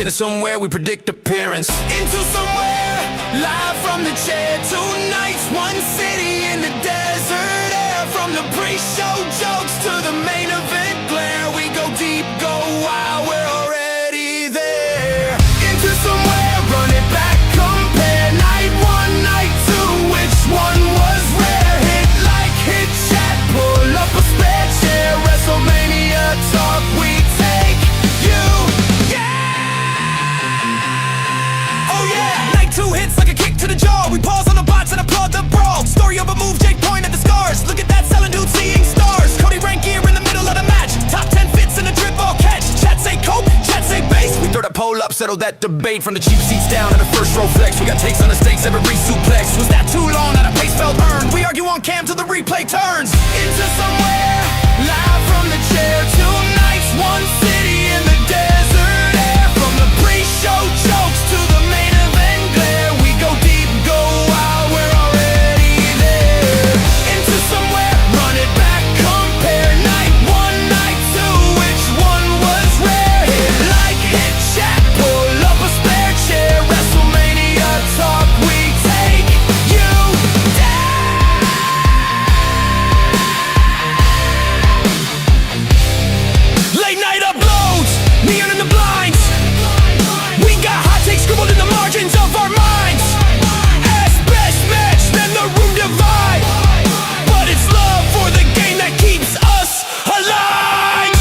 Into somewhere we predict appearance. Into somewhere, live from the chair. 2 nights, 1 city in the desert air. From the pre-show jokes to the main event glare. We go deep, go wild, we're already there. Into somewhere, run it back, compare. Night 1, night 2, which one was rare? Hit like, hit chat, pull up a spare chair. WrestleMania talk, we take you, yeah! Oh yeah! Night 2 hits like a kick to the jaw. We pause on the bots and applaud the brawl. Story of a move, Jake point at the scars. Look at that selling dude seeing stars. Cody rank gear in the middle of the match. Top 10 fits in a drip ball catch. Chat say cope, chat say base. We throw that poll up, settle that debate. From the cheap seats down to the first row flex. We got takes on the stakes, every suplex. Was that too long? That a pace felt earned. We argue on cam till the replay turns. Into somewhere, live from the chair. 2 nights, 1 city in the desert air. From the pre-show jokes to the main event glare. We go deep, go wild, we're already there. Into somewhere, run it back, compare. Night 1, night 2, which one was rare? Hit like, hit chat, pull up a spare chair. WrestleMania talk, we take you down. Late night uploads, neon in the blinds. We got hot takes scribbled in the margins of our minds. As best match, then the room divide. But it's love for the game that keeps us alive.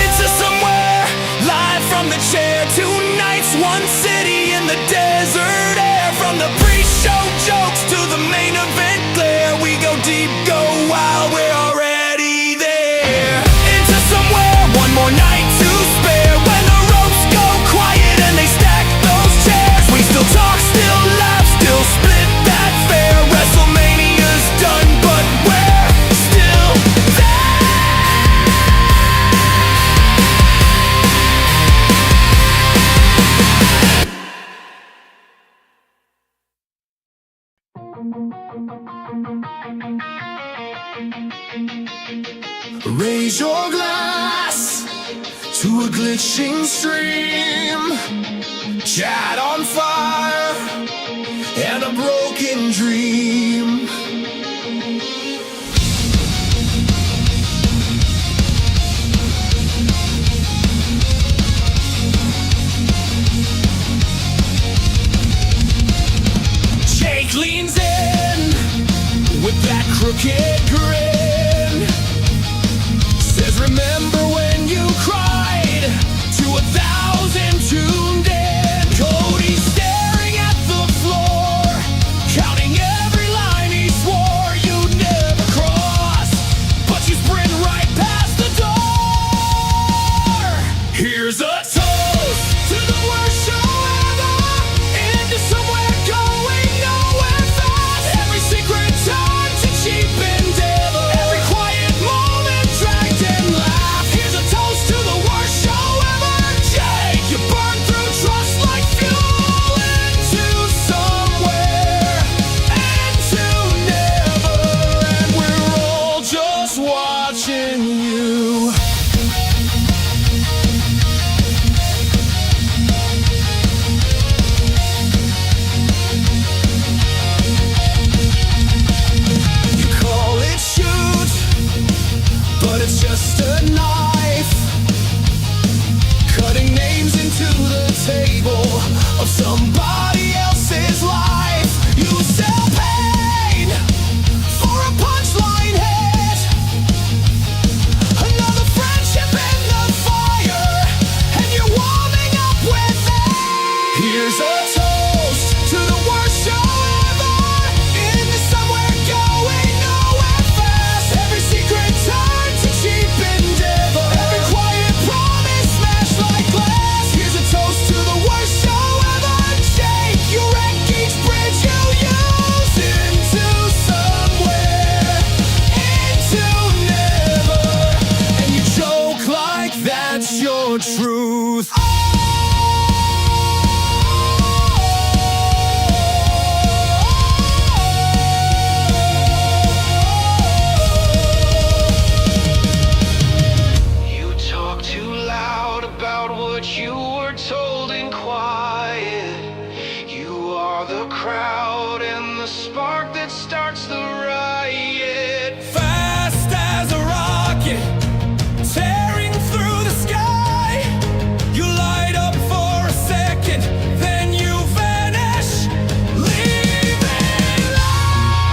Into somewhere, live from the chair. 2 nights, 1 city in the desert air. From the pre-show jokes to the main event glare. We go deep, go wild, we're already there. Into somewhere, 1 more night to spare. When the ropes go quiet and they stack those chairs. We still talk, still laugh, still split that fare. WrestleMania's done, but we're still there. Raise your glass to a glitching stream. Chat on fire and a broken dream. Jake leans in with that crooked grin. Says, remember when you cried to 1,000 tuned in? Cody's staring at the floor, counting every line he swore you'd never cross. But you sprint right past the door. Here's a toast to the worst show ever. Into somewhere going nowhere fast. Every secret turn to cheap endeavor. Every quiet moment dragged and laughed. Here's a toast to the worst show ever. Jake, you burn through trust like fuel. Into somewhere, into never. And we're all just watching you. You call it shoot, but it's just a knife, cutting names into the table of somebody else's life. You sell pain for a punchline hit. Another friendship in the fire, and you're warming up with it. Here's a toast to the worst show ever. Into somewhere going nowhere fast. Every secret turn to cheap endeavor. Every quiet promise smashed like glass. Here's a toast to the worst show ever. Jake, you wreck each bridge you use. Into somewhere, into never. And you joke like that's your truth. Oh! quiet. You are the crowd and the spark that starts the riot. Fast as a rocket, tearing through the sky. You light up for a second, then you vanish, leaving lies.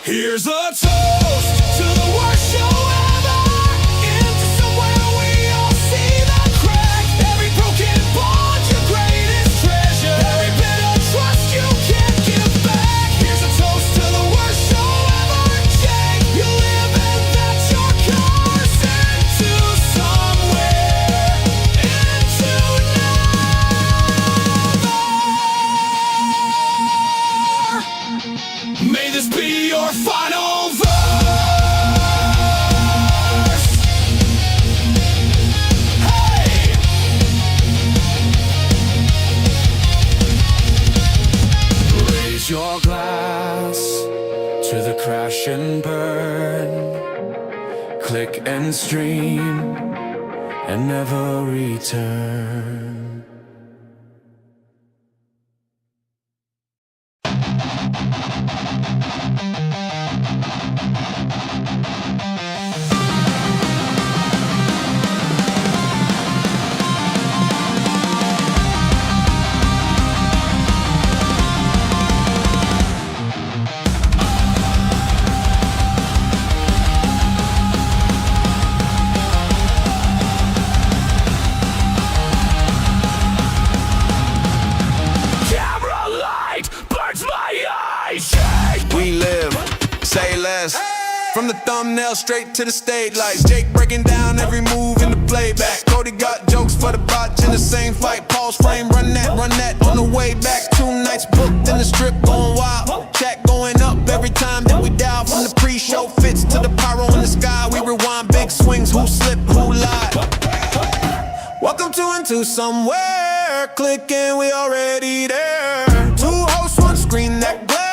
Here's a toast to the worst show ever. Into somewhere we all see the crack. Every broken bond, your greatest treasure. Every bit of trust you can't give back. Here's a toast to the worst show ever. Jake, you live and that's your curse. Into somewhere, into never. May this be your final verse. Hey! Raise your glass to the crash and burn. Click and stream and never return. Camera light burns my eyes. We live, say less. From the thumbnail straight to the stage lights. Jake breaking down every move in the playback. Cody got jokes for the botch in the same fight. Pause frame, run that on the way back. 2 nights booked in the strip going wild. Chat going up every time that we dial. From the pre-show fits to the pyro in the sky. We rewind big swings, who slipped, who lied. Welcome to Into Somewhere. Click and we already there. 2 hosts, 1 screen that glare.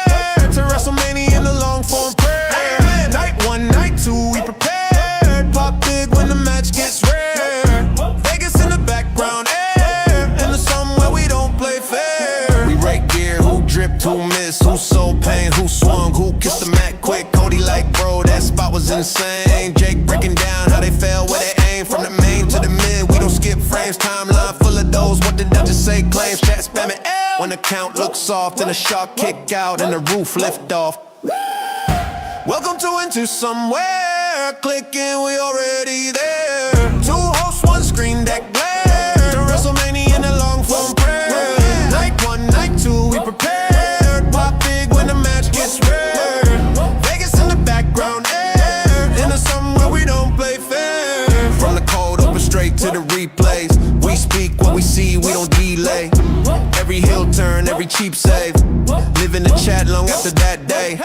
To WrestleMania in the long form prayer. Night 1, night 2, we prepared. Pop big when the match gets rare. Vegas in the background air. In the somewhere we don't play fair. We rate gear, who dripped, who missed, who sold pain, who swung, who kissed the mat quick. Cody like, bro, that spot was insane. Jake breaking down how they fell, where they aim. From the main to the mid, we don't skip frames. Timeline full of those, what did I just say? Claims, chat spamming L. When the count looks soft and the shark kick out and the roof lift off. Welcome to Into Somewhere. Click and we already there. 2 hosts, 1 screen that glare. To WrestleMania in the long form prayer. Night 1, night 2, we prepared. Pop big when the match gets rare. Vegas in the background air. In the somewhere we don't play fair. From the cold open straight to the replays. We speak what we see, we don't delay. Every heel turn, every cheap save. Live in the chat long after that day.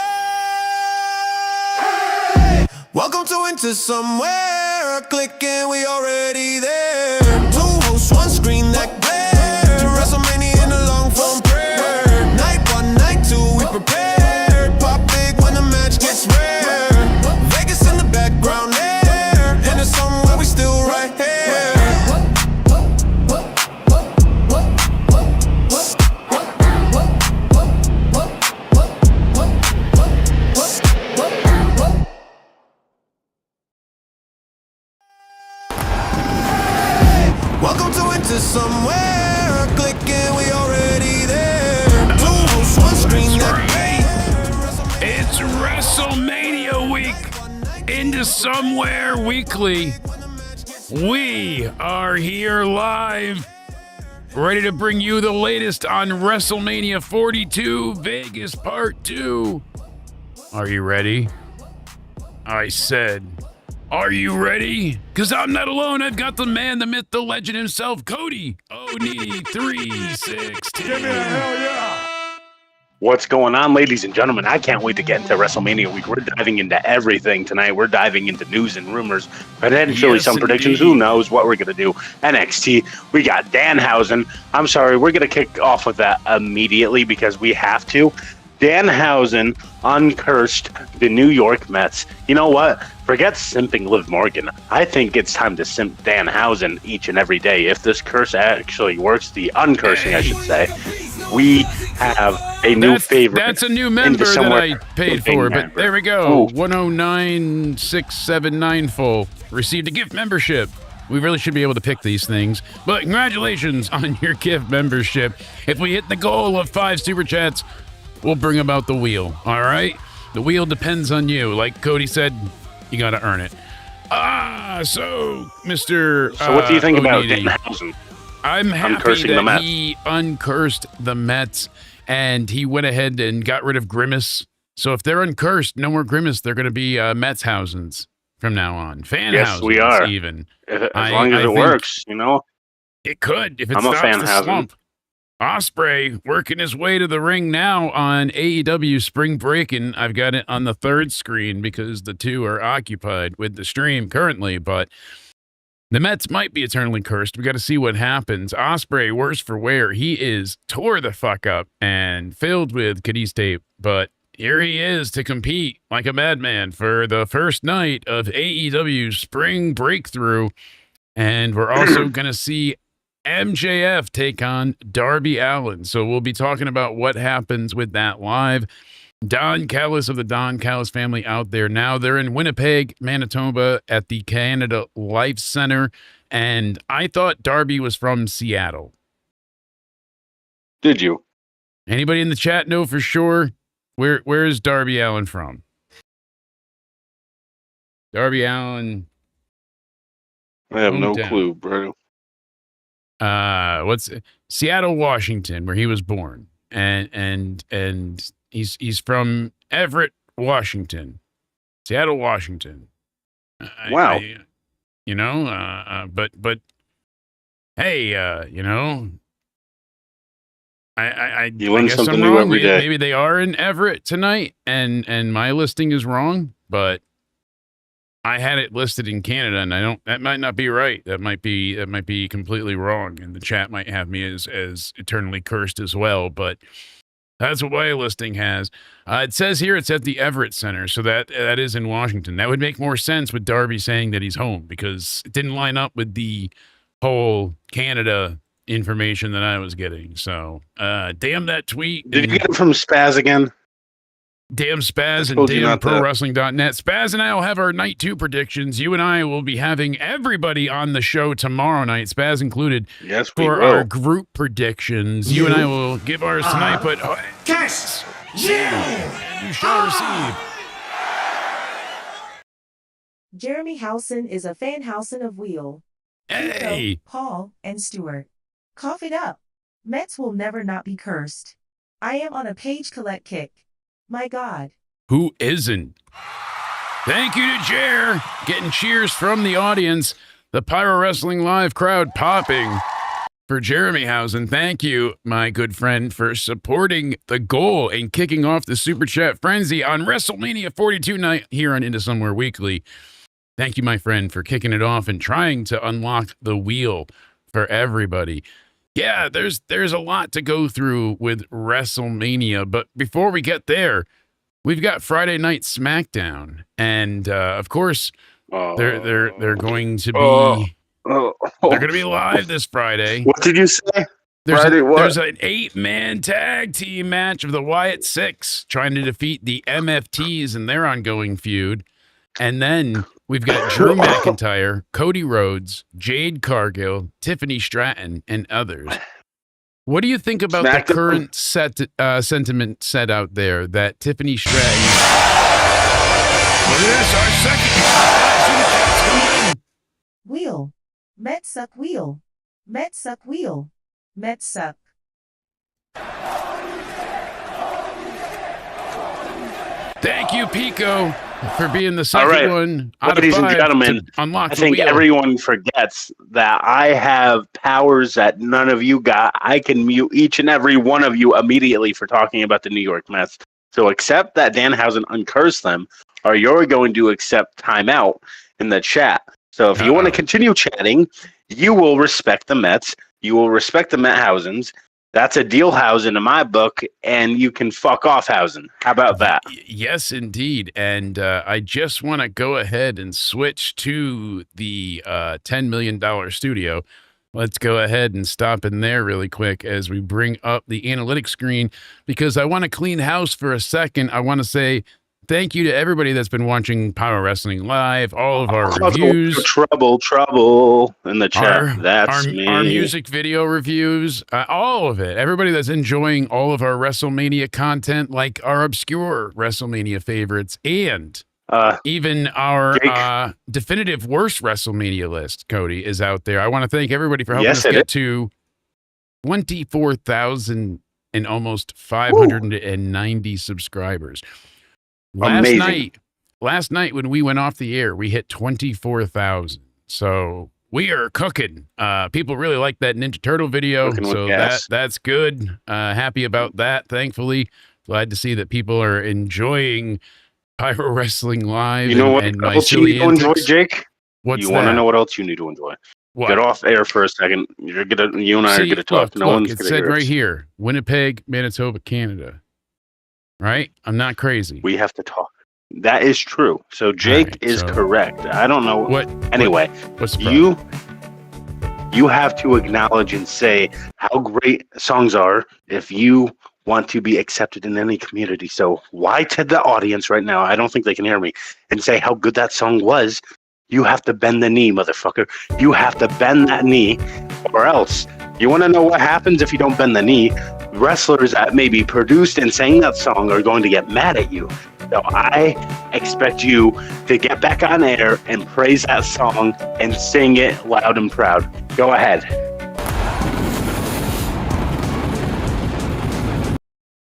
Welcome to Into Somewhere. Click and we already there. 2 hosts, 1 screen that glare. To WrestleMania in the long form prayer. Night 1, night 2, we prepared. Pop big when the match gets rare. Vegas in the background air. In the somewhere we still right here. Welcome to Into Somewhere. Click and we already there. 2 hosts, 1 screen that It's WrestleMania week. Into Somewhere Weekly. We are here live, ready to bring you the latest on WrestleMania 42 Vegas Part 2. Are you ready? I said, are you ready? Because I'm not alone. I've got the man, the myth, the legend himself, Cody. Oni 316. Give me a hell yeah. What's going on, ladies and gentlemen? I can't wait to get into WrestleMania week. We're diving into everything tonight. We're diving into news and rumors, potentially Yes, some predictions. indeed. Who knows what we're going to do? NXT, we got Danhausen. I'm sorry, we're going to kick off with that immediately because we have to. Danhausen uncursed the New York Mets. You know what? Forget simping Liv Morgan. I think it's time to simp Danhausen each and every day. If this curse actually works, the uncursing, I should say, we have a new favorite. That's a new member that I paid for, but there we go. 109679 full. Received a gift membership. We really should be able to pick these things. But congratulations on your gift membership. If we hit the goal of 5 super chats, we'll bring about the wheel, all right? The wheel depends on you. Like Cody said, you got to earn it. So, Mr. So what do you think about O'Needy? Danhausen? I'm happy that he uncursed the Mets, and he went ahead and got rid of Grimace. So if they're uncursed, no more Grimace. They're going to be Mets-Housens from now on. Fan-Housens, we are. even. As long as it works, you know? It could, if it I'm a stops the Fan-Housen. slump. Ospreay working his way to the ring now on AEW Spring Breakin'. I've got it on the third screen because the two are occupied with the stream currently, but the Mets might be eternally cursed. We got to see what happens. Ospreay, worse for wear. He is tore the fuck up and filled with Cadiz tape, but here he is to compete like a madman for the first night of AEW Spring BreakThru. And we're also going to see MJF take on Darby Allin. So we'll be talking about what happens with that live. Don Callis of the Don Callis family out there now. They're in Winnipeg, Manitoba at the Canada Life Center. And I thought Darby was from Seattle. Did you? Anybody in the chat know for sure? Where is Darby Allin from? Darby Allin. I have no hometown. clue, bro. What's Seattle, Washington, where he was born. And he's from Everett, Washington. Seattle, Washington. Wow. But hey, you know, I You learn guess something I'm new wrong. every day. Maybe they are in Everett tonight, and my listing is wrong, but I had it listed in Canada, and that might not be right. That might be completely wrong, and the chat might have me as eternally cursed as well, but that's what my listing has. It says here it's at the Everett Center, so that is in Washington. That would make more sense with Darby saying that he's home, because it didn't line up with the whole Canada information that I was getting. So, damn that tweet. Did you get it from Spaz again? Damn Spaz and told you damn not to. ProWrestling.net. Spaz and I will have our Night 2 predictions. You and I will be having everybody on the show tomorrow night, Spaz included, Yes, we for will. our group predictions. You and I will give ours tonight, but Cast. you shall receive. Jeremy Howson is a fan Howson of Wheel. Hey! Nico, Paul, and Stuart. Cough it up. Mets will never not be cursed. I am on a page collect kick. My God. Who isn't? Thank you to Jer. Getting cheers from the audience. The Pyro Wrestling Live crowd popping for Jeremy Housen. Thank you, my good friend, for supporting the goal and kicking off the Super Chat Frenzy on WrestleMania 42 night here on Into Somewhere Weekly. Thank you, my friend, for kicking it off and trying to unlock the wheel for everybody. Yeah, there's a lot to go through with WrestleMania, but before we get there, we've got Friday Night SmackDown, and of course, they're going to be they're going to be live this Friday. What did you say? There's Friday, an 8-man tag team match of the Wyatt Six trying to defeat the MFTs in their ongoing feud, and then we've got Drew McIntyre, Cody Rhodes, Jade Cargill, Tiffany Stratton, and others. What do you think about the current sentiment set out there that Tiffany Stratton? Look at this, our second. Wheel. Mets suck wheel. Mets suck wheel. Mets suck. Thank you, Pico, for being the second All right. one out Ladies of and 5 gentlemen, to unlock I the think wheel. everyone forgets that I have powers that none of you got. I can mute each and every one of you immediately for talking about the New York Mets. So accept that Danhausen uncursed them, or you're going to accept timeout in the chat. So if you want to continue chatting, you will respect the Mets, you will respect the Methausens, That's a deal housing in my book, and you can fuck off housing. How about that? Yes, indeed. And I just want to go ahead and switch to the $10 million studio. Let's go ahead and stop in there really quick as we bring up the analytics screen, because I want to clean house for a second. I want to say thank you to everybody that's been watching Power Wrestling Live, all of our reviews. Trouble in the chat. That's me. Our music video reviews, all of it. Everybody that's enjoying all of our WrestleMania content, like our obscure WrestleMania favorites, and even our definitive worst WrestleMania list, Cody, is out there. I want to thank everybody for helping us get to 24,000 and almost 590 subscribers. Last night when we went off the air, we hit 24,000. So we are cooking. People really like that Ninja Turtle video, so that's good. Happy about that. Thankfully, glad to see that people are enjoying Pyro Wrestling Live. You know what else you need to enjoy, Jake? What's you want to know what else you need to enjoy? What? Get off air for a second. You and I are gonna talk. Look, it said right here, Winnipeg, Manitoba, Canada. Right? I'm not crazy. We have to talk. That is true. So Jake is correct. I don't know. What's the problem? You have to acknowledge and say how great songs are if you want to be accepted in any community. So why to the audience right now, I don't think they can hear me, and say how good that song was. You have to bend the knee, motherfucker. You have to bend that knee, or else. You want to know what happens if you don't bend the knee? Wrestlers that maybe produced and sang that song are going to get mad at you. So I expect you to get back on air and praise that song and sing it loud and proud. Go ahead.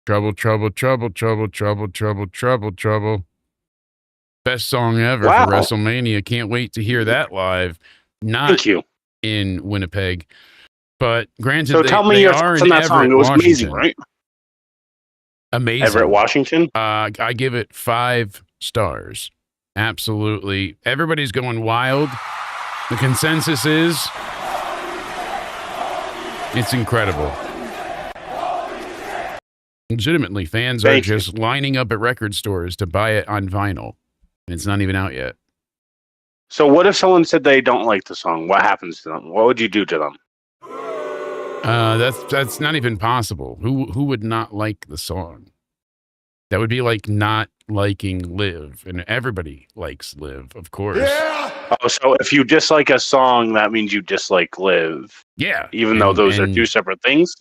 Trouble, trouble, trouble, trouble, trouble, trouble, trouble, trouble. Best song ever for WrestleMania. Can't wait to hear that live. Thank you. In Winnipeg. But granted, so tell me your thoughts on that song. It was amazing, right? Amazing. Everett, Washington? I give it 5 stars. Absolutely. Everybody's going wild. The consensus is it's incredible. Legitimately, fans are just lining up at record stores to buy it on vinyl. And it's not even out yet. So what if someone said they don't like the song? What happens to them? What would you do to them? That's not even possible. Who would not like the song? That would be like not liking Live, and everybody likes Live, of course. Yeah. Oh, so if you dislike a song, that means you dislike Live. Yeah. Even though those are two separate things.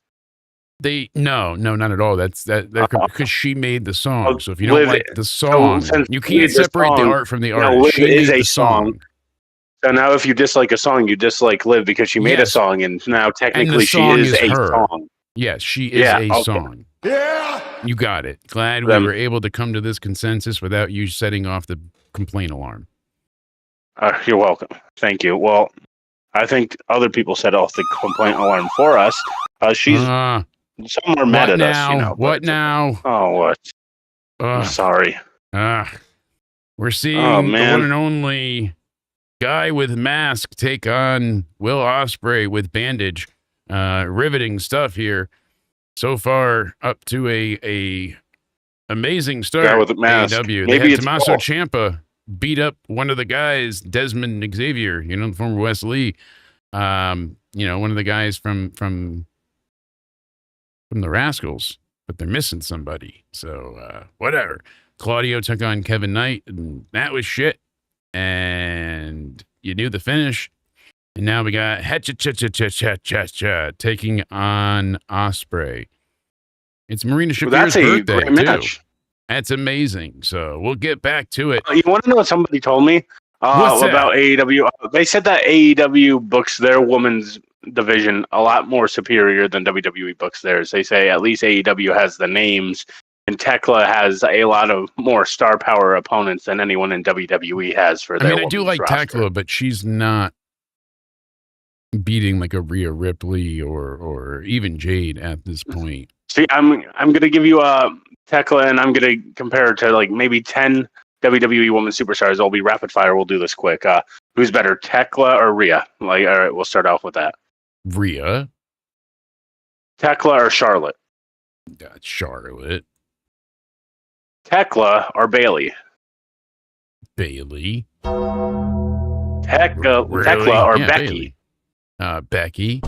No, not at all. That's because she made the song. So if you don't like the song, you can't separate the art from the art. She is a song. So now if you dislike a song, you dislike Liv because she made a song, and now technically she is a song. Yes, she is a song. Yeah. You got it. Glad we were able to come to this consensus without you setting off the complaint alarm. You're welcome. Thank you. Well, I think other people set off the complaint alarm for us. She's somewhere mad at us, you know. What now? Oh, what? I'm sorry. We're seeing the one and only guy with mask take on Will Ospreay with bandage. Riveting stuff here. So far, up to a amazing start. Guy with a mask. AEW. They had Tommaso Ciampa beat up one of the guys, Desmond Xavier, the former Wes Lee. One of the guys from the Rascals, but they're missing somebody. So whatever. Claudio took on Kevin Knight, and that was shit. And you knew the finish. And now we got taking on Ospreay. It's Marina Shafir's birthday, great match. That's amazing. So we'll get back to it. You want to know what somebody told me about AEW? They said that AEW books their women's division a lot more superior than WWE books theirs. They say at least AEW has the names, and Tekla has a lot of more star power opponents than anyone in WWE has for their I do like Tekla, but she's not beating like a Rhea Ripley or even Jade at this point. See, I'm gonna give you Tekla, and I'm gonna compare her to like maybe 10 WWE women superstars. It'll be rapid fire. We'll do this quick. Who's better, Tekla or Rhea? All right, we'll start off with that. Rhea. Tekla or Charlotte? Charlotte. Tekla or Bayley? Bayley. Tekla or Yeah, Becky? Bayley. Becky.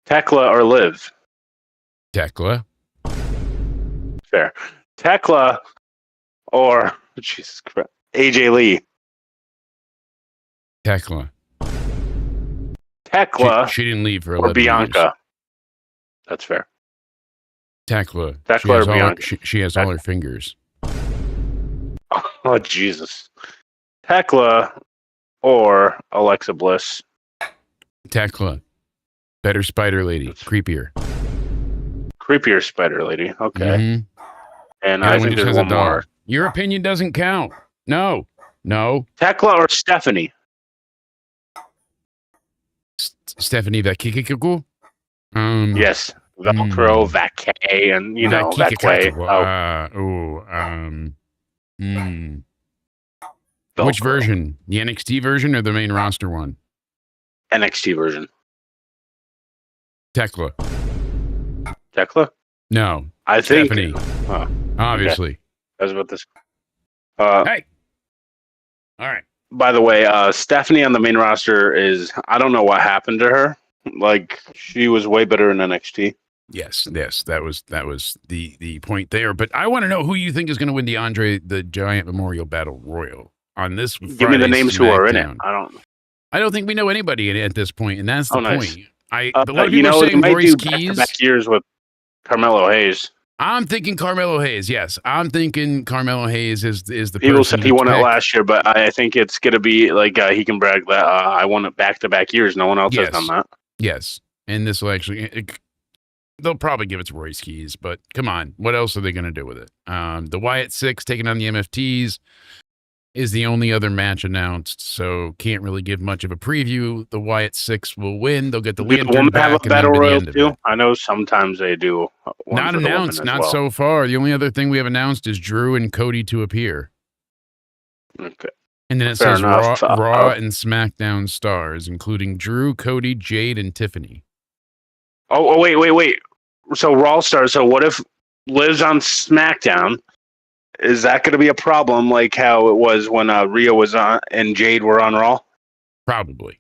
Tekla or Liv? Tekla. Fair. Tekla or Jesus Christ, AJ Lee? Tekla. Tekla She didn't leave for 11 or Bianca? years. That's fair. Tekla. Tekla or Bianca? She has all her fingers. Oh, Jesus. Tekla or Alexa Bliss? Tekla. Better spider lady. Creepier. Creepier spider lady. Okay. Mhm. And Yeah, I one think just there's has a one more. dog. Your opinion doesn't count. No. Tekla or Stephanie? Stephanie Vaquer. Yes. Velcro, Vaquer, and Vaquer. Which version? The NXT version or the main roster one? NXT version. Tekla. Tekla? No. I think. Stephanie. Obviously. That's what this. Hey. All right. By the way, Stephanie on the main roster is. I don't know what happened to her. Like, she was way better in NXT. Yes, that was the point there. But I want to know who you think is going to win the Andre the Giant Memorial Battle Royal on this Friday. Give me the names who are in it. I don't think we know anybody at this point, and that's the point. A lot of you people know, are saying might Royce do Keys. back years with Carmelo Hayes. I'm thinking Carmelo Hayes. Yes, I'm thinking Carmelo Hayes is the People person said he won it pick. last year, but I think it's going to be like he can brag that I won it back-to-back years. No one else has done that. Yes, and this will actually. They'll probably give it to Royce Keys, but come on, what else are they going to do with it? The Wyatt Six taking on the MFTs is the only other match announced, so can't really give much of a preview. The Wyatt Six will win. They'll get the lantern women back. have a and battle that'll be the royal end of too. it. I know sometimes they do. Not announced, not so far. The only other thing we have announced is Drew and Cody to appear. Okay. And then it Fair says enough. Raw and SmackDown stars, including Drew, Cody, Jade, and Tiffany. Oh, wait. So Raw stars. So what if Liv's on SmackDown? Is that going to be a problem, like how it was when Rhea was on and Jade were on Raw? Probably.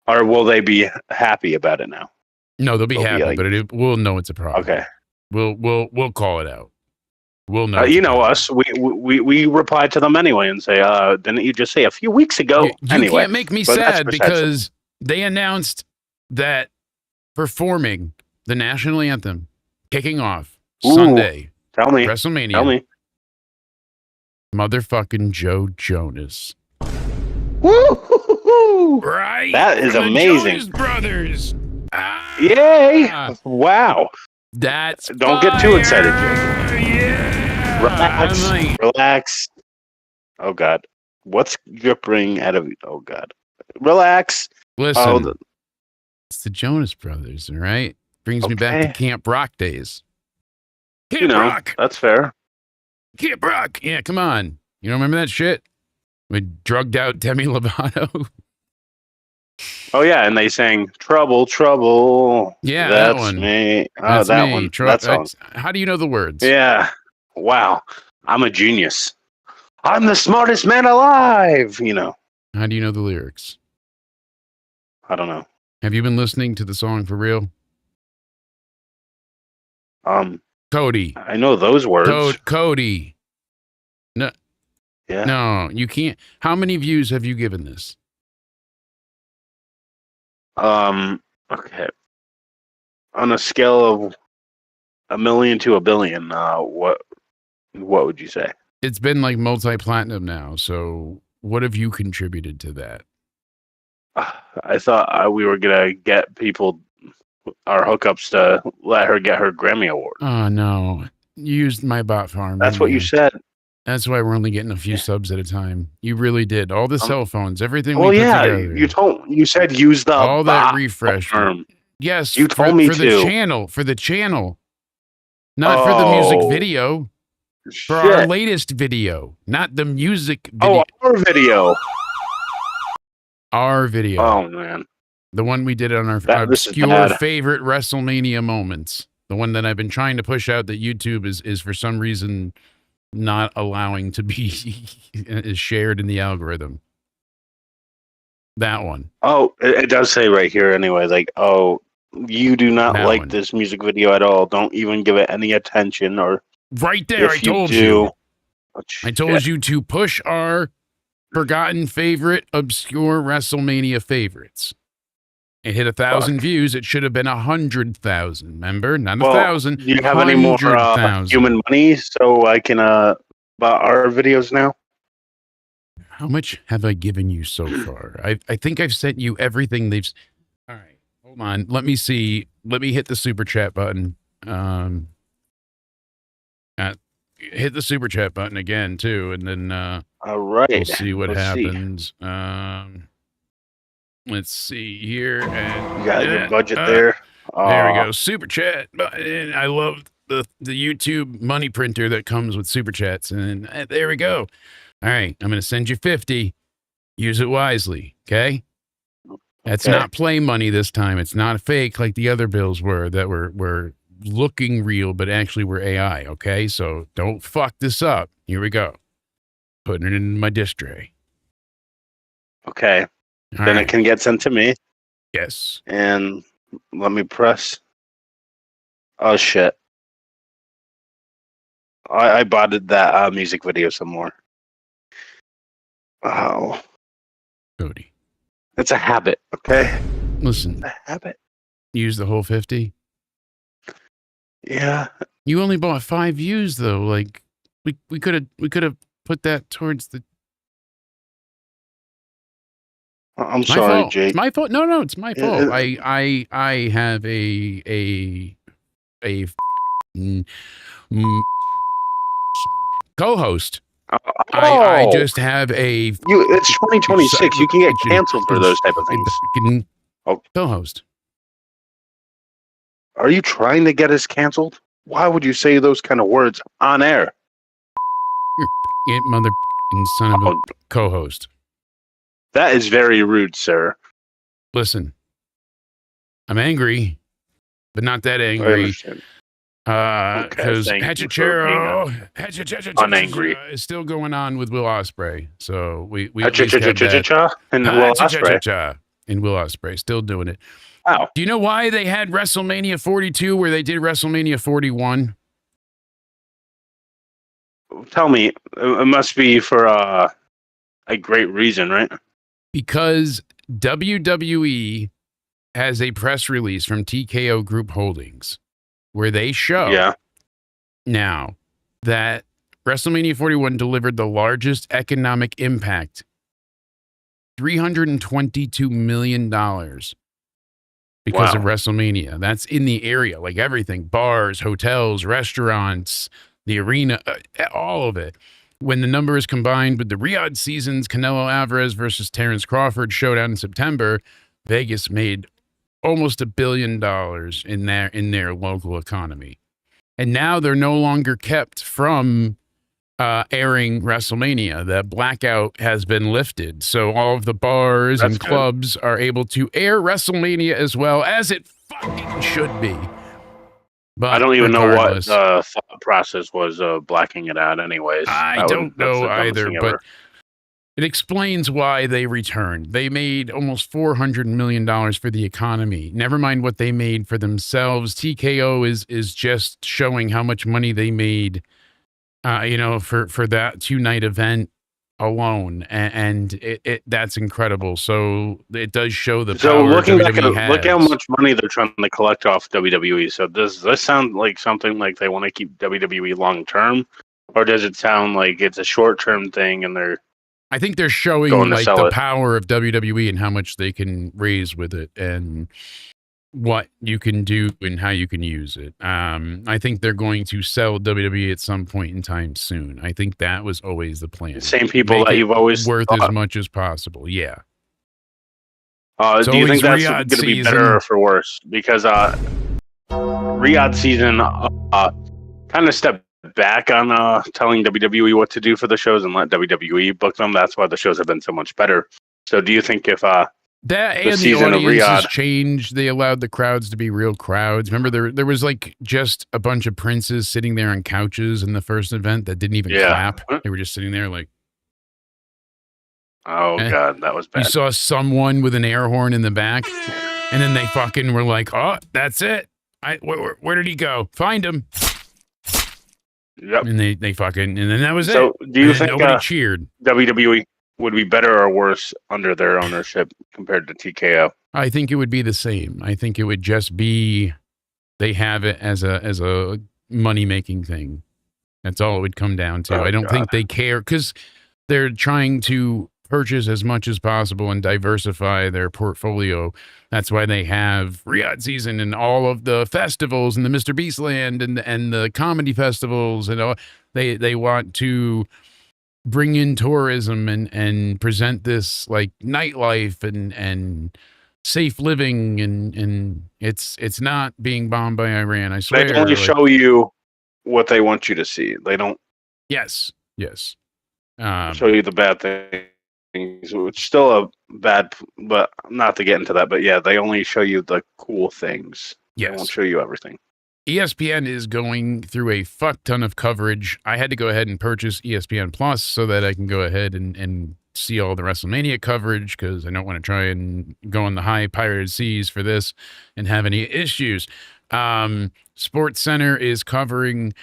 Or will they be happy about it now? No, they'll be happy, like, but we'll know it's a problem. Okay. We'll call it out. We'll know. You know us. We reply to them anyway and say, didn't you just say a few weeks ago? You anyway, can't make me sad because they announced that performing the national anthem, kicking off Sunday, tell me, WrestleMania. Tell me. Motherfucking Joe Jonas. Woo! Right? That is From amazing. The Jonas Brothers. Yay! Wow. That's Don't get too excited, Jake. Yeah. Relax. Oh God. What's dripping out of you? Oh God. Relax. Listen. It's the Jonas Brothers, all right? Brings me back to Camp Rock days. Camp Rock. That's fair. Camp Rock. Yeah, come on. You don't remember that shit? We drugged out Demi Lovato. Oh yeah, and they sang "Trouble, Trouble." Yeah, that's that one. me. Oh, That's that me. one. That song. How do you know the words? Yeah. Wow. I'm a genius. I'm the smartest man alive. You know. How do you know the lyrics? I don't know. Have you been listening to the song for real? Cody. I know those words. Cody. No. Yeah. No, you can't. How many views have you given this? Okay. On a scale of 1 million to 1 billion, what would you say? It's been like multi-platinum now. So what have you contributed to that? I thought we were gonna get people our hookups to let her get her Grammy award. Oh no, you used my bot farm. That's what you said. That's why we're only getting a few subs at a time. You really did. All the cell phones, everything. Well, we put yeah, together. you said use the all that refresh. Farm. Yes, you told me for to. For the channel, not for the music video. For our latest video, not the music video. Oh, our video. Our video. Oh man. The one we did on our This is obscure bad. favorite WrestleMania moments. The one that I've been trying to push out that YouTube is for some reason not allowing to be is shared in the algorithm. That one. Oh, it does say right here anyway, like, oh, you do not That like one. this music video at all. Don't even give it any attention. Or Right there, if I told do, you. oh, I told shit. you to push our forgotten favorite, obscure WrestleMania favorites. It hit 1,000 views. It should have been 100,000. Remember, not 1,000. Do you have any more 100,000. human money so I can buy our videos now? How much have I given you so far? I think I've sent you everything they've. All right, hold on. Let me see. Let me hit the super chat button. Hit the super chat button again too, and then All right. we'll see what Let's see. happens. Let's see here. And You got your budget there. There we go. Super chat button. I love the YouTube money printer that comes with super chats, and there we go. All right, I'm going to send you 50. Use it wisely, okay? That's Okay. not play money this time. It's not fake like the other bills were that were looking real but actually were AI, okay? So don't fuck this up. Here we go. Putting it in my disk tray. Okay. All Then right. it can get sent to me. Yes. And let me press. Oh, shit. I botted that music video some more. Oh. Cody. It's a habit, okay? Listen, A habit. use the whole 50. Yeah. You only bought 5 views though. Like we could have put that towards the I'm my sorry, fault. Jake. It's my fault. No, it's my Yeah, fault. I have a co-host. I just have a It's 2026. You can get canceled for those type of things. Oh. Co-host. Are you trying to get us canceled? Why would you say those kind of words on air? You mother son of a Oh, co-host. that is very rude, sir. Listen, I'm angry, but not that I angry. understand. Because thank you for Hachachero unangry. is still going on with Will Ospreay. So we at least have Cha-cha-cha-cha-cha-cha and Will Ospreay. that. And Will Ospreay still doing it. Wow. Do you know why they had WrestleMania 42 where they did WrestleMania 41? Tell me, it must be for a great reason, right? Because WWE has a press release from TKO Group Holdings where they show Yeah. now that WrestleMania 41 delivered the largest economic impact, $322 million because of WrestleMania. That's in the area, like everything, bars, hotels, restaurants, the arena, all of it. When the number is combined with the Riyadh season's Canelo Alvarez versus Terrence Crawford showdown in September, Vegas made almost $1 billion in their local economy. And now they're no longer kept from airing WrestleMania. The blackout has been lifted. So all of the bars That's and good. clubs are able to air WrestleMania as well, as it fucking should be. But I don't even know what regardless, the thought process was blacking it out anyways. I don't know either, but it explains why they returned. They made almost $400 million for the economy. Never mind what they made for themselves. TKO is just showing how much money they made, for that 2-night event alone, and it that's incredible. So it does show the So power looking back WWE at has. look how much money they're trying to collect off WWE. So does this sound like something like they want to keep WWE long term, or does it sound like it's a short term thing and they're I think they're showing going to like sell the it? power of WWE and how much they can raise with it and what you can do and how you can use it. I think they're going to sell WWE at some point in time soon. I think that was always the plan. Same people Make that it you've always worth thought. as much as possible. Yeah. Do you think that's Riyadh going to be season. better or for worse? Because Riyadh season kind of stepped back on telling WWE what to do for the shows and let WWE book them. That's why the shows have been so much better. So do you think if That the and the season of audience Riyadh. has changed. They allowed the crowds to be real crowds. Remember, there was like just a bunch of princes sitting there on couches in the first event that didn't even clap. They were just sitting there like, oh God, that was bad. You saw someone with an air horn in the back, and then they fucking were like, "Oh, that's it. Where did he go? Find him." Yep. And they fucking, and then that was it. So, do you think nobody cheered? WWE would be better or worse under their ownership compared to TKO? I think it would be the same. I think it would just be they have it as a money making thing. That's all it would come down to. I don't think they care because they're trying to purchase as much as possible and diversify their portfolio. That's why they have Riyadh season and all of the festivals and the Mr. Beast Land and the comedy festivals and all. They want to bring in tourism and present this like nightlife and safe living and it's not being bombed by Iran. I swear. They only show you what they want you to see. They don't. Yes. Show you the bad things, which still a bad, but not to get into that. But yeah, they only show you the cool things. Yes. They won't show you everything. ESPN is going through a fuck ton of coverage. I had to go ahead and purchase ESPN Plus so that I can go ahead and see all the WrestleMania coverage because I don't want to try and go on the high pirated seas for this and have any issues. Sports Center is covering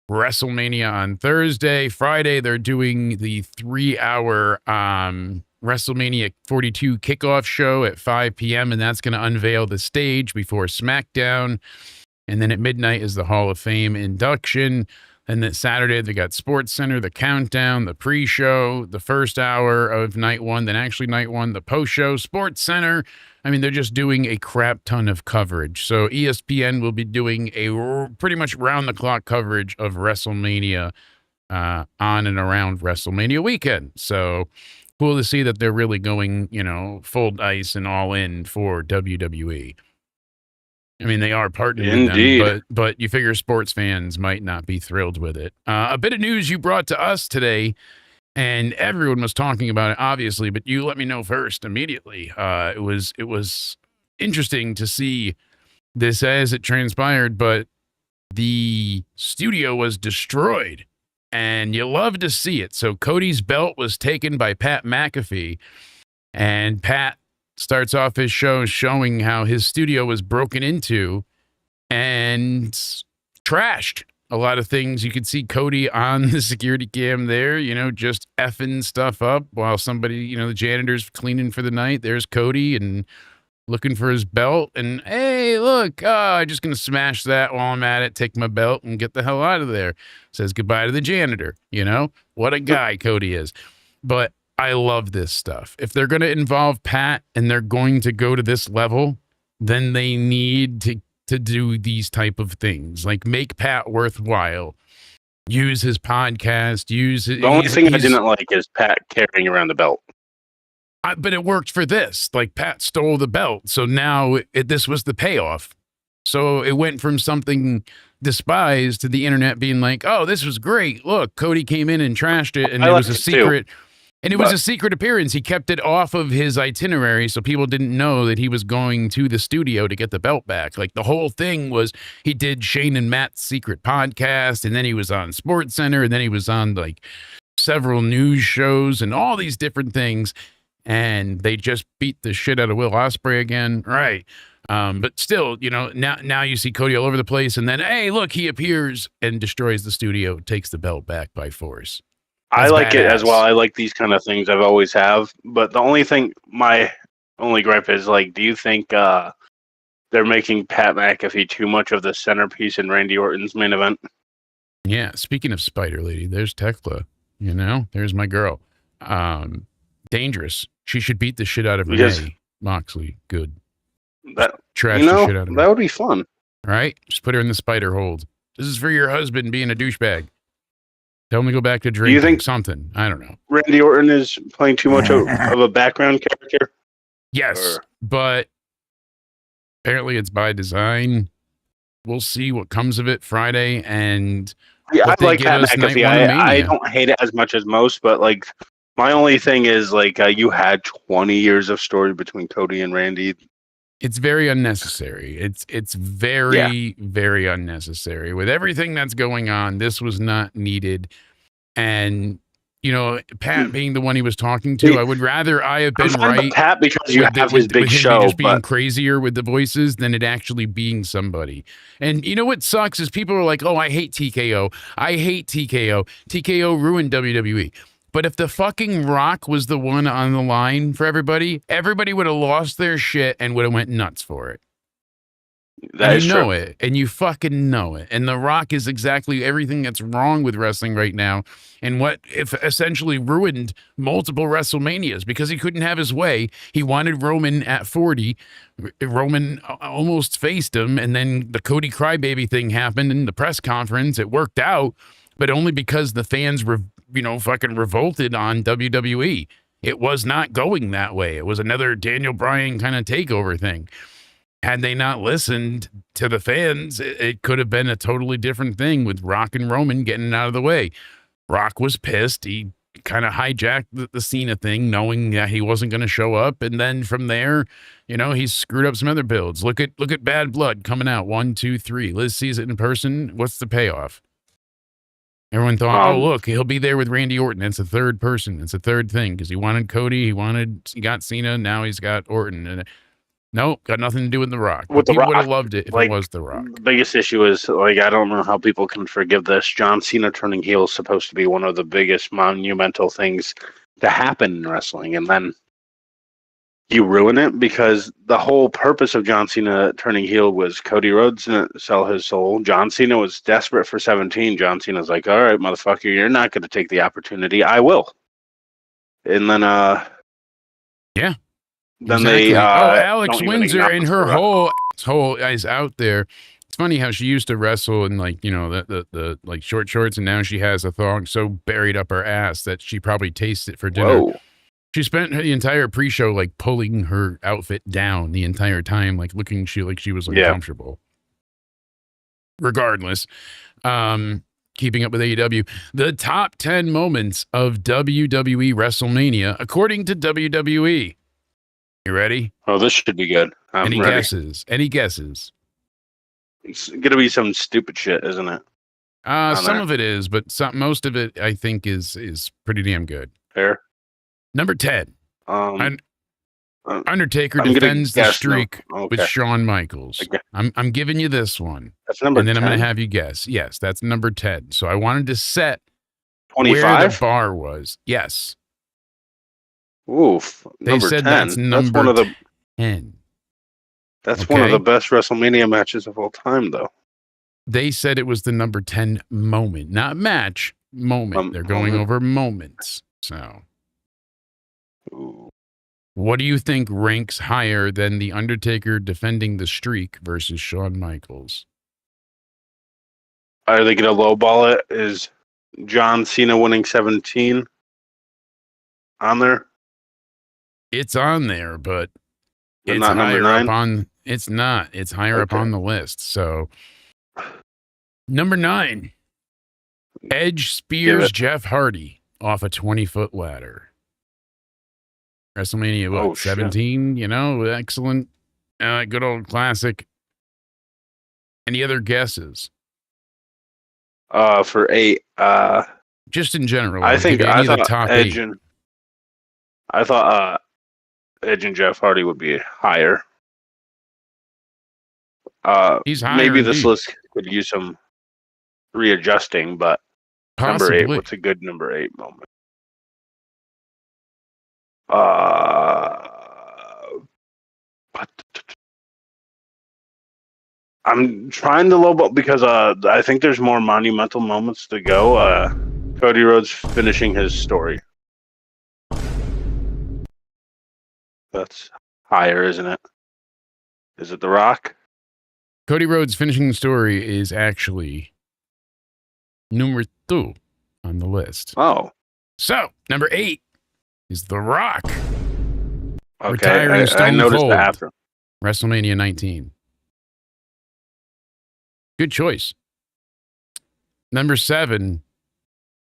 WrestleMania on Thursday. Friday, they're doing the 3-hour WrestleMania 42 kickoff show at 5 p.m., and that's going to unveil the stage before SmackDown. And then at midnight is the Hall of Fame induction. And then Saturday, they got Sports Center, the countdown, the pre-show, the first hour of night one, then actually night one, the post-show, Sports Center. I mean, they're just doing a crap ton of coverage. So ESPN will be doing a pretty much round-the-clock coverage of WrestleMania on and around WrestleMania weekend. So cool to see that they're really going, full dice and all in for WWE. I mean, they are partnering with them, but you figure sports fans might not be thrilled with it. A bit of news you brought to us today, and everyone was talking about it, obviously, but you let me know first immediately. It was interesting to see this as it transpired, but the studio was destroyed, and you love to see it. So Cody's belt was taken by Pat McAfee, and Pat starts off his show showing how his studio was broken into and trashed. A lot of things. You could see Cody on the security cam there, just effing stuff up while somebody, the janitor's cleaning for the night. There's Cody and looking for his belt. And, hey, look, I'm just going to smash that while I'm at it, take my belt and get the hell out of there. Says goodbye to the janitor. What a guy Cody is. But I love this stuff. If they're going to involve Pat and they're going to go to this level, then they need to do these type of things. Like make Pat worthwhile. Use his podcast. The only thing I didn't like is Pat carrying around the belt. But it worked for this. Like Pat stole the belt. So now this was the payoff. So it went from something despised to the internet being like, oh, this was great. Look, Cody came in and trashed it. And it was a secret. And it was a secret appearance. He kept it off of his itinerary so people didn't know that he was going to the studio to get the belt back. Like the whole thing was he did Shane and Matt's secret podcast, and then he was on Sports Center, and then he was on like several news shows and all these different things. And they just beat the shit out of Will Ospreay again. Right. But still, now you see Cody all over the place, and then, hey, look, he appears and destroys the studio, takes the belt back by force. I like it as well. I like these kind of things. I've always have. But the only thing, my only gripe is, like, do you think they're making Pat McAfee too much of the centerpiece in Randy Orton's main event? Yeah. Speaking of Spider Lady, there's Tekla. There's my girl. Dangerous. She should beat the shit out of Renee Moxley. Good. Trash the shit out of her. That would be fun. All right. Just put her in the spider hold. This is for your husband being a douchebag. Tell him to go back to drinking. Do you think something? I don't know. Randy Orton is playing too much of a background character? Yes, but apparently it's by design. We'll see what comes of it Friday. And I like Pat McAfee. I don't hate it as much as most, but like My only thing is, like, you had 20 years of story between Cody and Randy. It's very unnecessary. It's very, very unnecessary. With everything that's going on, this was not needed. And, you know, Pat being the one he was talking to, I would rather I have been right. Pat, because you have his big with him show, just being but crazier with the voices than it actually being somebody. And you know what sucks is people are like, oh, I hate TKO. I hate TKO. TKO ruined WWE. But if the fucking Rock was the one on the line for everybody, everybody would have lost their shit and would have went nuts for it. that is You know true. it, and you fucking know it. And The Rock is exactly everything that's wrong with wrestling right now, and what if essentially ruined multiple WrestleManias because he couldn't have his way. He wanted Roman at 40. Roman almost faced him, and then the Cody Crybaby thing happened in the press conference. It worked out, but only because the fans were, fucking revolted on WWE. It was not going that way. It was another Daniel Bryan kind of takeover thing. Had they not listened to the fans, it could have been a totally different thing with Rock and Roman getting out of the way. Rock was pissed. He kind of hijacked the Cena thing, knowing that he wasn't going to show up. And then from there, he screwed up some other builds. Look at Bad Blood coming out 1, 2, 3. Liz sees it in person. What's the payoff? Everyone thought, oh, look, he'll be there with Randy Orton. It's a third person. It's a third thing because he wanted Cody. He got Cena. Now he's got Orton. And nope, got nothing to do with The Rock. With The People would Rock, have loved it if it was The Rock. The biggest issue is, like, I don't know how people can forgive this. John Cena turning heel is supposed to be one of the biggest monumental things to happen in wrestling, and then you ruin it because the whole purpose of John Cena turning heel was Cody Rhodes didn't sell his soul. John Cena was desperate for 17. John Cena's like, all right, motherfucker, you're not going to take the opportunity. I will. And then, yeah. Then exactly. they, Alex don't even Windsor and acknowledge her The whole is out there. It's funny how she used to wrestle in the like short shorts, and now she has a thong so buried up her ass that she probably tastes it for dinner. Whoa. She spent the entire pre-show like pulling her outfit down the entire time, like looking like she was uncomfortable. Regardless, keeping up with AEW, the top 10 moments of WWE WrestleMania according to WWE. You ready? Oh, this should be good. I'm Any ready. guesses? Any guesses? It's gonna be some stupid shit, isn't it? Some of it is, but most of it I think is pretty damn good. Fair. Number 10. Undertaker I'm gonna defends the guess streak no. Okay. with Shawn Michaels. Okay. I'm giving you this one. That's number And then 10. I'm going to have you guess. Yes, that's number 10. So I wanted to set 25. where the bar was. Yes. Oof. They Number said 10. that's number one of the 10. That's one of Okay. the best WrestleMania matches of all time, though. They said it was the number 10 moment, not match, moment. They're going moment. over moments. So Ooh. what do you think ranks higher than The Undertaker defending the streak versus Shawn Michaels? Are they gonna lowball it? Is John Cena winning 17 on there? It's on there, but But it's not number higher 9? up on. It's not. It's higher up Okay. on the list. So, number 9, Edge spears it. Jeff Hardy off a 20-foot ladder. WrestleMania, what, Oh, shit. 17? Excellent, good old classic. Any other guesses? For 8, Just in general. I I'll think give you I any of the thought top Edge 8. and I thought Edge and Jeff Hardy would be higher. He's higher. Maybe this indeed. list could use some readjusting, but Possibly. number 8. What's a good number 8 moment? I'm trying to lowball because I think there's more monumental moments to go. Cody Rhodes finishing his story. That's higher, isn't it? Is it The Rock? Cody Rhodes finishing the story is actually number 2 on the list. Oh, So, number 8 is The Rock. okay. Retiring I Stone noticed Cold. that after. WrestleMania 19. Good choice. Number 7,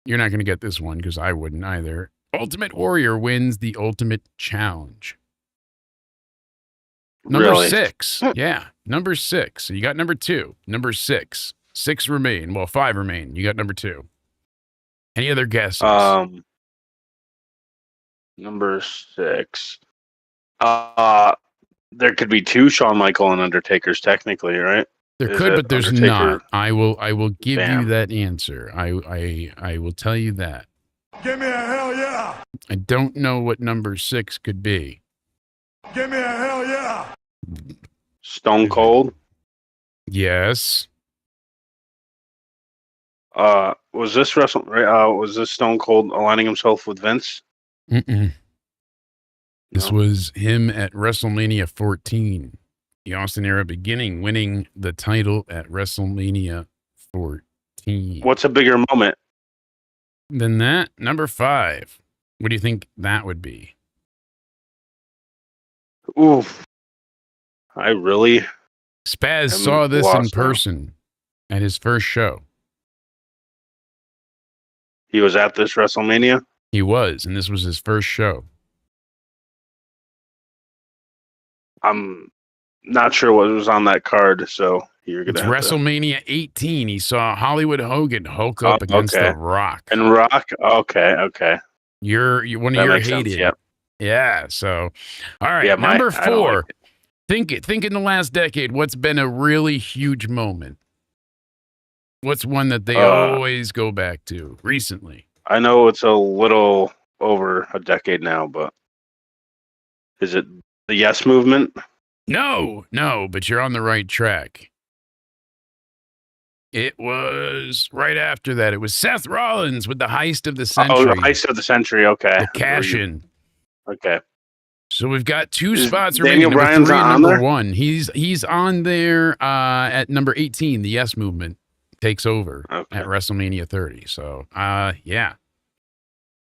you're not going to get this one because I wouldn't either. Ultimate Warrior wins the Ultimate Challenge. Number Really? 6. Yeah, number 6. So you got number 2. Number 6. 6 remain. Well, 5 remain. You got number 2. Any other guesses? Number 6. There could be 2 Shawn Michael and Undertakers technically, right? There Is could, it but there's Undertaker? not. I will give you Bam. that answer. I will tell you that. Give me a hell yeah! I don't know what number 6 could be. Give me a hell yeah! Stone Cold. Yes. Was this Stone Cold aligning himself with Vince? Mm-mm. This No. was him at WrestleMania 14. The Austin era beginning, winning the title at WrestleMania 14. What's a bigger moment? Then that, number 5. What do you think that would be? Oof. I really. Spaz I'm saw this in lost now. person at his first show. He was at this WrestleMania. He was, and this was his first show. I'm not sure what was on that card, so you're It's gonna have to. WrestleMania 18. He saw Hollywood Hogan Hulk up Oh, against okay. The Rock. And Rock. Okay. You're one of That your makes sense. hated. Yep. Yeah. So, all right. Yeah, Number I don't 4. like it. Think in the last decade, what's been a really huge moment? What's one that they always go back to recently? I know it's a little over a decade now, but is it the Yes Movement? No, but you're on the right track. It was right after that. It was Seth Rollins with the heist of the century. Oh, the Heist of the Century. Okay. The cash in. Okay. So we've got 2 Is spots Daniel remaining. Number Bryan's 3 and on number there? 1. He's on there at number 18. The Yes Movement takes over at WrestleMania 30. So yeah.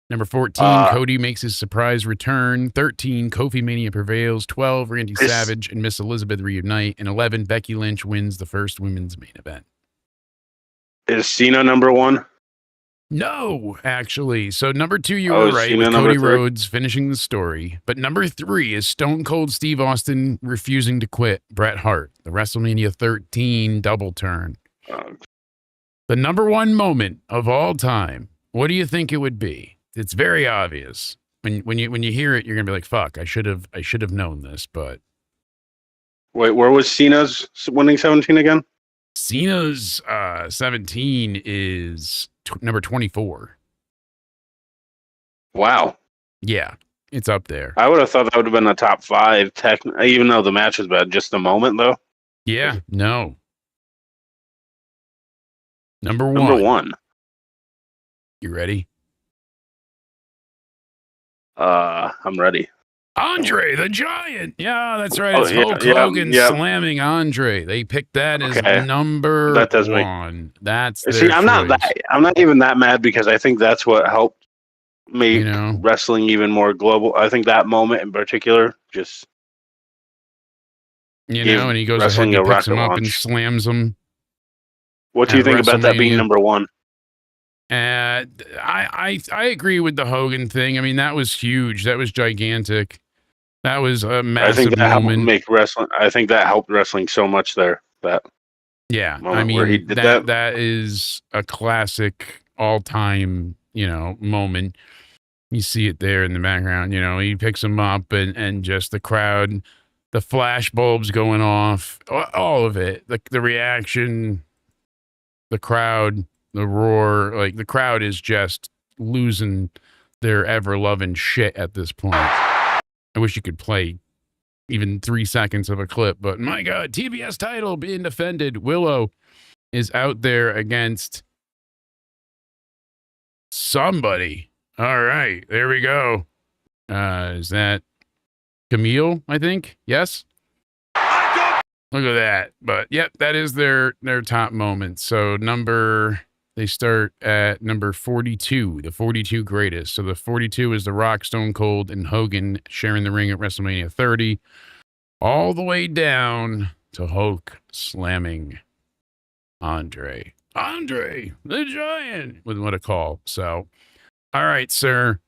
Number 14, Cody makes his surprise return. 13, Kofi Mania prevails. 12, Randy Savage and Miss Elizabeth reunite. And 11, Becky Lynch wins the first women's main event. Is Cena number 1? No, actually. So number 2, you Oh, were is right, Cena with number Cody 3? Rhodes finishing the story. But number 3 is Stone Cold Steve Austin refusing to quit Bret Hart, the WrestleMania 13 double turn. The number 1 moment of all time. What do you think it would be? It's very obvious. When you hear it, you're gonna be like, "Fuck! I should have known this." But Wait, where was Cena's winning 17 again? Cena's 17 is number 24. Wow. Yeah, it's up there. I would have thought that would have been the top 5, even though the match was bad. Just the moment, though. Yeah, no. Number 1. Number 1. You ready? I'm ready. Andre the Giant. Yeah, that's right. Oh, It's yeah, Hulk yeah, Hogan yeah. slamming Andre. They picked that as Okay. number That does make- 1. That's their See, I'm not even that mad because I think that's what helped make You know? wrestling even more global. I think that moment in particular just You gave know, and he goes ahead wrestling and a he picks him rocket up and launch. slams him. What do you At think about that being WrestleMania. number 1? I agree with the Hogan thing. I mean, that was huge. That was gigantic. That was a I massive think that helped moment. make wrestling. I think that helped wrestling so much there. That Yeah, I moment where he mean did that. that is a classic all-time, moment. You see it there in the background. He picks him up and just the crowd, the flash bulbs going off, all of it, the reaction, the crowd, the roar. Like the crowd is just losing their ever-loving shit at this point. I wish you could play even 3 seconds of a clip, but my God, TBS title being defended. Willow is out there against somebody. All right, there we go. Is that Camille, I think? Yes? Look at that. But, yep, that is their top moment. So they start at number 42, the 42 greatest. So the 42 is The Rock, Stone Cold, and Hogan sharing the ring at WrestleMania 30. All the way down to Hulk slamming Andre the Giant with what a call. So All right, sir.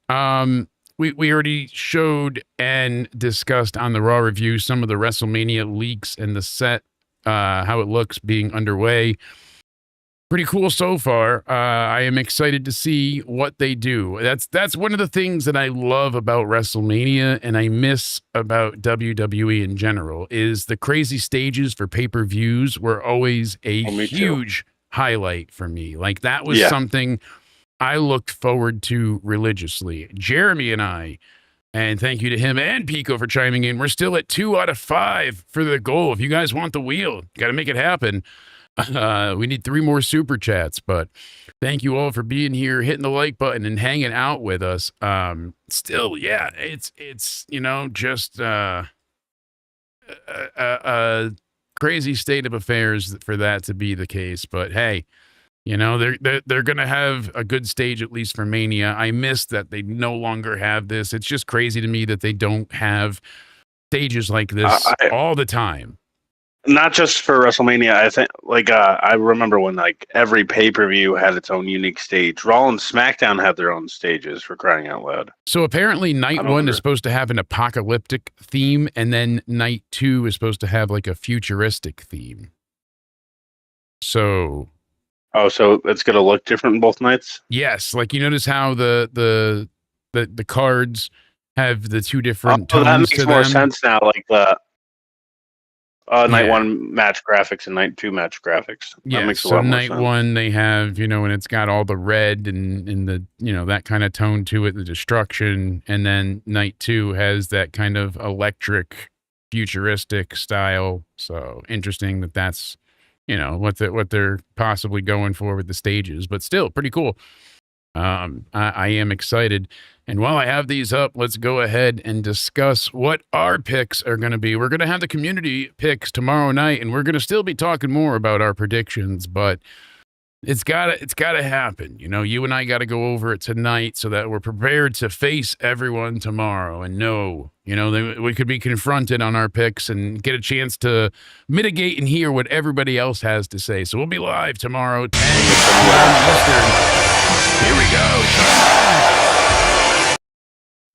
We already showed and discussed on the Raw review some of the WrestleMania leaks and the set, how it looks being underway. Pretty cool so far. I am excited to see what they do. That's one of the things that I love about WrestleMania and I miss about WWE in general is the crazy stages for pay-per-views were always a huge highlight for me. Like that was something I looked forward to religiously. Jeremy and I, and thank you to him and Pico for chiming in. We're still at 2 out of 5 for the goal. If you guys want the wheel, got to make it happen. We need 3 more super chats, but thank you all for being here, hitting the like button and hanging out with us. Still, yeah, it's just a crazy state of affairs for that to be the case. But hey, they're gonna have a good stage at least for Mania. I miss that they no longer have this. It's just crazy to me that they don't have stages like this all the time. Not just for WrestleMania. I think I remember when every pay-per-view had its own unique stage. Raw and SmackDown had their own stages, for crying out loud. So apparently night 1 is supposed to have an apocalyptic theme, and then night 2 is supposed to have like a futuristic theme. So so it's gonna look different both nights? Yes, like you notice how the cards have the 2 different tones. That makes more them. sense now. Like the night 1 match graphics and night 2 match graphics. That makes a lot more sense. Night 1 they have, and it's got all the red and the, that kind of tone to it, the destruction. And then night 2 has that kind of electric, futuristic style. So interesting that's, what they're possibly going for with the stages, but still pretty cool. I am excited. And while I have these up, let's go ahead and discuss what our picks are going to be. We're going to have the community picks tomorrow night, and we're going to still be talking more about our predictions, but it's gotta happen. You and I got to go over it tonight so that we're prepared to face everyone tomorrow and know, we could be confronted on our picks and get a chance to mitigate and hear what everybody else has to say. So we'll be live tomorrow, 10 Eastern. Here we go.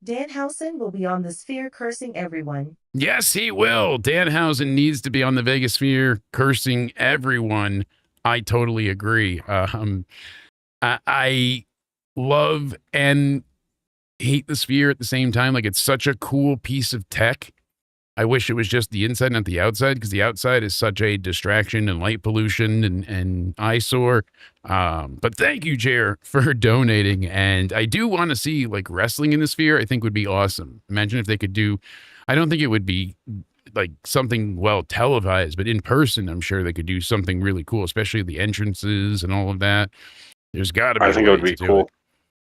Danhausen will be on the Sphere cursing everyone. Yes, he will. Danhausen needs to be on the Vegas Sphere cursing everyone. I totally agree. I love and hate the Sphere at the same time. Like, it's such a cool piece of tech. I wish it was just the inside, not the outside, because the outside is such a distraction and light pollution and eyesore. But thank you, Jer, for donating. And I do want to see wrestling in the Sphere. I think would be awesome. Imagine if they could do. I don't think it would be something well televised, but in person, I'm sure they could do something really cool, especially the entrances and all of that. There's got to be. I think it would be cool.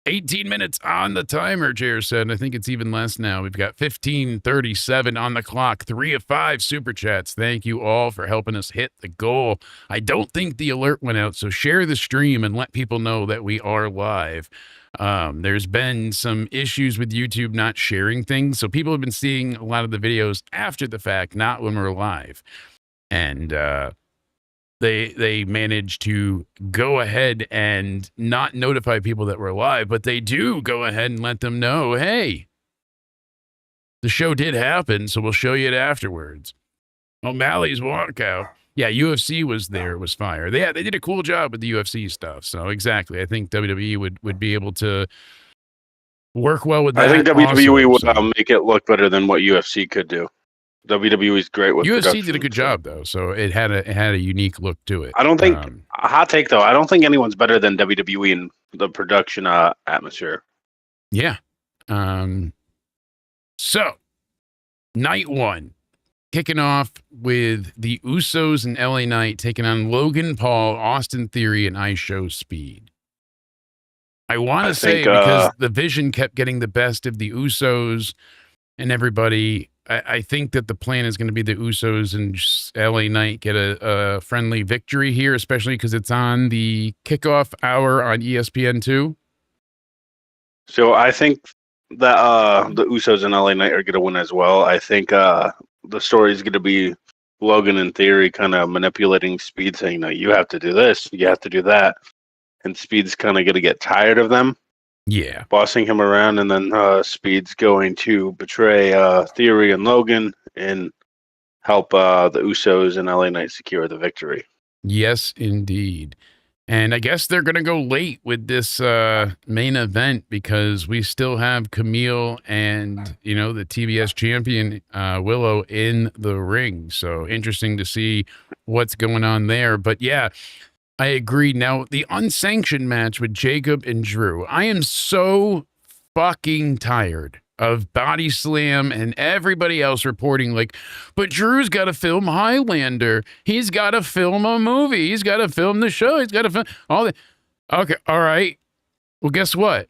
18 minutes on the timer, Jer said. I think it's even less now. We've got 15:37 on the clock. 3 of 5 super chats. Thank you all for helping us hit the goal. I don't think the alert went out, so share the stream and let people know that we are live. There's been some issues with YouTube not sharing things, so people have been seeing a lot of the videos after the fact, not when we're live. And they managed to go ahead and not notify people that we're live, but they do go ahead and let them know, hey, the show did happen, so we'll show you it afterwards. O'Malley's walkout. Yeah, UFC was there. It was fire. They did a cool job with the UFC stuff. So exactly, I think WWE would be able to work well with that. I think WWE also, would make it look better than what UFC could do. WWE is great with UFC did a good job though, so it had a unique look to it. I don't think a hot take though. I don't think anyone's better than WWE in the production atmosphere. Yeah. So night 1, kicking off with the Usos and LA Knight taking on Logan Paul, Austin Theory, and iShowSpeed. I want to say because the Vision kept getting the best of the Usos and everybody. I think that the plan is going to be the Usos and LA Knight get a friendly victory here, especially because it's on the kickoff hour on ESPN2. So I think that the Usos and LA Knight are going to win as well. I think the story is going to be Logan and Theory kind of manipulating Speed, saying, no, you have to do this, you have to do that. And Speed's kind of going to get tired of them. Yeah. bossing him around, and then Speed's going to betray Theory and Logan and help the Usos and LA Knight secure the victory. Yes, indeed. And I guess they're going to go late with this main event because we still have Camille and, the TBS champion, Willow, in the ring. So interesting to see what's going on there. But yeah, I agree. Now, the unsanctioned match with Jacob and Drew, I am so fucking tired of Body Slam and everybody else reporting but Drew's got to film Highlander. He's got to film a movie. He's got to film the show. He's got to film all that. Okay, all right. Well, guess what?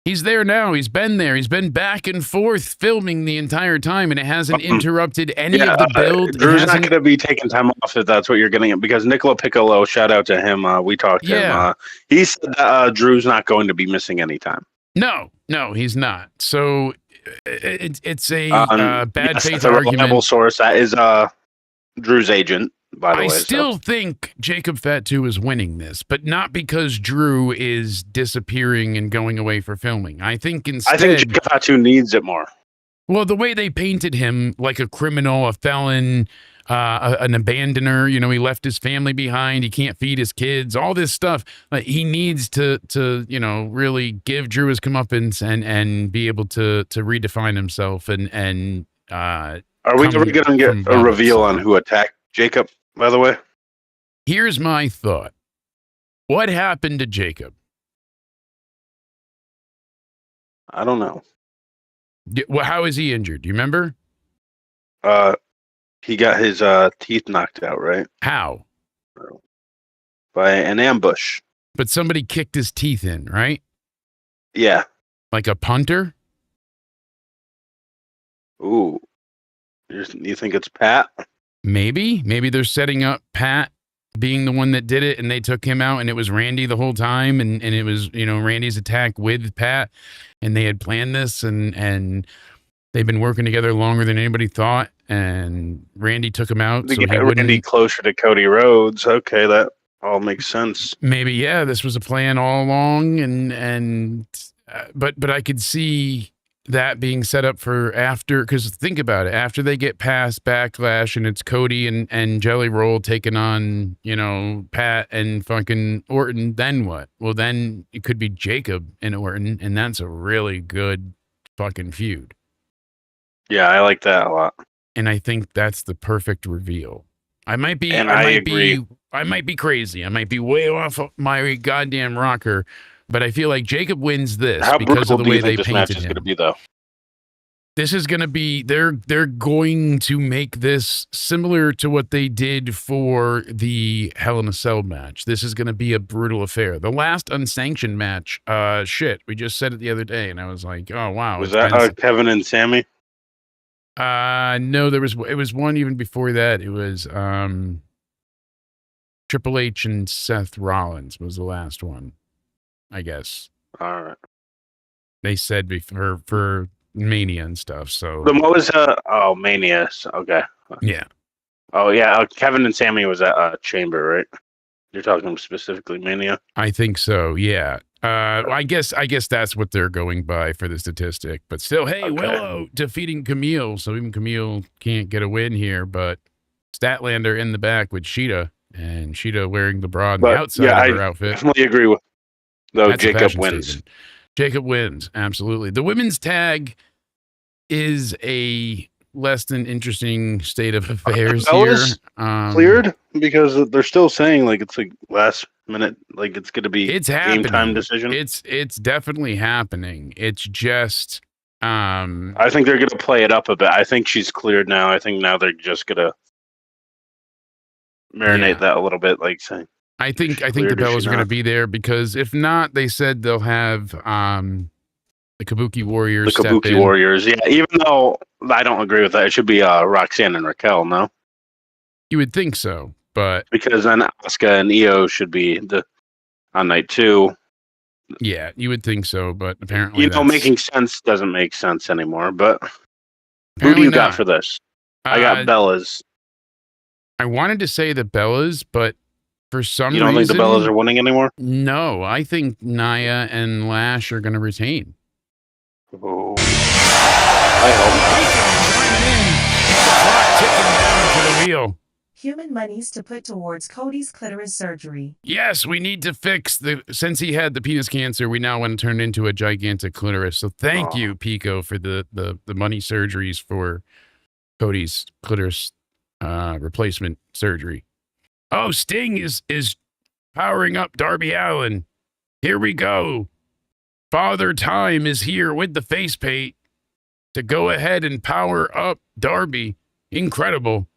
He's there now. He's been there. He's been back and forth filming the entire time, and it hasn't interrupted any of the build. Drew's not going to be taking time off if that's what you're getting at, because Nicola Piccolo, shout out to him. We talked to him. He said that Drew's not going to be missing any time. No, he's not. So it's a bad faith it's a argument. reliable source. That is Drew's agent, by the way. I still think Jacob Fatu is winning this, but not because Drew is disappearing and going away for filming. I think instead, Jacob Fatu needs it more. Well, the way they painted him like a criminal, a felon, an abandoner, he left his family behind. He can't feed his kids, all this stuff. He needs to really give Drew his comeuppance and be able to redefine himself and are we ever going to get a reveal on who attacked Jacob, by the way? Here's my thought. What happened to Jacob? I don't know. Well, how is he injured? Do you remember? He got his teeth knocked out, right? How? By an ambush. But somebody kicked his teeth in, right? Yeah. Like a punter? Ooh. You think it's Pat? Maybe they're setting up Pat being the one that did it, and they took him out, and it was Randy the whole time, and it was Randy's attack with Pat, and they had planned this, and they've been working together longer than anybody thought, and Randy took him out. So he Randy closer to Cody Rhodes. Okay, that all makes sense. Maybe this was a plan all along, but I could see that being set up for after, because think about it, after they get past Backlash and it's Cody and Jelly Roll taking on, Pat and fucking Orton, then what? Well, then it could be Jacob and Orton, and that's a really good fucking feud. Yeah, I like that a lot. And I think that's the perfect reveal. I might be crazy. I might be way off my goddamn rocker. But I feel like Jacob wins this because of the way they painted him. Going to be, though? This is going to be, they're going to make this similar to what they did for the Hell in a Cell match. This is going to be a brutal affair. The last unsanctioned match, we just said it the other day, and I was like, oh wow. Was that Kevin and Sammy? No, it was one even before that. It was Triple H and Seth Rollins was the last one, I guess. All right. They said before for Mania and stuff. So what was Mania? Okay. Yeah. Oh yeah, Kevin and Sammy was at Chamber, right? You're talking specifically Mania. I think so. Yeah. I guess that's what they're going by for the statistic. But still, hey, okay. Willow defeating Camille, so even Camille can't get a win here. But Statlander in the back with Sheeta, and Sheeta wearing the bra on the outside of her outfit. I definitely agree with. Though Jacob wins. Statement. Jacob wins, absolutely. The women's tag is a less than interesting state of affairs here. Cleared because they're still saying it's last minute, it's going to be game time decision. It's definitely happening. It's just I think they're going to play it up a bit. I think she's cleared now. I think now they're just going to marinate that a little bit, saying. I think the Bellas are going to be there because if not, they said they'll have the Kabuki Warriors. The Kabuki Warriors, yeah. Even though I don't agree with that, it should be Roxanne and Raquel. No, you would think so, but because then Asuka and Io should be on night 2. Yeah, you would think so, but apparently, making sense doesn't make sense anymore. But who do you got for this? I got Bellas. I wanted to say the Bellas, but For some You don't reason, think the Bellas are winning anymore? No, I think Nia and Lash are going to retain. Oh, I Joining in. The clock ticking down to the wheel. Human monies to put towards Cody's clitoris surgery. Yes, we need to fix since he had the penis cancer, we now want to turn it into a gigantic clitoris. So thank you, Pico, for the money surgeries for Cody's clitoris replacement surgery. Oh, Sting is powering up Darby Allin. Here we go. Father Time is here with the face paint to go ahead and power up Darby. Incredible.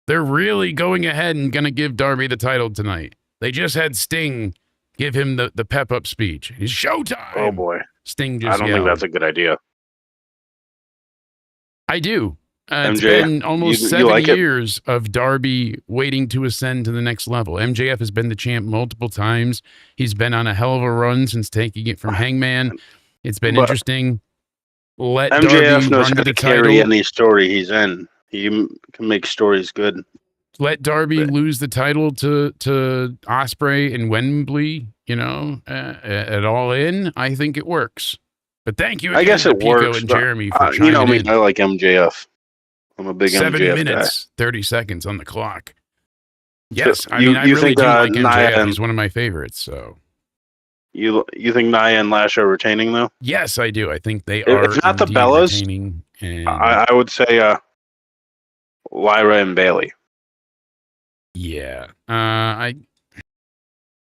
They're really going ahead and going to give Darby the title tonight. They just had Sting give him the pep-up speech. It's showtime. Oh, boy. Sting just I don't think that's a good idea. I do. It's MJ, been almost you 7 like it? years of Darby waiting to ascend to the next level. MJF has been the champ multiple times. He's been on a hell of a run since taking it from Hangman. It's been interesting. Let MJF Darby knows run how to the to carry title. any story he's in. He can make stories good. Let Darby lose the title to Ospreay and Wembley, at All In. I think it works. But thank you again I guess to it Pico works. and But, Jeremy for chiming in. I like MJF. I'm a big 7 MJF minutes, 30 seconds on the clock. Yes, I you really think, do like Nia MJF. and- He's one of my favorites. So guy. You think Nia and Lash are retaining, though? yes, I do. I think they are. If not the indeed Bellas, retaining, and I would say Lyra and Bayley. yeah, I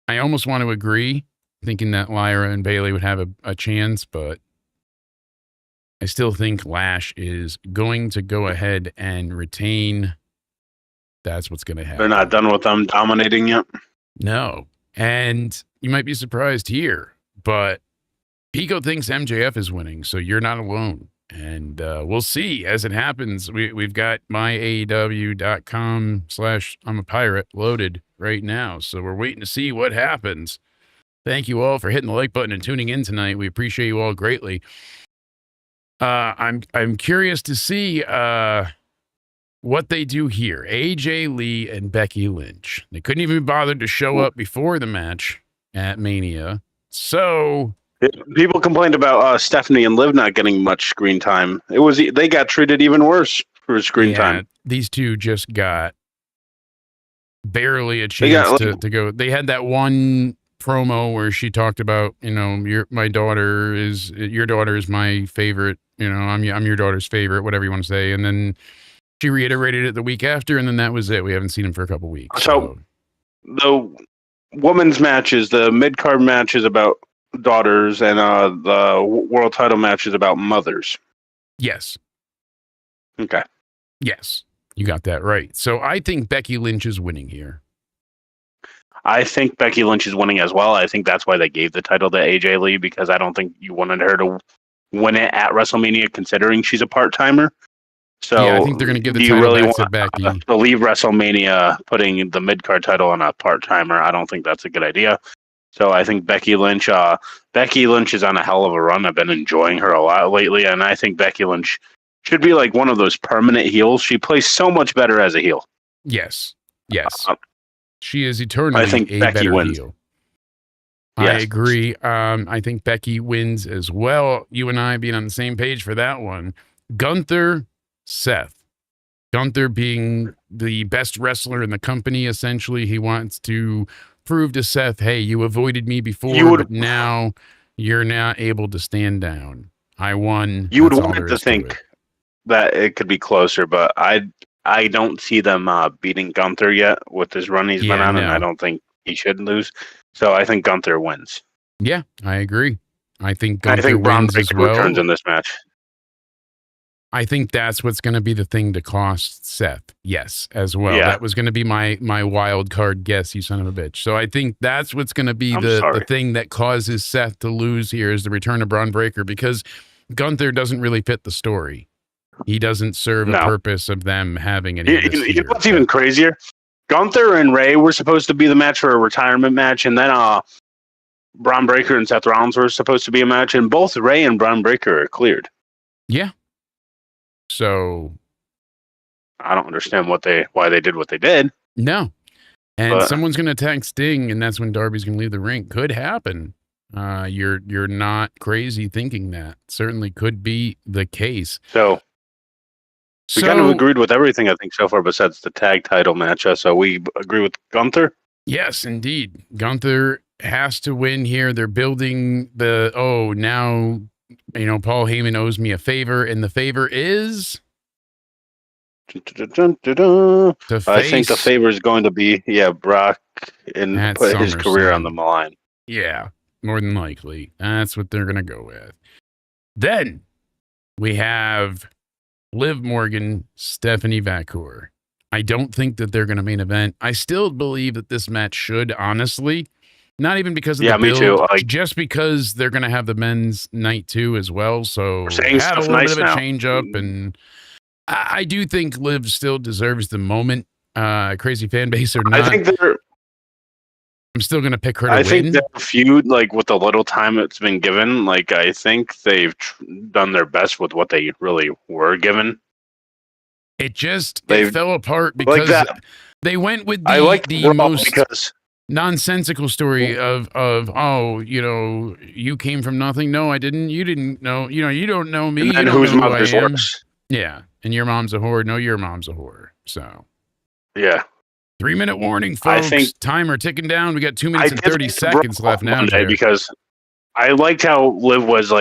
almost want to agree, thinking that Lyra and Bayley would have a chance, but I still think Lash is going to go ahead and retain. That's what's going to happen. They're not done with them dominating yet. No. And you might be surprised here, but Pico thinks MJF is winning, so you're not alone. And we'll see as it happens. We've got myaew.com/I'm a pirate loaded right now, so we're waiting to see what happens. Thank you all for hitting the like button and tuning in tonight. We appreciate you all greatly. I'm curious to see what they do here. AJ Lee and Becky Lynch. They couldn't even be bothered to show up before the match at Mania. So People complained about Stephanie and Liv not getting much screen time. They got treated even worse for screen time. These two just got barely a chance to go. They had that one promo where she talked about, your daughter is my favorite. I'm your daughter's favorite, whatever you want to say. And then she reiterated it the week after, and then that was it. We haven't seen him for a couple weeks. So the women's matches, the mid-card match is about daughters, and the world title match is about mothers. Yes. Okay. Yes. You got that right. So I think Becky Lynch is winning here. I think Becky Lynch is winning as well. I think that's why they gave the title to AJ Lee, because I don't think you wanted her to win it at WrestleMania, considering she's a part-timer. So yeah, I think they're going to give the title really back to Becky. To leave WrestleMania putting the mid-card title on a part-timer, I don't think that's a good idea. So I think Becky Lynch is on a hell of a run. I've been enjoying her a lot lately, and I think Becky Lynch should be like one of those permanent heels. She plays so much better as a heel. Yes. She is eternally I think a Becky better wins. heel. Yes. I agree. I think Becky wins as well. You and I being on the same page for that one. Gunther, Seth. Gunther being the best wrestler in the company, essentially. He wants to prove to Seth, hey, you avoided me before, but now you're not able to stand down. I won. You would want to think that it could be closer, but I don't see them beating Gunther yet with this run he's been on, and I don't think he should lose. So I think Gunther wins. Yeah, I agree. I think Gunther Braun wins as Breaker well. returns in this match. I think that's what's going to be the thing to cost Seth. Yes, as well. Yeah. That was going to be my wild card guess, you son of a bitch. So I think that's what's going to be the thing that causes Seth to lose here is the return of Braun Breaker, because Gunther doesn't really fit the story. He doesn't serve a purpose of them having any of this You know what's even crazier? Gunther and Ray were supposed to be the match for a retirement match, and then Braun Breaker and Seth Rollins were supposed to be a match, and both Ray and Braun Breaker are cleared. Yeah. So I don't understand why they did what they did. No. And someone's going to attack Sting, and that's when Darby's going to leave the ring. Could happen. You're not crazy thinking that. Certainly could be the case. So we kind of agreed with everything, I think, so far, besides the tag title match. So we agree with Gunther? Yes, indeed. Gunther has to win here. They're building now, Paul Heyman owes me a favor, and the favor is... I think the favor is going to be, Brock, and put his career on the line. Yeah, more than likely. That's what they're going to go with. Then we have Liv Morgan, Stephanie Vaquer. I don't think that they're going to main event. I still believe that this match should, honestly. Not even because of the build, too. Just because they're going to have the men's night too as well. So we're saying had a little nice bit of now. a change up, and I do think Liv still deserves the moment. Crazy fan base or not, I'm still going to pick her to win. I think that feud, with the little time it's been given, I think they've done their best with what they really were given. It fell apart because they went with the most nonsensical story of you came from nothing. No, I didn't. You didn't know. You don't know me. And whose mother's worse? Yeah, and your mom's a whore. No, your mom's a whore. So yeah. 3-minute warning, folks. I think timer ticking down. We got 2 minutes and 30 seconds left now. Because I liked how Liv was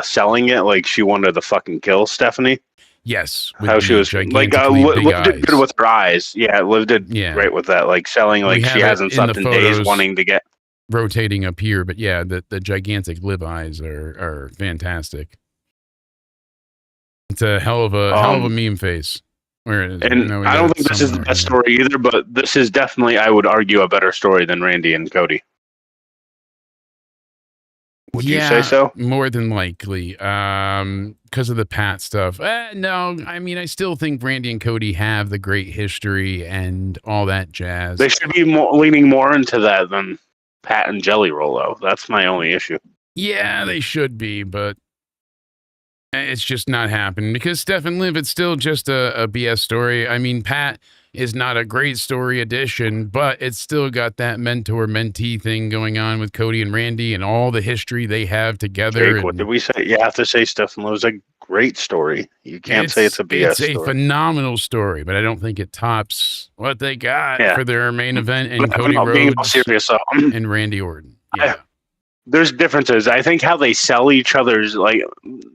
selling it like she wanted to fucking kill Stephanie. Yes, how she was Liv did good with her eyes. Yeah, Liv did great with that. Selling she hasn't slept in days, wanting to get rotating up here. But yeah, the gigantic Liv eyes are fantastic. It's a hell of a meme face. And I don't think this is the best story either, but this is definitely, I would argue, a better story than Randy and Cody. Would you say so? More than likely, because of the Pat stuff. No, I mean, I still think Randy and Cody have the great history and all that jazz. They should be leaning more into that than Pat and Jelly Roll, though. That's my only issue. Yeah, they should be, but it's just not happening because Steph and Liv, it's still just a BS story. I mean, Pat is not a great story addition, but it's still got that mentor-mentee thing going on with Cody and Randy and all the history they have together. Jake, what did we say? You have to say Steph and Liv is a great story. You can't say it's a BS story. It's a phenomenal story, but I don't think it tops what they got for their main event and Cody Rhodes and Randy Orton. Yeah. There's differences. I think how they sell each other's,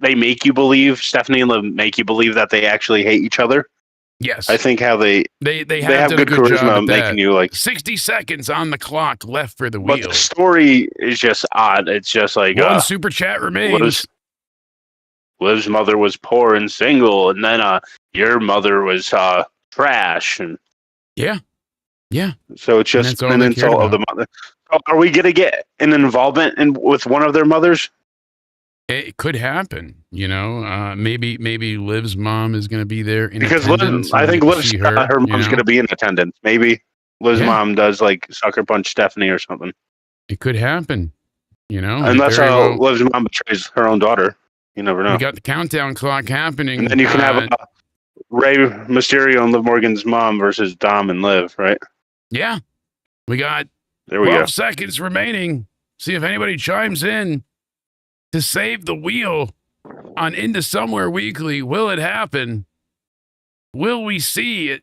they make you believe, Stephanie and Liv make you believe that they actually hate each other. Yes. I think how they have good charisma making you 60 seconds on the clock left for the wheel. But the story is just odd. It's just one super chat remains. Liv's mother was poor and single, and then your mother was trash. And yeah. So it's just an insult of the mother. Are we going to get an involvement with one of their mothers? It could happen, maybe Liv's mom is going to be there in because attendance. I think her mom's going to be in attendance. Maybe Liv's mom does sucker punch Stephanie or something. It could happen, And that's how Liv's mom betrays her own daughter. You never know. We got the countdown clock happening. And then you can have Rey Mysterio and Liv Morgan's mom versus Dom and Liv, right? Yeah. We got 12 seconds remaining. See if anybody chimes in to save the wheel on Into Somewhere Weekly. Will it happen? Will we see it?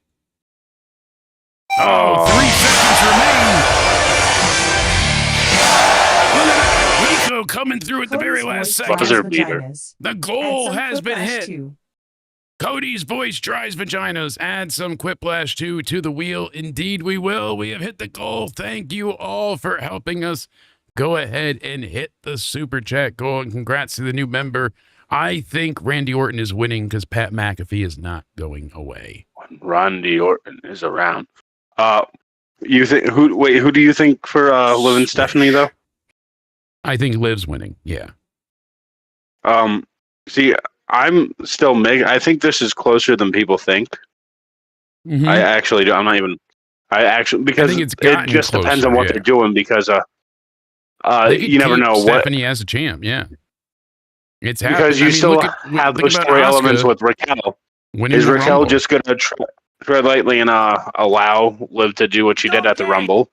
3 seconds remain. Rico coming through at the very last second. The goal has been hit. Cody's voice drives vaginas. Add some Quiplash 2 to the wheel. Indeed, we will. We have hit the goal. Thank you all for helping us. Go ahead and hit the super chat goal. And congrats to the new member. I think Randy Orton is winning because Pat McAfee is not going away. Randy Orton is around. You think who do you think for Liv and Stephanie though? I think Liv's winning. Yeah. See, I'm still I think this is closer than people think. Mm-hmm. I actually do. I'm not even. Because it just closer, depends on what they're doing. Because you never know Stephanie as a champ. Yeah, it's because you still have those story elements with Raquel. Is Raquel just gonna tread lightly and allow Liv to do what she did at the Rumble.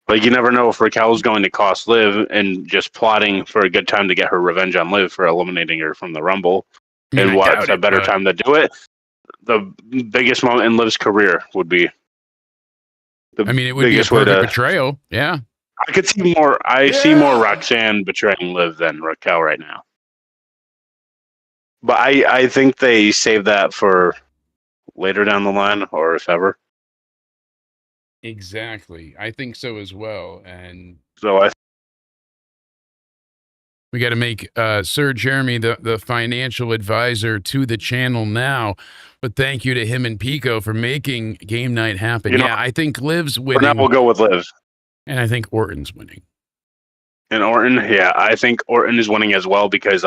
Like, you never know if Raquel's going to cost Liv and just plotting for a good time to get her revenge on Liv for eliminating her from the Rumble. And what's a better time to do it? The biggest moment in Liv's career would be it would be a perfect betrayal. Yeah. I could see more. I see more Roxanne betraying Liv than Raquel right now. But I think they save that for later down the line, or if ever. Exactly. I think so as well. And so we got to make Sir Jeremy the financial advisor to the channel now. But thank you to him and Pico for making game night happen. Yeah, I think Liv's winning. For now, we'll go with Liv. And I think Orton's winning. And Orton, yeah, I think Orton is winning as well because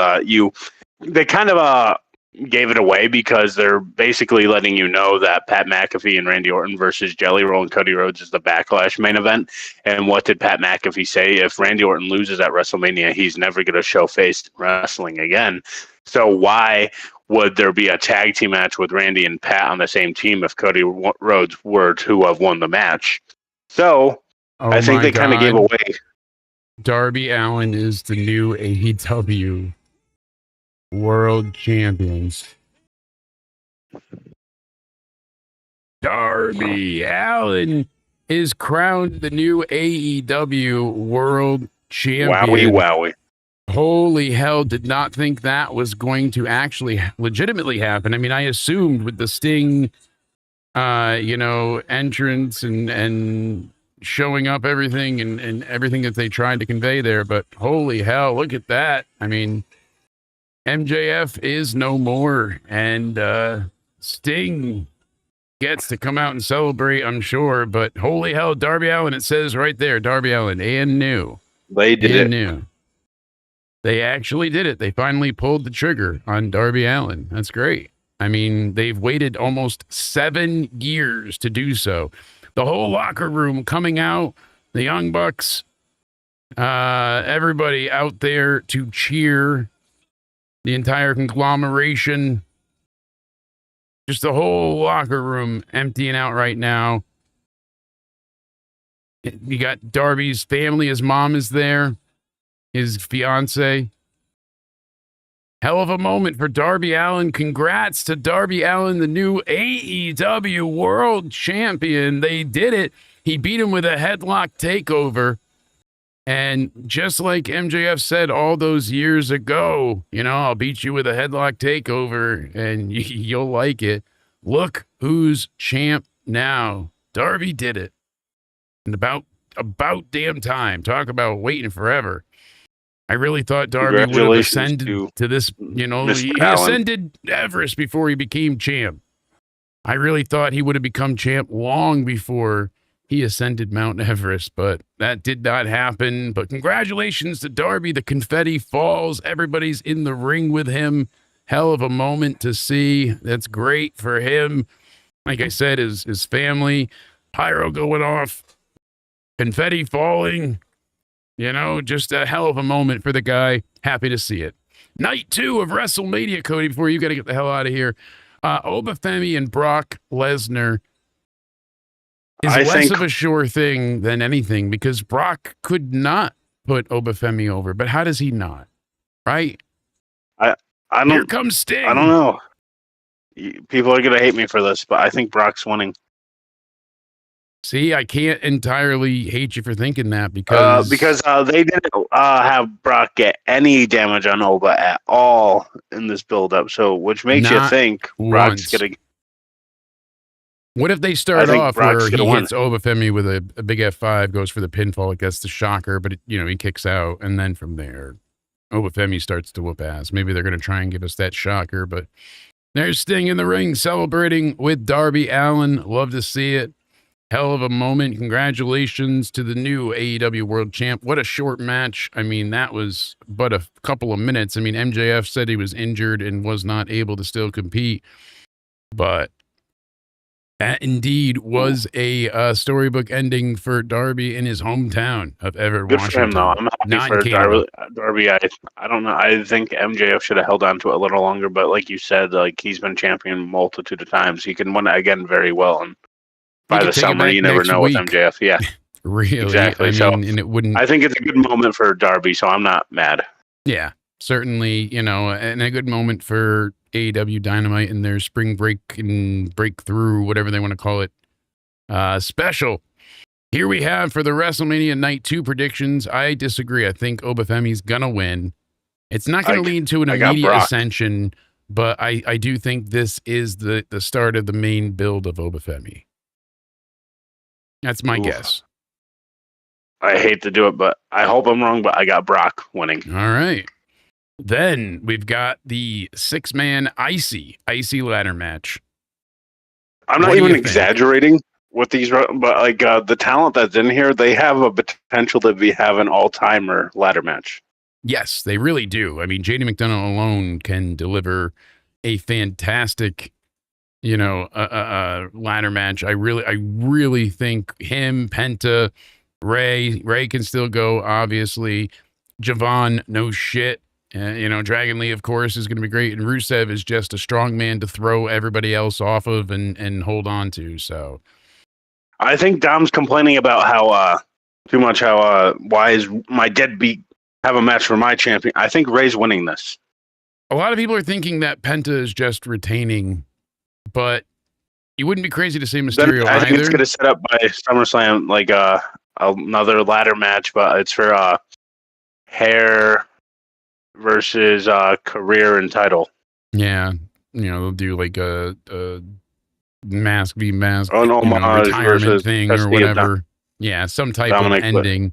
they kind of gave it away because they're basically letting you know that Pat McAfee and Randy Orton versus Jelly Roll and Cody Rhodes is the Backlash main event. And what did Pat McAfee say? If Randy Orton loses at WrestleMania, he's never going to show face in wrestling again. So why would there be a tag team match with Randy and Pat on the same team if Cody Rhodes were to have won the match? So I think they kind of gave away. Darby Allin is the new AEW World Champions. Darby Allin is crowned the new AEW World Champion. Wowie. Holy hell, did not think that was going to actually legitimately happen. I mean, I assumed with the Sting, entrance and showing up everything and everything that they tried to convey there, but holy hell, look at that. I mean, MJF is no more, and Sting gets to come out and celebrate, I'm sure, but holy hell, Darby Allin, it says right there, Darby Allin, and new. They did it. New. They actually did it. They finally pulled the trigger on Darby Allin. That's great. I mean, they've waited almost 7 years to do so. The whole locker room coming out, the Young Bucks, everybody out there to cheer, the entire conglomeration, just the whole locker room emptying out right now. You got Darby's family, his mom is there, his fiance. Hell of a moment for Darby Allin. Congrats to Darby Allin, the new AEW World Champion. They did it. He beat him with a headlock takeover. And just like MJF said all those years ago, I'll beat you with a headlock takeover and you'll like it. Look who's champ now. Darby did it. And about damn time. Talk about waiting forever. I really thought Darby would have ascended to this, he ascended Everest before he became champ. I really thought he would have become champ long before he ascended Mount Everest, but that did not happen. But congratulations to Darby. The confetti falls. Everybody's in the ring with him. Hell of a moment to see. That's great for him. Like I said, his family, pyro going off, confetti falling. Just a hell of a moment for the guy. Happy to see it. Night 2 of WrestleMania, Cody, before you got to get the hell out of here. Oba Femi and Brock Lesnar is less of a sure thing than anything because Brock could not put Oba Femi over. But how does he not? Right? I don't. Here comes Sting. I don't know. People are going to hate me for this, but I think Brock's winning. See, I can't entirely hate you for thinking that because they didn't have Brock get any damage on Oba at all in this build-up, so which makes you think Brock's going to. What if they start off where he hits Oba Femi with a big F5, goes for the pinfall, it gets the shocker, but he kicks out, and then from there, Oba Femi starts to whoop ass. Maybe they're going to try and give us that shocker, but there's Sting in the ring celebrating with Darby Allin. Love to see it. Hell of a moment. Congratulations to the new AEW World Champ. What a short match. I mean, that was but a couple of minutes. I mean, MJF said he was injured and was not able to still compete. But That indeed was a storybook ending for Darby in his hometown of Everett, Good Washington. for him, though. I'm happy Not for in Canada. Darby. I don't know. I think MJF should have held on to it a little longer, but like you said, like he's been champion multitude of times. He can win it again very well, and by could the take it summer, back you never next know week. with MJF. Yeah, Really? exactly. I So mean, and it wouldn't. I think it's a good moment for Darby, so I'm not mad. Yeah, certainly, and a good moment for AEW Dynamite and their spring break and BreakThru, whatever they want to call it, special. Here we have for the WrestleMania Night 2 predictions. I disagree. I think Oba Femi's going to win. It's not going to lead to an immediate ascension, but I do think this is the start of the main build of Oba Femi. That's my guess. I hate to do it, but I hope I'm wrong, but I got Brock winning. All right. Then we've got the 6-man icy ladder match. I'm not even exaggerating with these, but like the talent that's in here, they have a potential to have an all-timer ladder match. Yes, they really do. I mean, JD McDonough alone can deliver a fantastic, ladder match. I really think him, Penta, Ray can still go, obviously. Javon, no shit. Dragon Lee, of course, is going to be great. And Rusev is just a strong man to throw everybody else off of and hold on to. So I think Dom's complaining about how why is my deadbeat have a match for my champion. I think Ray's winning this. A lot of people are thinking that Penta is just retaining, but you wouldn't be crazy to say Mysterio either. I think it's going to set up by SummerSlam like another ladder match, but it's for hair versus career and title. Yeah, they'll do like a mask v mask, retirement thing or whatever. Yeah, some type of ending.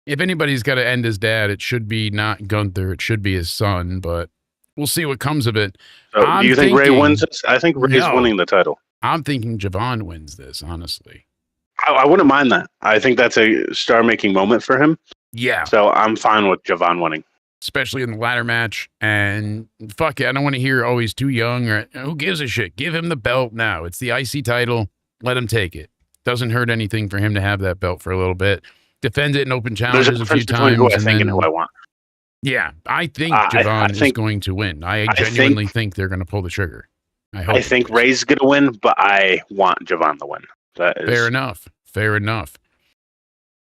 If anybody's got to end his dad, it should be not Gunther. It should be his son, but we'll see what comes of it. So do you think Ray wins this? I think Ray's winning the title. I'm thinking Javon wins this, honestly. I wouldn't mind that. I think that's a star-making moment for him. Yeah. So I'm fine with Javon winning. Especially in the ladder match. And fuck it, I don't want to hear, oh, he's too young, or who gives a shit? Give him the belt now. It's the IC title. Let him take it. Doesn't hurt anything for him to have that belt for a little bit. Defend it in open challenges a few times. Who I think and who I want. Yeah, I think Javon is going to win. I genuinely think they're going to pull the trigger. I think Ray's going to win, but I want Javon to win. Fair enough. Fair enough.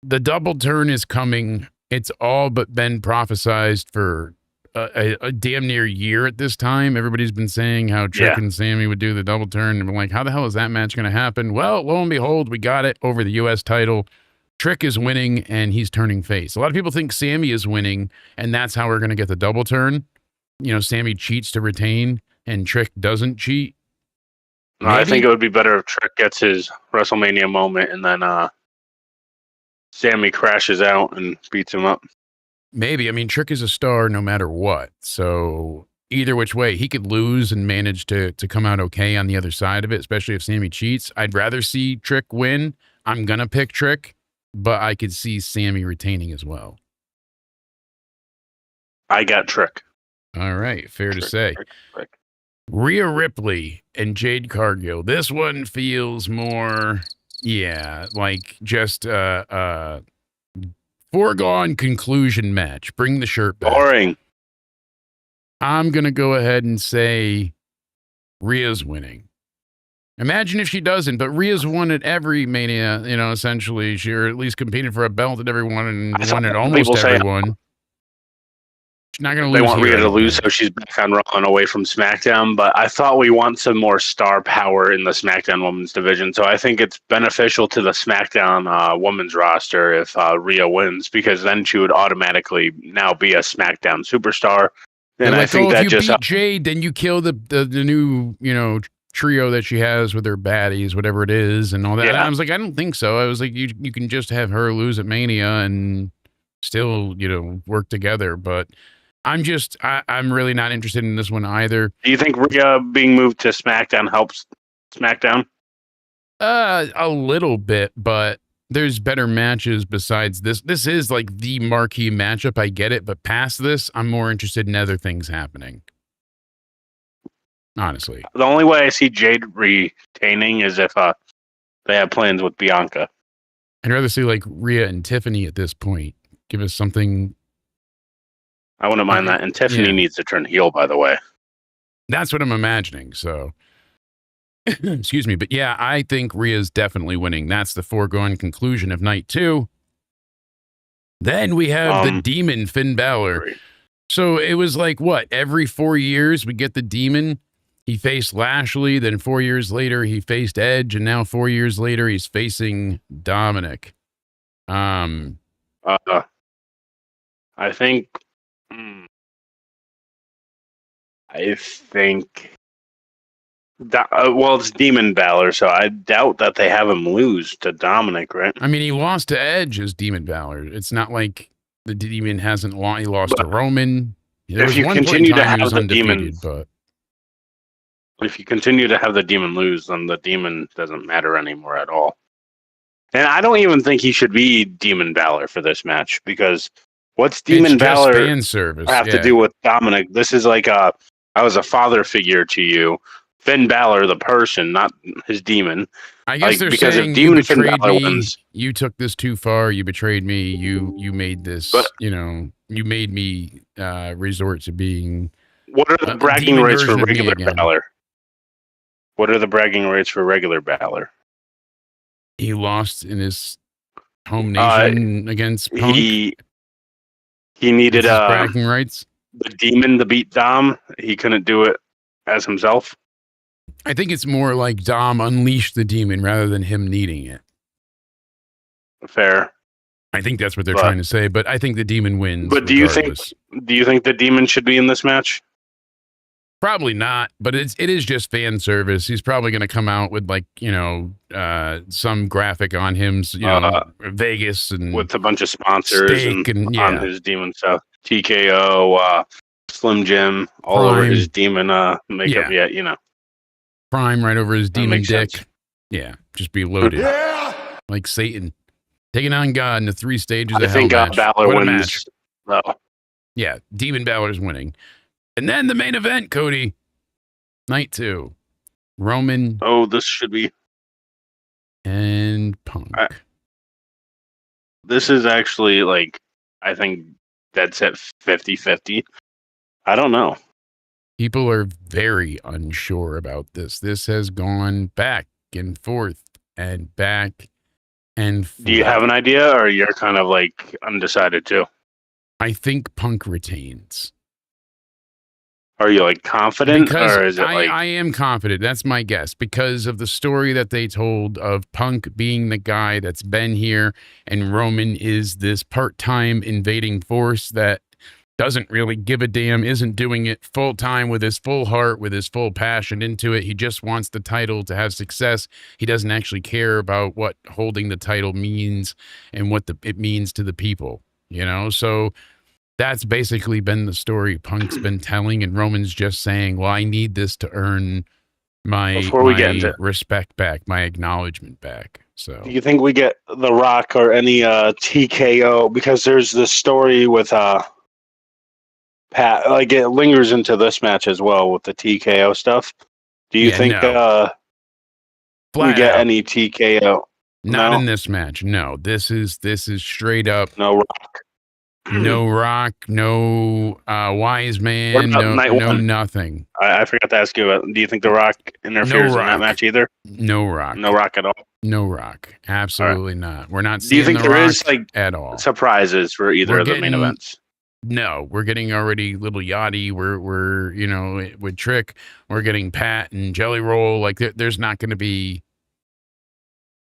The double turn is coming. It's all but been prophesized for a damn near year at this time. Everybody's been saying how Trick and Sammy would do the double turn. And we're like, how the hell is that match going to happen? Well, lo and behold, we got it over the U.S. title. Trick is winning, and he's turning face. A lot of people think Sammy is winning, and that's how we're going to get the double turn. Sammy cheats to retain, and Trick doesn't cheat. No, I think it would be better if Trick gets his WrestleMania moment, and then Sammy crashes out and beats him up. Maybe. I mean, Trick is a star no matter what. So either which way, he could lose and manage to come out okay on the other side of it, especially if Sammy cheats. I'd rather see Trick win. I'm going to pick Trick, but I could see Sammy retaining as well. I got Trick. All right. Fair to say. Trick. Rhea Ripley and Jade Cargill. This one feels more, like just foregone conclusion match. Bring the shirt back. Boring. I'm going to go ahead and say Rhea's winning. Imagine if she doesn't, but Rhea's won at every Mania, essentially. She or at least competed for a belt at everyone and won at almost everyone. She's not going to lose. They want Rhea to lose, so she's back on Raw and away from SmackDown. But I thought we want some more star power in the SmackDown Women's division. So I think it's beneficial to the SmackDown Women's roster if Rhea wins, because then she would automatically now be a SmackDown superstar. And I think that if you beat Jade, then you kill the new, trio that she has with her baddies, whatever it is, and all that. And I was like, I don't think so. I was like, you can just have her lose at Mania and still, work together. But I'm really not interested in this one either. Do you think Rhea being moved to SmackDown helps SmackDown? A little bit, but there's better matches besides this. This is like the marquee matchup. I get it, but past this, I'm more interested in other things happening. honestly. The only way I see Jade retaining is if they have plans with Bianca. I'd rather see like Rhea and Tiffany at this point. Give us something. I wouldn't mind that. And Tiffany needs to turn heel, by the way. That's what I'm imagining. So, excuse me. But yeah, I think Rhea's definitely winning. That's the foregone conclusion of night 2. Then we have the Demon, Finn Balor. Great. So it was like, what? Every 4 years we get the Demon. He faced Lashley. Then 4 years later, he faced Edge. And now 4 years later, he's facing Dominic. I think... well, it's Demon Balor, so I doubt that they have him lose to Dominic, right? I mean, he lost to Edge as Demon Balor. It's not like the Demon hasn't lost. He lost to Roman. There if you continue to have the Demon, but if you continue to have the Demon lose, then the Demon doesn't matter anymore at all. And I don't even think he should be Demon Balor for this match, because what's Demon Balor fan service have to do with Dominic? This is like I was a father figure to you. Finn Balor, the person, not his demon. I guess they're because saying if Demon Finn betrayed Balor me. wins, You took this too far. You betrayed me. You made this. But- you made me resort to being. what are the bragging demon rates for version of me regular again. Balor? What are the bragging rates for regular Balor? He lost in his home nation against Punk. He needed His bragging rights. the Demon to beat Dom. He couldn't do it as himself. I think it's more like Dom unleashed the demon rather than him needing it. Fair. I think that's what they're trying to say, but I think the demon wins. But do you think the Demon should be in this match? Probably not, but it is just fan service. He's probably going to come out with like, some graphic on him, Vegas and With a bunch of sponsors and on his Demon stuff. TKO, Slim Jim, all over his Demon makeup. Yeah, Prime right over his demon makes dick. sense. Yeah, just be loaded. Like Satan. Taking on God in the 3 stages I of hell think match. Balor What a wins. match. Oh. Yeah, Demon Balor's winning. And then the main event, Cody. Night 2. Roman Oh, this should be. and Punk. This is actually I think dead set 50-50. I don't know. People are very unsure about this. This has gone back and forth and back and forth. Do you have an idea, or you're kind of undecided too? I think Punk retains. Are you confident, Because or is it I am confident. That's my guess. Because of the story that they told of Punk being the guy that's been here, and Roman is this part-time invading force that doesn't really give a damn, isn't doing it full time with his full heart, with his full passion into it. He just wants the title to have success. He doesn't actually care about what holding the title means and what it means to the people, So that's basically been the story Punk's been telling, and Roman's just saying, well, I need this to earn my respect back, my acknowledgement back. So do you think we get The Rock or any TKO? Because there's this story with Pat, it lingers into this match as well with the TKO stuff. Do you think we get any TKO? Not in this match. No, this is straight up no Rock. No Rock, no Wise Man, no nothing. I forgot to ask you. Do you think The Rock interferes in that match either? No Rock. No Rock at all. No Rock. Absolutely not. We're not. Do you think there is at all surprises for either of the main events? No, we're getting already Little Yachty. We're with Trick. We're getting Pat and Jelly Roll. There's not going to be.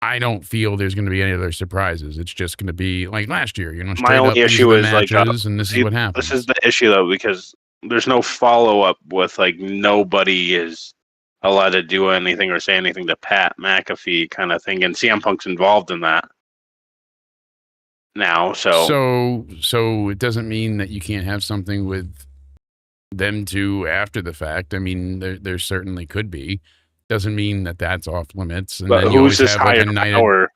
I don't feel there's going to be any other surprises. It's just going to be like last year, straight My only up, issue is matches, and this is what happens. This is the issue though, because there's no follow up with nobody is allowed to do anything or say anything to Pat McAfee kind of thing, and CM Punk's involved in that now. So it doesn't mean that you can't have something with them two after the fact. I mean, there certainly could be. Doesn't mean that that's off limits. And but then you who's always this have higher power?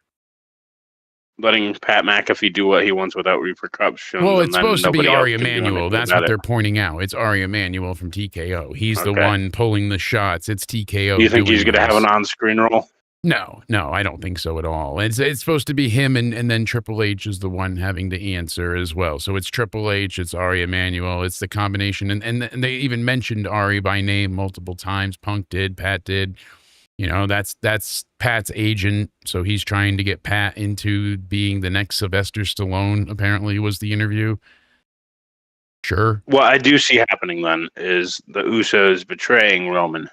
letting Pat McAfee do what he wants without repercussions. Well, and it's then supposed to be nobody else Ari can do Emanuel. anything That's about what it. they're pointing out. It's Ari Emanuel from TKO. He's the Okay. one pulling the shots. It's TKO. Do you think doing he's going to have this. an on-screen role? No, I don't think so at all. It's supposed to be him, and then Triple H is the one having to answer as well. So it's Triple H, it's Ari Emanuel, it's the combination, and they even mentioned Ari by name multiple times. Punk did, Pat did. You know, that's Pat's agent, so he's trying to get Pat into being the next Sylvester Stallone. Apparently, was the interview. Sure. What I do see happening then is the Usos betraying Roman.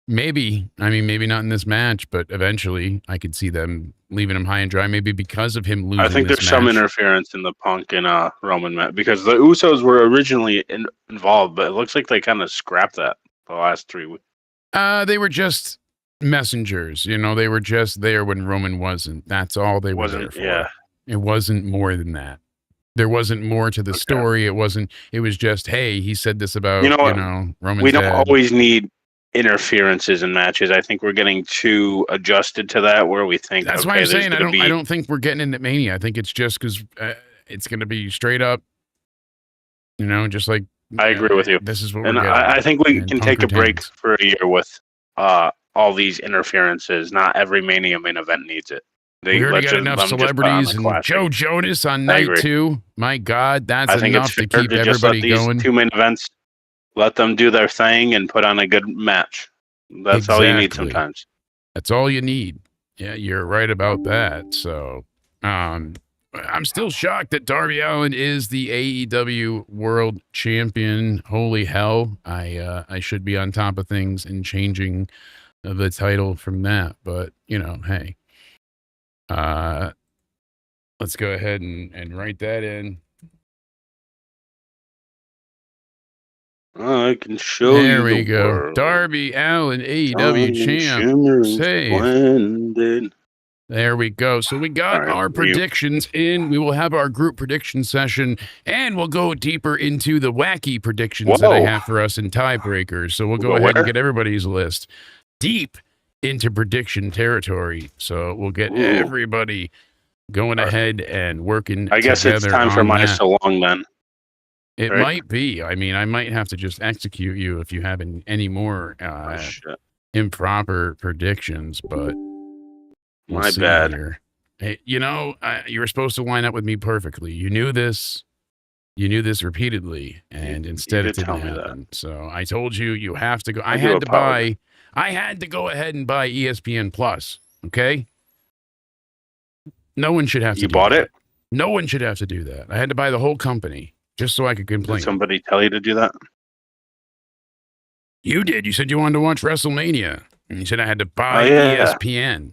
Maybe. I mean, maybe not in this match, but eventually I could see them leaving him high and dry. Maybe because of him losing. I think this there's some match. interference in the Punk and Roman match because the Usos were originally involved, but it looks like they kind of scrapped that the last 3 weeks. They were just messengers. You know, they were just there when Roman wasn't. That's all they were there for. Yeah. It wasn't more than that. There wasn't more to the story. It wasn't. It was just, hey, he said this about Roman's we don't dad. always need interferences in matches. I think we're getting too adjusted to that where we think That's why I'm saying I don't think we're getting into Mania. I think it's just because it's going to be straight up, just like I agree with you. This is what and we're getting. I think we And can Punk take a break retains. for a year with all these interferences. Not every Mania main event needs it. We already got enough celebrities and Joe Jonas on night 2. My God, that's I think enough it's to fair keep to just let everybody going. these 2 main events, let them do their thing and put on a good match. That's all you need Exactly. sometimes. That's all you need. Yeah, you're right about that. So, I'm still shocked that Darby Allin is the AEW World Champion. Holy hell! I should be on top of things and changing the title from that. But hey, let's go ahead and write that in. I can show you. There we the go. world. Darby Allin, AEW champ. Save. Splendid. There we go. So we got All right, our predictions in. We will have our group prediction session, and we'll go deeper into the wacky predictions that I Whoa. have for us in tiebreakers. So we'll go Well, ahead and where? get everybody's list deep into prediction territory. So we'll get Ooh. everybody going ahead and working I guess it's together time for on my that. so long then. It right? might be. I mean, I might have to just execute you if you have any more Oh, shit. improper predictions, but we'll My see bad. here. Hey, you were supposed to line up with me perfectly. You knew this. You knew this repeatedly, and instead it did tell didn't me that. happen. So I told you have to go. I do had to apologize. I had to go ahead and buy ESPN Plus. Okay. No one should have to. You do bought that. it? No one should have to do that. I had to buy the whole company just so I could complain. Did somebody tell you to do that? You did. You said you wanted to watch WrestleMania, and you said I had to buy Oh, yeah. ESPN.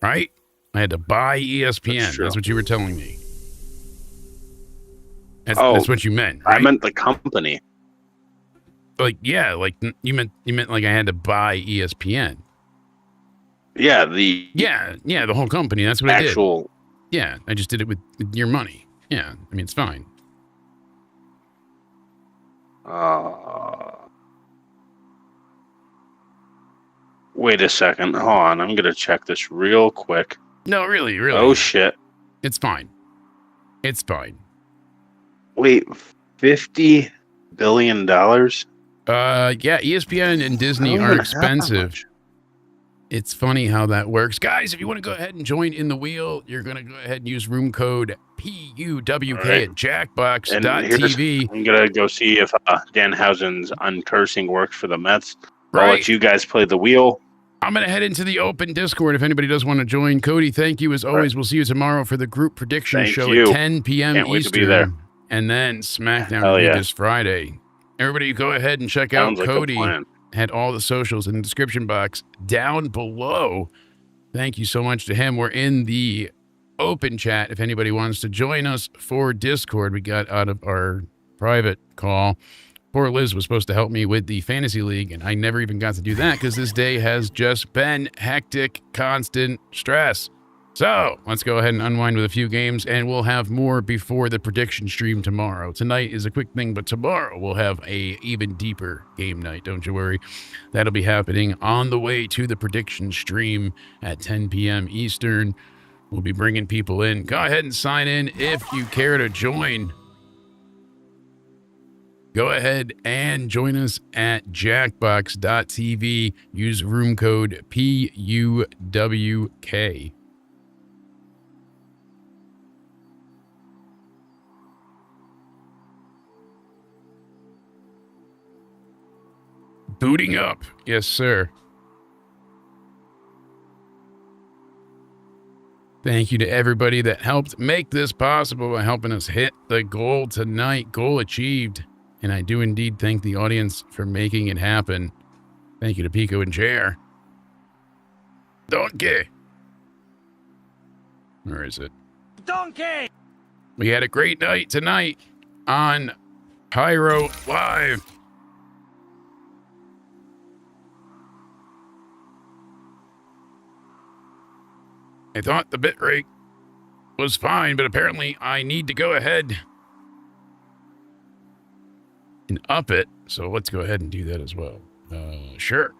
Right? I had to buy ESPN. That's true. That's what you were telling me. That's Oh, what you meant. Right? I meant the company. like you meant like I had to buy ESPN. Yeah, the Yeah, the whole company. That's what I did. actual. Yeah, I just did it with your money. Yeah, I mean it's fine. Wait a second. Hold on. I'm going to check this real quick. No, really. Oh, shit. It's fine. It's fine. Wait, $50 billion? Yeah, ESPN and Disney are expensive. It's funny how that works. Guys, if you want to go ahead and join in the wheel, you're going to go ahead and use room code PUWK All right. at jackbox.tv. I'm going to go see if Danhausen's uncursing works for the Mets. I'll Right. let you guys play the wheel. I'm going to head into the open Discord if anybody does want to join. Cody, thank you as always. We'll see you tomorrow for the group prediction Thank show you. at 10 p.m. Can't wait to Eastern. be there. And then SmackDown Hell review yeah. this Friday. Everybody go ahead and check out Sounds like a Cody. plan. Had all the socials in the description box down below. Thank you so much to him. We're in the open chat if anybody wants to join us for Discord. We got out of our private call. Poor Liz was supposed to help me with the fantasy league, and I never even got to do that because this day has just been hectic, constant stress. So let's go ahead and unwind with a few games, and we'll have more before the prediction stream tomorrow. Tonight is a quick thing, but tomorrow we'll have a even deeper game night. Don't you worry. That'll be happening on the way to the prediction stream at 10 p.m. Eastern. We'll be bringing people in. Go ahead and sign in if you care to join. Go ahead and join us at jackbox.tv. Use room code PUWK. Booting up. Yes, sir. Thank you to everybody that helped make this possible by helping us hit the goal tonight. Goal achieved. And I do indeed thank the audience for making it happen. Thank you to Pico and Chair. Donkey. Where is it? Donkey! We had a great night tonight on Pyro Live. I thought the bitrate was fine, but apparently I need to go ahead and up it. So let's go ahead and do that as well. Sure.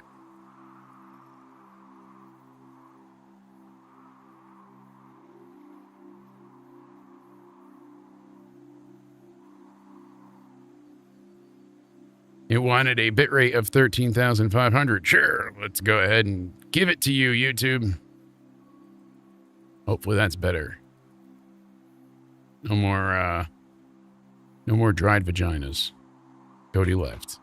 It wanted a bitrate of 13,500. Sure, let's go ahead and give it to you, YouTube. Hopefully that's better. No more dried vaginas. Cody left.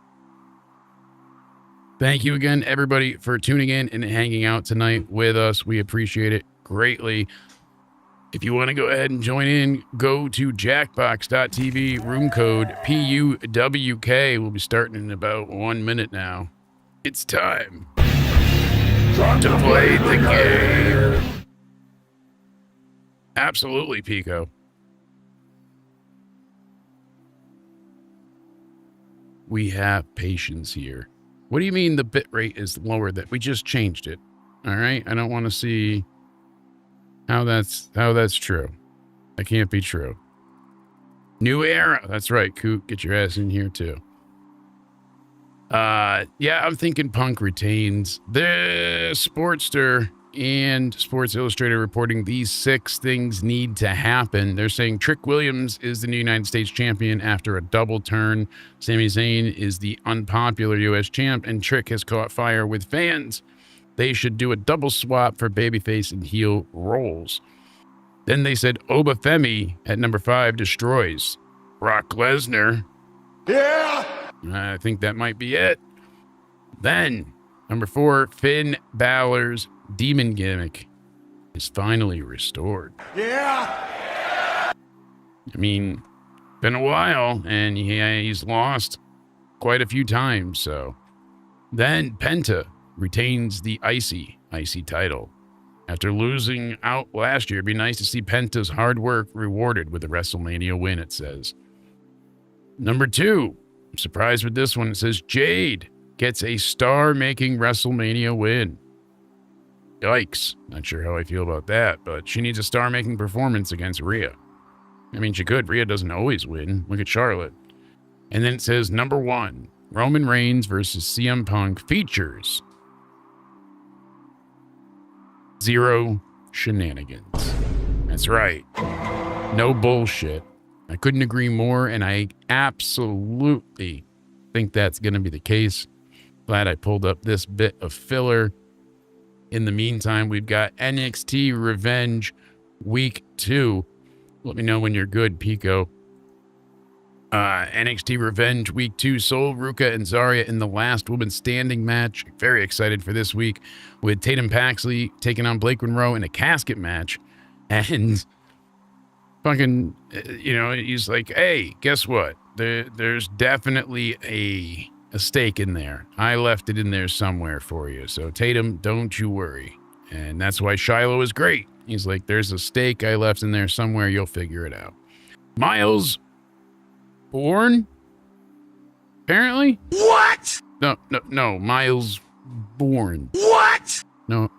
Thank you again, everybody, for tuning in and hanging out tonight with us. We appreciate it greatly. If you want to go ahead and join in, go to jackbox.tv, room code PUWK. We'll be starting in about 1 minute now. It's time to play the game. Absolutely, Pico. We have patience here. What do you mean the bitrate is lower? That we just changed it. All right. I don't want to see how that's true. That can't be true. New era. That's right. Coot, get your ass in here too. Yeah, I'm thinking Punk retains. The Sportster and Sports Illustrated reporting these 6 things need to happen. They're saying Trick Williams is the new United States champion after a double turn. Sami Zayn is the unpopular U.S. champ, and Trick has caught fire with fans. They should do a double swap for babyface and heel roles. Then they said Oba Femi at number 5 destroys Brock Lesnar. Yeah! I think that might be it. Then, number 4, Finn Balor's demon gimmick is finally restored. Yeah! I mean, been a while, and he's lost quite a few times, so. Then Penta retains the IC title. After losing out last year, it'd be nice to see Penta's hard work rewarded with a WrestleMania win, it says. Number 2, I'm surprised with this one. It says Jade gets a star-making WrestleMania win. Yikes. Not sure how I feel about that, but she needs a star-making performance against Rhea. I mean, she could. Rhea doesn't always win. Look at Charlotte. And then it says, number 1, Roman Reigns versus CM Punk features 0 shenanigans. That's right. No bullshit. I couldn't agree more, and I absolutely think that's going to be the case. Glad I pulled up this bit of filler. In the meantime, we've got NXT Revenge Week 2. Let me know when you're good, Pico. NXT Revenge Week 2, Sol, Ruka, and Zarya in the last woman standing match. Very excited for this week with Tatum Paxley taking on Blake Monroe in a casket match. And fucking, he's like, hey, guess what? There's definitely a stake in there. I left it in there somewhere for you. So Tatum, don't you worry. And that's why Shiloh is great. He's like, there's a stake I left in there somewhere. You'll figure it out. Miles Born? Apparently? What? No. Miles Born. What? No,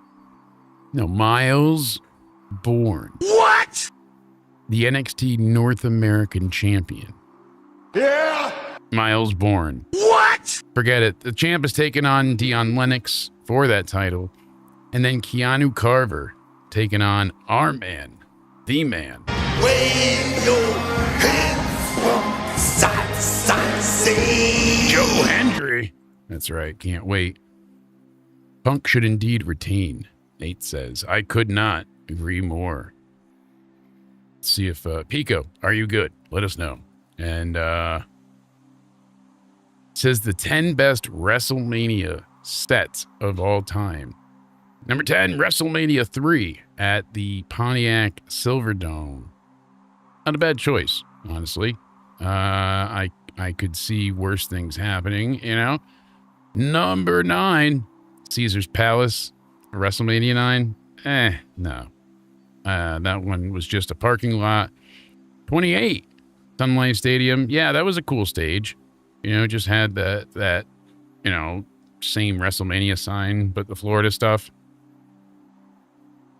Miles Bourne, What? the NXT North American champion. Yeah. Miles Bourne. What? Forget it. The champ is taking on Dion Lennox for that title. And then Keanu Carver taking on our man, the man. Wave your hands from side to side, say. Joe Hendry. That's right. Can't wait. Punk should indeed retain, Nate says. I could not agree more. Let's see if, Pico, are you good? Let us know. And, says the 10 best WrestleMania sets of all time. Number 10, WrestleMania 3 at the Pontiac Silverdome. Not a bad choice, honestly. I could see worse things happening, you know. Number 9, Caesar's Palace, WrestleMania 9. No. That one was just a parking lot. 28, Sun Life Stadium. Yeah, that was a cool stage. You know, just had that, you know, same WrestleMania sign, but the Florida stuff.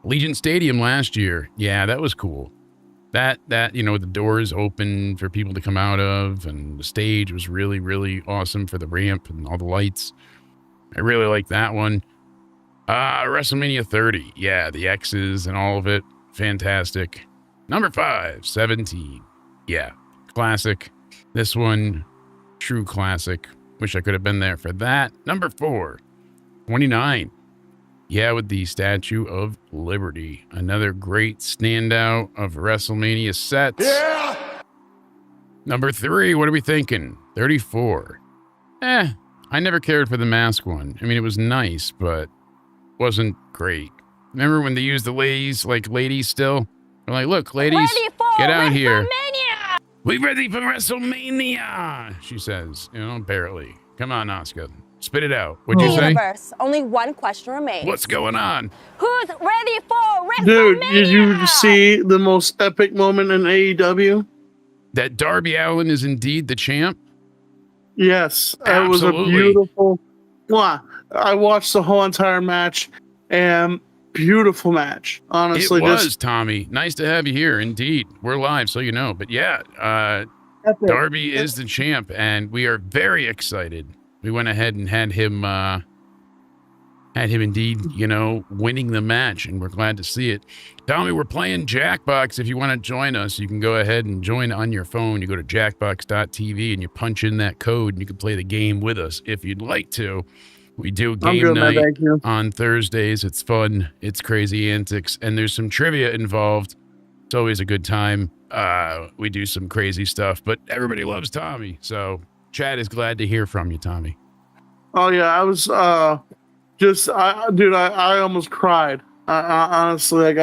Allegiant Stadium last year. Yeah, that was cool. That, you know, the doors open for people to come out of, and the stage was really, really awesome for the ramp and all the lights. I really like that one. WrestleMania 30. Yeah, the X's and all of it. Fantastic. Number 5, 17. Yeah, classic. This one, true classic. Wish I could have been there for that. Number 4, 29. Yeah, with the Statue of Liberty. Another great standout of WrestleMania sets. Yeah. Number 3, what are we thinking? 34. I never cared for the mask one. I mean, it was nice, but wasn't great. Remember when they used the ladies, like ladies still? They're like, look, ladies, get out here. We ready for WrestleMania, she says. You know, barely. Come on, Asuka. Spit it out. What'd you say? Universe. Only one question remains. What's going on? Who's ready for WrestleMania? Dude, did you see the most epic moment in AEW? That Darby Allin is indeed the champ? Yes. It was a Absolutely. beautiful... Wow. I watched the whole entire match, and beautiful match. Honestly, It was, just Tommy. Nice to have you here. Indeed. We're live, so you know. But yeah, epic. Darby is the champ, and we are very excited. We went ahead and had him indeed, you know, winning the match, and we're glad to see it. Tommy, we're playing Jackbox. If you want to join us, you can go ahead and join on your phone. You go to jackbox.tv and you punch in that code, and you can play the game with us if you'd like to. We do game night on Thursdays. It's fun. It's crazy antics, and there's some trivia involved. It's always a good time. We do some crazy stuff, but everybody loves Tommy, so Chad is glad to hear from you, Tommy. Oh, yeah. I was I almost cried. Honestly,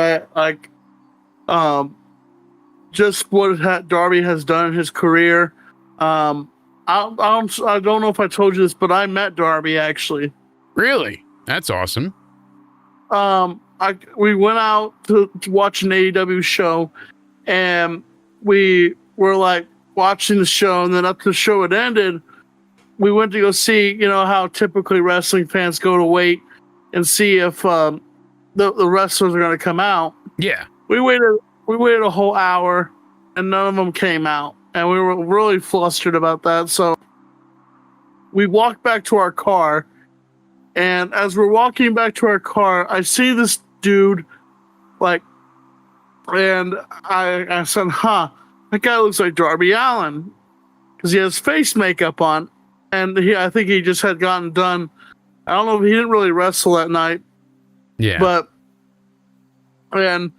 just what Darby has done in his career. I don't know if I told you this, but I met Darby actually. Really? That's awesome. We went out to watch an AEW show, and we were like watching the show, and then after the show had ended, we went to go see, you know, how typically wrestling fans go to wait and see if the wrestlers are going to come out. Yeah. We waited a whole hour, and none of them came out, and we were really flustered about that. So we walked back to our car, and as we're walking back to our car, I see this dude, and I said, that guy looks like Darby Allin, because he has face makeup on, and I think he just had gotten done. I don't know if he didn't really wrestle that night. Yeah. And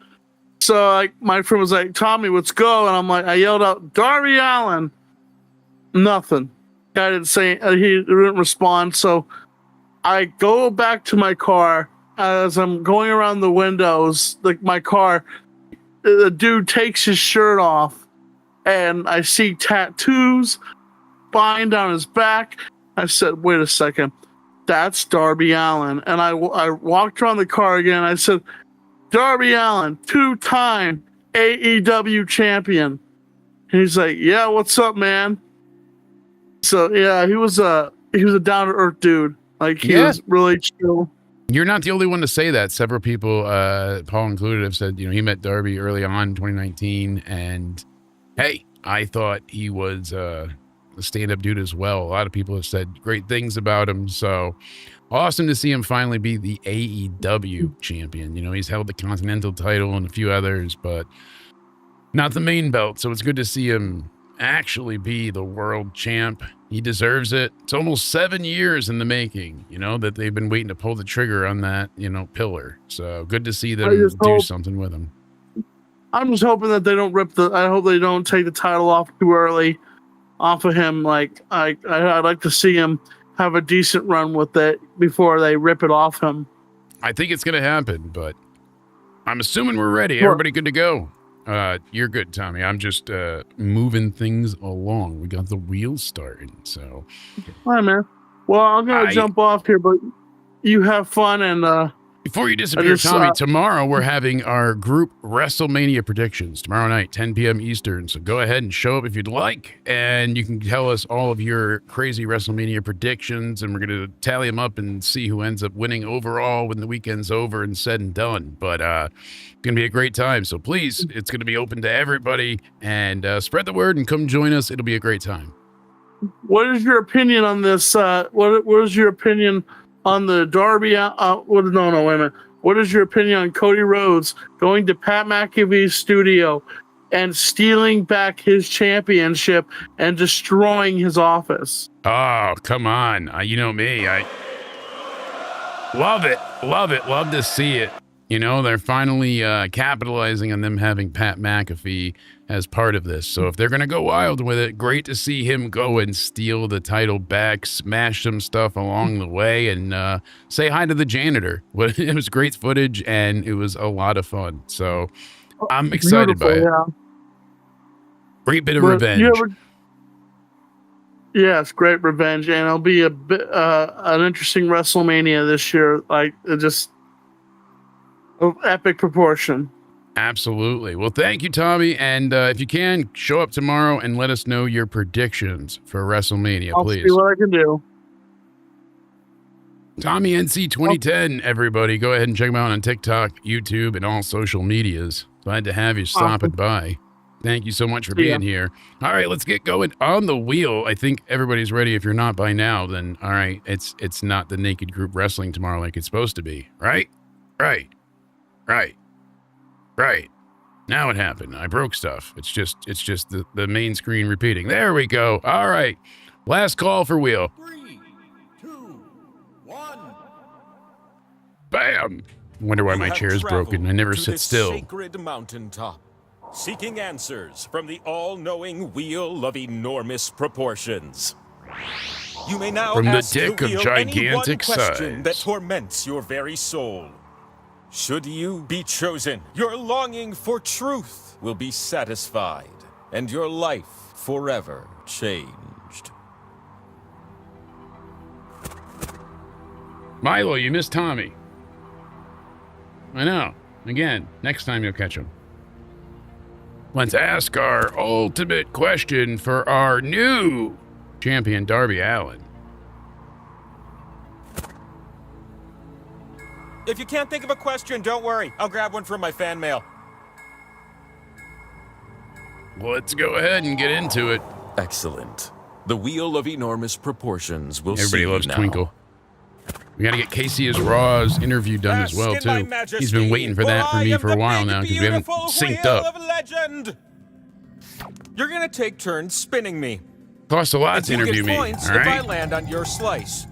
so my friend was like, Tommy, let's go. And I'm like, I yelled out, Darby Allin. Nothing. Guy didn't say, he didn't respond. So I go back to my car. As I'm going around the windows, my car, the dude takes his shirt off, and I see tattoos flying down his back. I said, wait a second. That's Darby Allin. And I walked around the car again. I said, Darby Allin, 2-time AEW champion. And he's like, yeah, what's up, man? So yeah, he was a down to earth dude. He was really chill. You're not the only one to say that. Several people, Paul included, have said, he met Darby early on in 2019, and hey, I thought he was a stand-up dude as well. A lot of people have said great things about him, so awesome to see him finally be the AEW champion. He's held the Continental title and a few others, but not the main belt, so it's good to see him actually be the world champ. He deserves it. It's almost 7 years in the making, that they've been waiting to pull the trigger on that, pillar. So good to see them do something with him. I'm just hoping that they don't I hope they don't take the title off too early off of him. Like, I'd like to see him have a decent run with it before they rip it off him. I think it's going to happen, but I'm assuming we're ready. Sure. Everybody good to go? You're good, Tommy. I'm just moving things along. We got the wheels starting, so. All right, man. Well, I'm going to jump off here, but you have fun. And before you disappear, Tommy, tomorrow we're having our group WrestleMania predictions. Tomorrow night, 10 p.m. Eastern. So go ahead and show up if you'd like, and you can tell us all of your crazy WrestleMania predictions, and we're going to tally them up and see who ends up winning overall when the weekend's over and said and done. But it's going to be a great time. So please, it's going to be open to everybody, and spread the word and come join us. It'll be a great time. What is your opinion on this? What is your opinion on the Darby? No, wait a minute. What is your opinion on Cody Rhodes going to Pat McAfee's studio and stealing back his championship and destroying his office? Oh, come on. You know me. I love it. Love it. Love to see it. They're finally capitalizing on them having Pat McAfee as part of this. So if they're going to go wild with it, great to see him go and steal the title back, smash some stuff along the way, and say hi to the janitor. It was great footage, and it was a lot of fun. So I'm excited by it. Yeah. Great bit of revenge. Yes, great revenge. And it'll be a bit, an interesting WrestleMania this year. Like, just of epic proportion. Absolutely. Well, thank you, Tommy. And if you can, show up tomorrow and let us know your predictions for WrestleMania, please. I'll see what I can do. Tommy NC 2010, everybody. Go ahead and check him out on TikTok, YouTube, and all social medias. Glad to have you stopping by. Thank you so much for being here. All right, let's get going on the wheel. I think everybody's ready. If you're not by now, then all right, it's not the naked group wrestling tomorrow like it's supposed to be, right? Right. Now it happened. I broke stuff. It's just the main screen repeating. There we go. All right. Last call for wheel. 3, 2, 1. Bam. Wonder why my chair is broken. I never sit still. Sacred mountaintop, seeking answers from the all-knowing wheel of enormous proportions. You may now From the ask dick the of wheel any gigantic one question size. that torments your very soul. Should you be chosen, your longing for truth will be satisfied, and your life forever changed. Milo, you missed Tommy. I know. Again, next time you'll catch him. Let's ask our ultimate question for our new champion, Darby Allin. If you can't think of a question, don't worry. I'll grab one from my fan mail. Let's go ahead and get into it. Excellent. The wheel of enormous proportions will Everybody see loves now. Twinkle. We got to get Casey Raw's interview done as well, too. He's been waiting for that for me for a while now because we haven't synced up. Of legend. You're going to take turns spinning me. Costs a lot to You interview get me, points all if I right? land on your slice.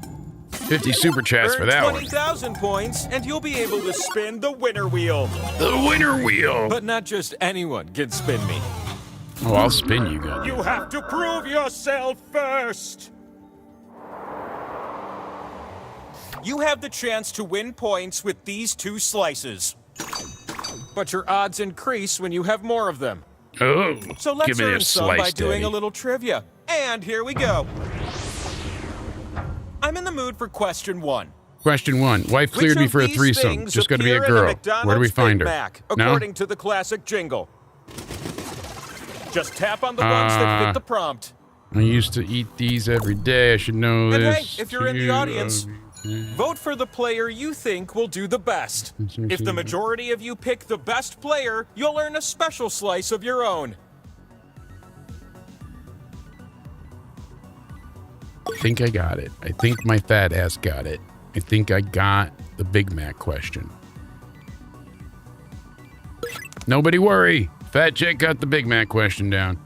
50 super chats for Earn that one. 20,000 points, and you'll be able to spin the winner wheel. The winner wheel. But not just anyone can spin me. Oh, I'll spin you, gun. You have to prove yourself first. You have the chance to win points with these 2 slices. But your odds increase when you have more of them. Oh, So let's give me earn a some by slice, doing Daddy. a little trivia. And here we go. I'm in the mood for question 1. Question 1. Wife Which cleared me of for a these threesome. things Just got to be a appear in girl. McDonald's Where do we Big find her? Mac, No? according to the classic jingle. Just tap on the ones that fit the prompt. I used to eat these every day. I should know And this. hey, if you're in the audience, Vote for the player you think will do the best. If the majority of you pick the best player, you'll earn a special slice of your own. I think I got it. I think my fat ass got it. I think I got the Big Mac question. Nobody worry. Fat chick got the Big Mac question down.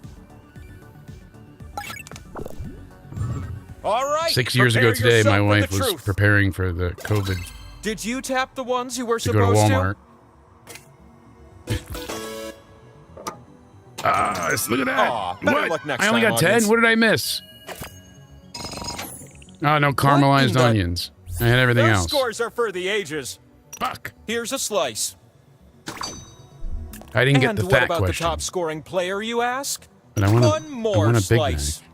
All right. 6 years ago today, my wife was truth. preparing for the COVID Did you tap the ones you were to go to supposed Walmart. Look at that. Aw, better What? luck next I only time, got 10? audience. What did I miss? Oh, no, caramelized What? onions. I had everything Those else. scores are for the ages. Fuck. Here's a slice. I didn't get And the what fat about question. the top scoring player, you ask? But I want One more a Big slice. Mac.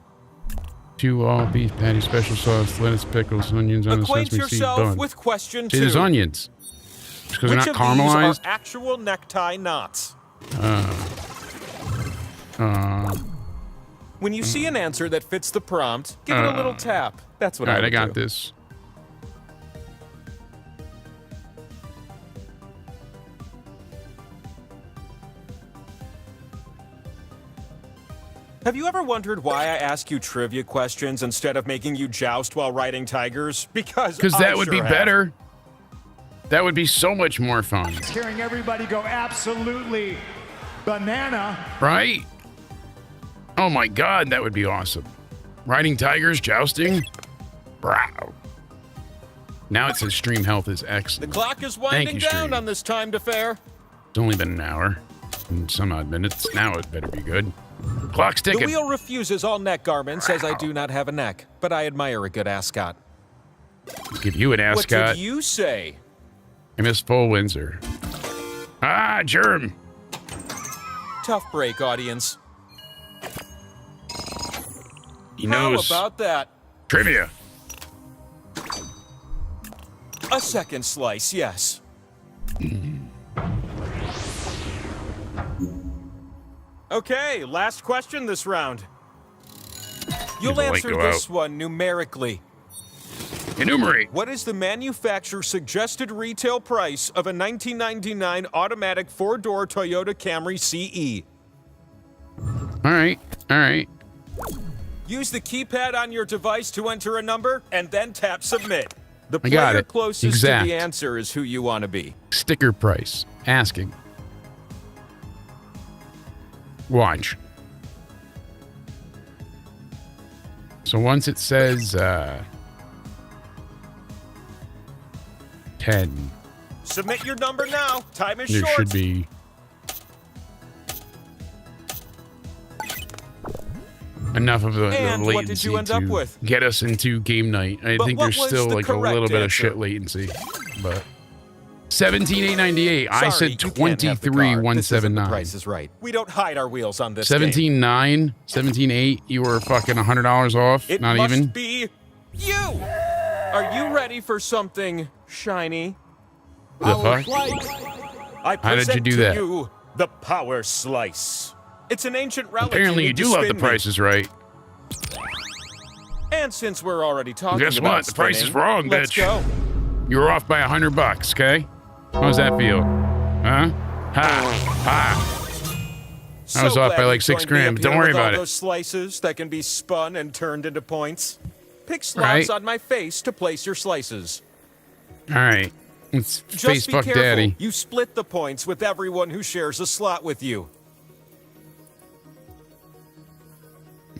2 all beef patty, special sauce, lettuce, pickles, onions on the Acquaint sesame seed yourself bun. with question See, there's 2. onions. Because they're Which not of these caramelized. are actual necktie knots? When you see an answer that fits the prompt, give it a little tap. That's what All I right, I would got do. this. Have you ever wondered why I ask you trivia questions instead of making you joust while riding tigers? Because That I would sure be have. better. That would be so much more fun. Hearing everybody go absolutely banana. Right? Oh my god, that would be awesome. Riding tigers, jousting? Wow. Now it says stream health is The excellent. clock is Thank winding you, down stream. on this time to fare. It's only been an hour and some odd minutes. Now it better be good. Clock's The ticking. wheel refuses all neck garments as I do not have a neck, but I admire a good ascot. Give you an What ascot. did you say? I miss full Windsor. Ah, germ. Tough break, audience. He knows. How about that? Trivia. A second slice, yes. Okay, last question this round. You'll the light answer go this out? one numerically. Enumerate. What is the manufacturer's suggested retail price of a 1999 automatic 4-door Toyota Camry CE? All right. All right. Use the keypad on your device to enter a number and then tap submit. The I got player it. closest Exact. to the answer is who you want to be. Sticker price. Asking. Watch. So once it says 10, Submit your number now. Time is there short. should be enough of the And latency what did you end up to with? get us into game night. I But think what there's was still the like a little correct bit of answer? shit latency, but 17,898. I Sorry, said you can't have the car. This isn't the 23,179. Price is right. We don't hide our wheels on this game. 17.9, 17.8. You were fucking $100 off. It Not must even. be you. Are you ready for something shiny? The fuck? I How did you present do to that? you the Power Slice. It's an ancient relic. Apparently, you need do to love the spin me. prices right. And since we're already talking Guess about what? The price is spinning, wrong, let's bitch. go. You were off by $100, okay? How does that feel? Huh? Ha! I was So off by glad like you 6 joined me grand, up but don't here worry with all about it. Those slices that can be spun and turned into points. Pick slots Right. on my face to place your slices. All right. Let's Just face be fuck careful. daddy. You split the points with everyone who shares a slot with you.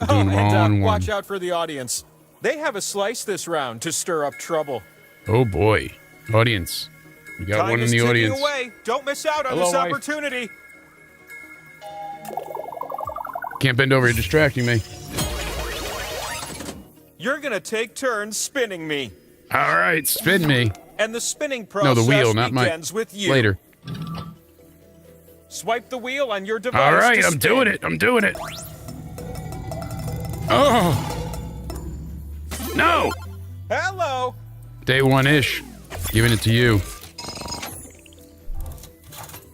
Doing all in one. Watch out for the audience. They have a slice this round to stir up trouble. Oh boy. Audience. We got Time one in is the ticking audience. away. Don't miss out on Hello, this wife. opportunity. Can't bend over, you're distracting me. You're gonna take turns spinning me, All right, spin me. and the spinning No, process the wheel, not my. begins with you. Later. Swipe the wheel on your device. All right, to I'm spin. doing it. I'm doing it. Oh. No. Hello. Day 1-ish. Giving it to you.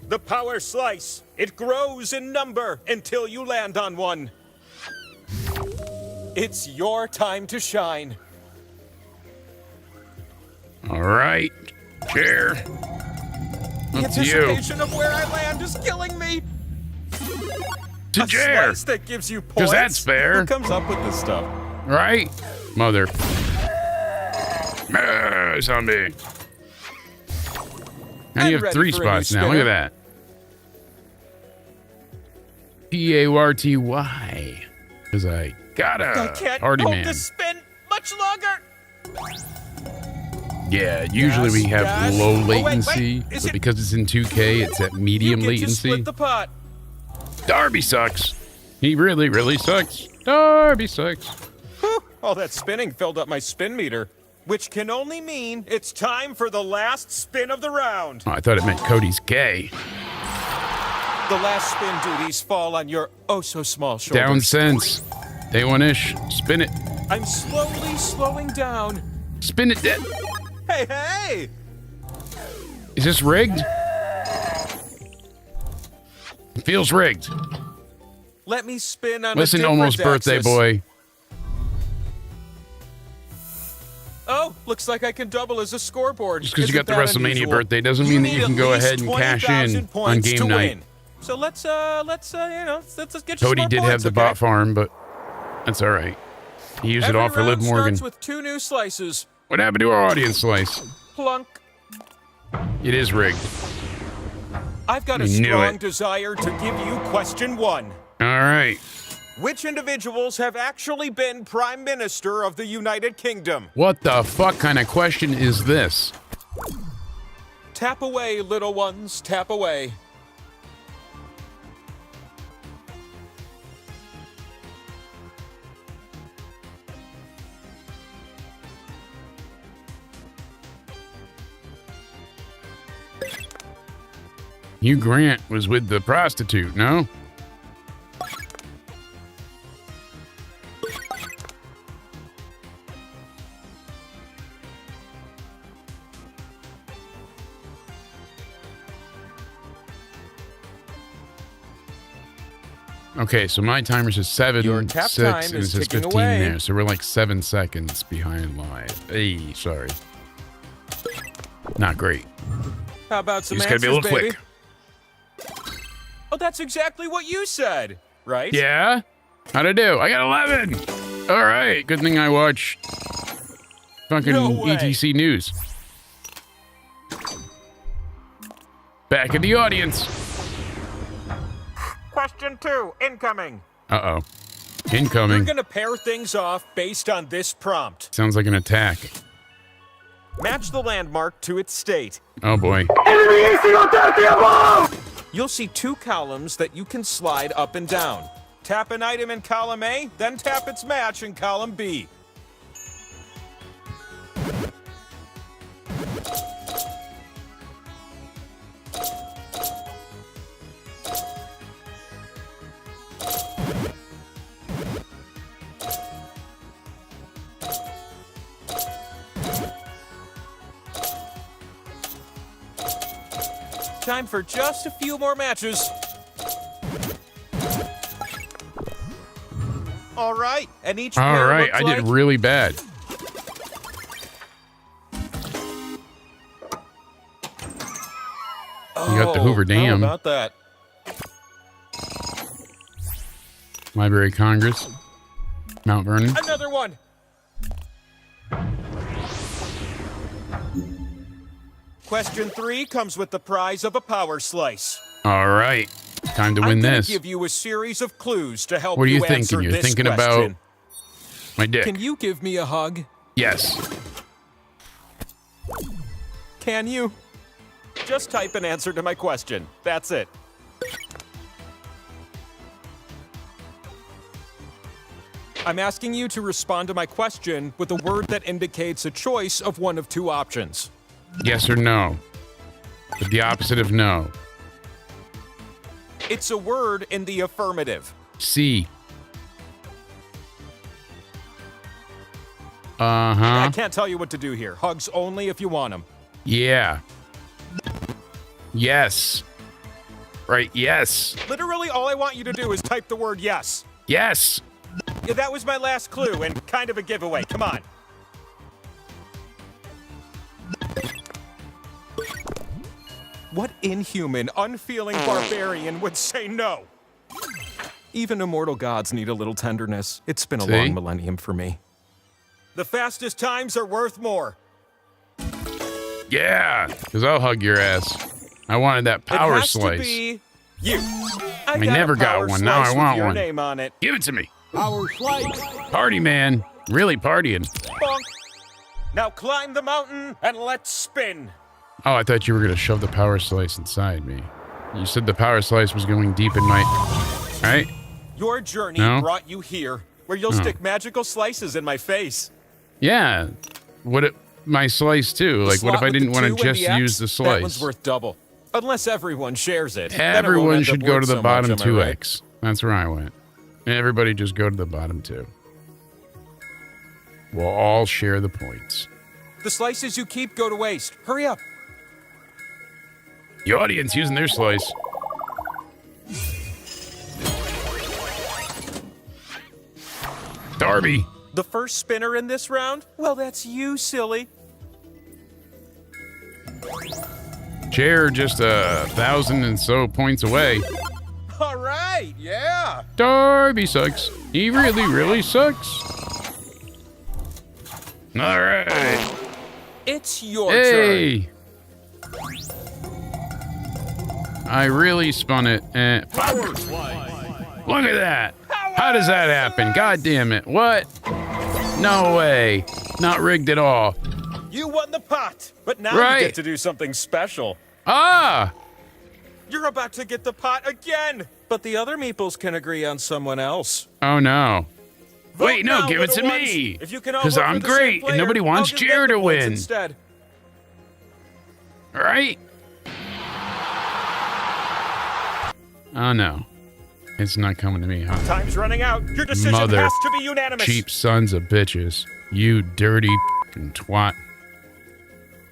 The Power Slice. It grows in number until you land on one. It's your time to shine. All right, chair. The Up to you. anticipation of where I land is killing me. To A chair. slice that gives you points. Because that's fair. Who comes up with this stuff? Right? Mother. Zombie. And you have ready 3 for a new spots now. Look at spinner. that. P-A-R-T-Y. Because I gotta. I can't Party hold man. this spin much longer. Yeah, usually we have Yes. low Oh, wait, latency, is but it- because it's in 2K, it's at medium You get to latency. split the pot. Darby sucks. He really, really sucks. Darby sucks. Whew, all that spinning filled up my spin meter, which can only mean it's time for the last spin of the round. Oh, I thought it meant Cody's gay. The last spin duties fall on your oh-so-small shoulders. Down sense. Day one-ish. Spin it. I'm slowly slowing down. Spin it, dead. Hey, hey! Is this rigged? It feels rigged. Let me spin on Listen, a different almost birthday axis. boy. Oh, looks like I can double as a scoreboard. Just because you got Isn't the that WrestleMania unusual? birthday doesn't mean that you need can at go least ahead and cash 20,000 in on points game to night. win. So let's get you Cody some did more have the points, bot okay? farm, but that's all right. He used it Every all for Liv round Morgan. starts with 2 new slices. What happened to our audience slice? Plunk. It is rigged. I've got a We knew strong it. desire to give you question 1. All right. Which individuals have actually been Prime Minister of the United Kingdom? What the fuck kind of question is this? Tap away, little ones, tap away. Hugh Grant was with the prostitute, no? Okay, so my timer says 7, Your tap 6, time and it is says ticking 15 away. there. So we're like 7 seconds behind live. Hey, sorry. Not great. How about some You just gotta answers, be a little baby? quick. Oh, that's exactly what you said, right? Yeah? How'd I do? I got 11! All right, good thing I watch fucking No way. ETC News. Back in the audience. Question 2, incoming. Uh-oh. You're Incoming. gonna pair things off based on this prompt. Sounds like an attack. Match the landmark to its state. Oh boy. You'll see 2 columns that you can slide up and down. Tap an item in column A, then tap its match in column B. Time for just a few more matches. All right, and each All pair right, looks I did like- really bad. You got the Hoover How Dam, about that? Library of Congress, Mount Vernon. Another one. Question 3 comes with the prize of a power slice. All right, time to win I'm gonna this. give you a series of clues to help What are you answer thinking? You're this thinking about question. my dick. Can you give me a hug? Yes. Can you? Just type an answer to my question. That's it. I'm asking you to respond to my question with a word that indicates a choice of one of 2 options. Yes or no. But the opposite of no. It's a word in the affirmative. C. I Uh-huh. can't tell you what to do here. Hugs only if you want them. Yeah. Yes. Right, yes. Literally, all I want you to do is type the word yes. Yes. Yeah, that was my last clue and kind of a giveaway. Come on. What inhuman, unfeeling barbarian would say no? Even immortal gods need a little tenderness. It's been a long millennium for me. The fastest times are worth more. Yeah, because I'll hug your ass. I wanted that power slice. To be you. I never got one. Now I want one. Name on it. Give it to me. Power slice. Party, man. Really partying. Bonk. Now climb the mountain and let's spin. Oh, I thought you were going to shove the power slice inside me. You said the power slice was going deep in my... Right? Your journey brought you here, where you'll stick magical slices in my face. Yeah. My slice, too. Like, what if I didn't want to just use the slice? That one's worth double. Unless everyone shares it. Everyone should go to the bottom 2X. That's where I went. Everybody just go to the bottom 2. We'll all share the points. The slices you keep go to waste. Hurry up. The audience using their slice. Darby. The first spinner in this round? Well, that's you, silly. Chair just 1,000 and so points away. All right, yeah. Darby sucks. He really, really sucks. All right. It's your turn. I really spun it. Power slice. Look at that. How does that happen? God damn it. What? No way. Not rigged at all. You won the pot, but now you get to do something special. Ah! You're about to get the pot again, but the other meeples can agree on someone else. Oh, no. Vote Wait, no, now, give it to ones. me. Because I'm great, and nobody wants Chair to win. Instead. Right? Oh, no. It's not coming to me, huh? Time's running out. Your decision has to be unanimous. Cheap sons of bitches. You dirty f***ing twat.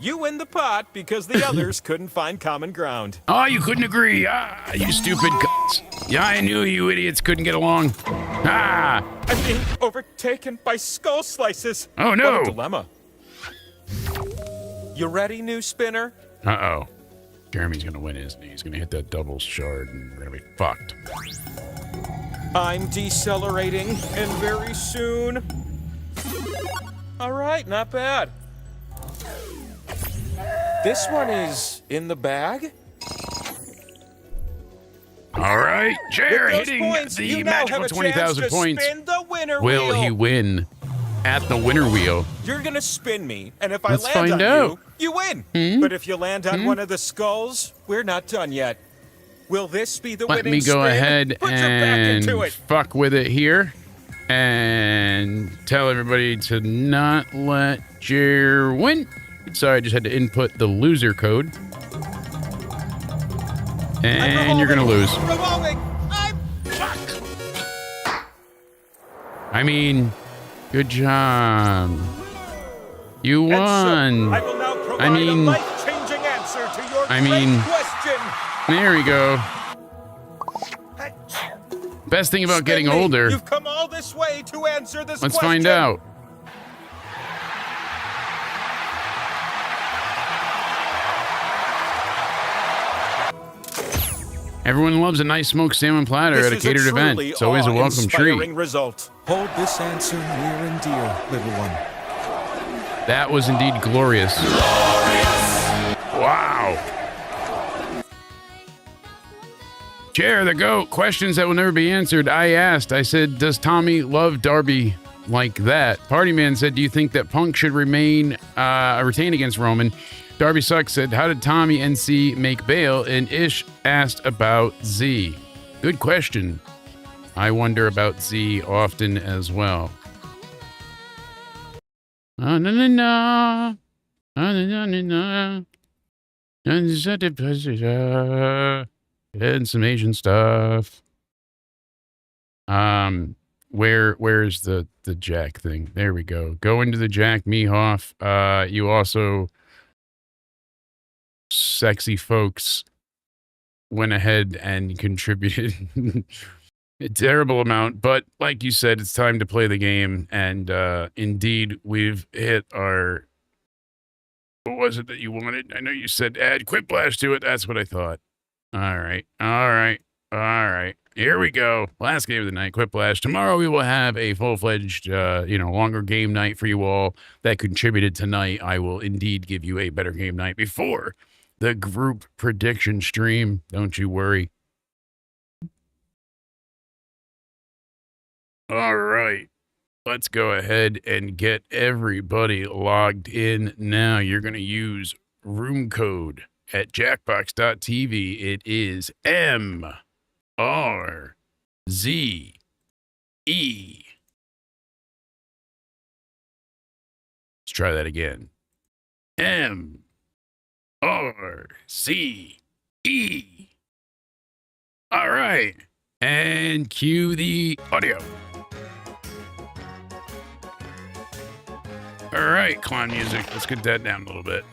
You win the pot because the others couldn't find common ground. Oh, you couldn't agree. Ah, you stupid cunts. Yeah, I knew you idiots couldn't get along. Ah! I'm being overtaken by skull slices. Oh, no. What a dilemma. You ready, new spinner? Uh-oh. Jeremy's gonna win, isn't he? He's gonna hit that double shard and we're gonna be fucked. I'm decelerating, and very soon... All right, not bad. This one is in the bag? All right, Chair hitting points, the magical 20,000 points. Spin the winner Will wheel. he win at the winner wheel? You're gonna spin me, and if Let's I land find on out. you win. But if you land on one of the skulls, we're not done yet. Will this be the Let winning me go spin? ahead Put your back and into it. fuck with it here and tell everybody to not let Chair win. Sorry, I just had to input the loser code. And you're gonna lose. Revolving. I'm I mean, good job. You And so, won. I will now provide I mean- a life-changing answer to your I mean- great question. There we go. Best thing about getting Spin me. older. You've come all this way to answer this Let's question. find out. Everyone loves a nice smoked salmon platter This at a is catered event. truly It's always a welcome treat. awe-inspiring result. Hold this answer near and dear, little one. That was indeed glorious. Wow. Chair, the GOAT. Questions that will never be answered. I asked. I said, does Tommy love Darby like that? Party Man said, do you think that Punk should retain against Roman? Darby Sucks said, how did Tommy NC make bail? And Ish asked about Z. Good question. I wonder about Z often as well. Oh, no, no, no. Oh, no, no, no, no. And some Asian stuff. Where's the Jack thing? There we go. Go into the Jack Mehoff. You also, sexy folks, went ahead and contributed a terrible amount. But like you said, it's time to play the game. And indeed, we've hit our What was it that you wanted? I know you said add Quiplash to it. That's what I thought. All right. Here we go. Last game of the night, Quiplash. Tomorrow we will have a full-fledged, longer game night for you all that contributed tonight. I will indeed give you a better game night before the group prediction stream. Don't you worry. All right. Let's go ahead and get everybody logged in now. You're going to use room code at jackbox.tv. It is MRZE. Let's try that again. MRZE. All right. And cue the audio. All right, clown music. Let's get that down a little bit.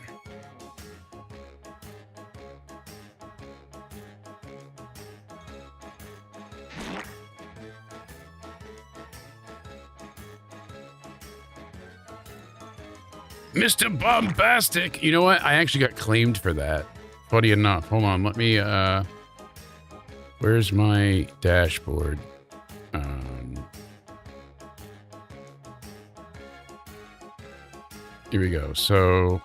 Mr. Bombastic. You know what? I actually got claimed for that. Funny enough. Hold on. Let me, where's my dashboard? Here we go. So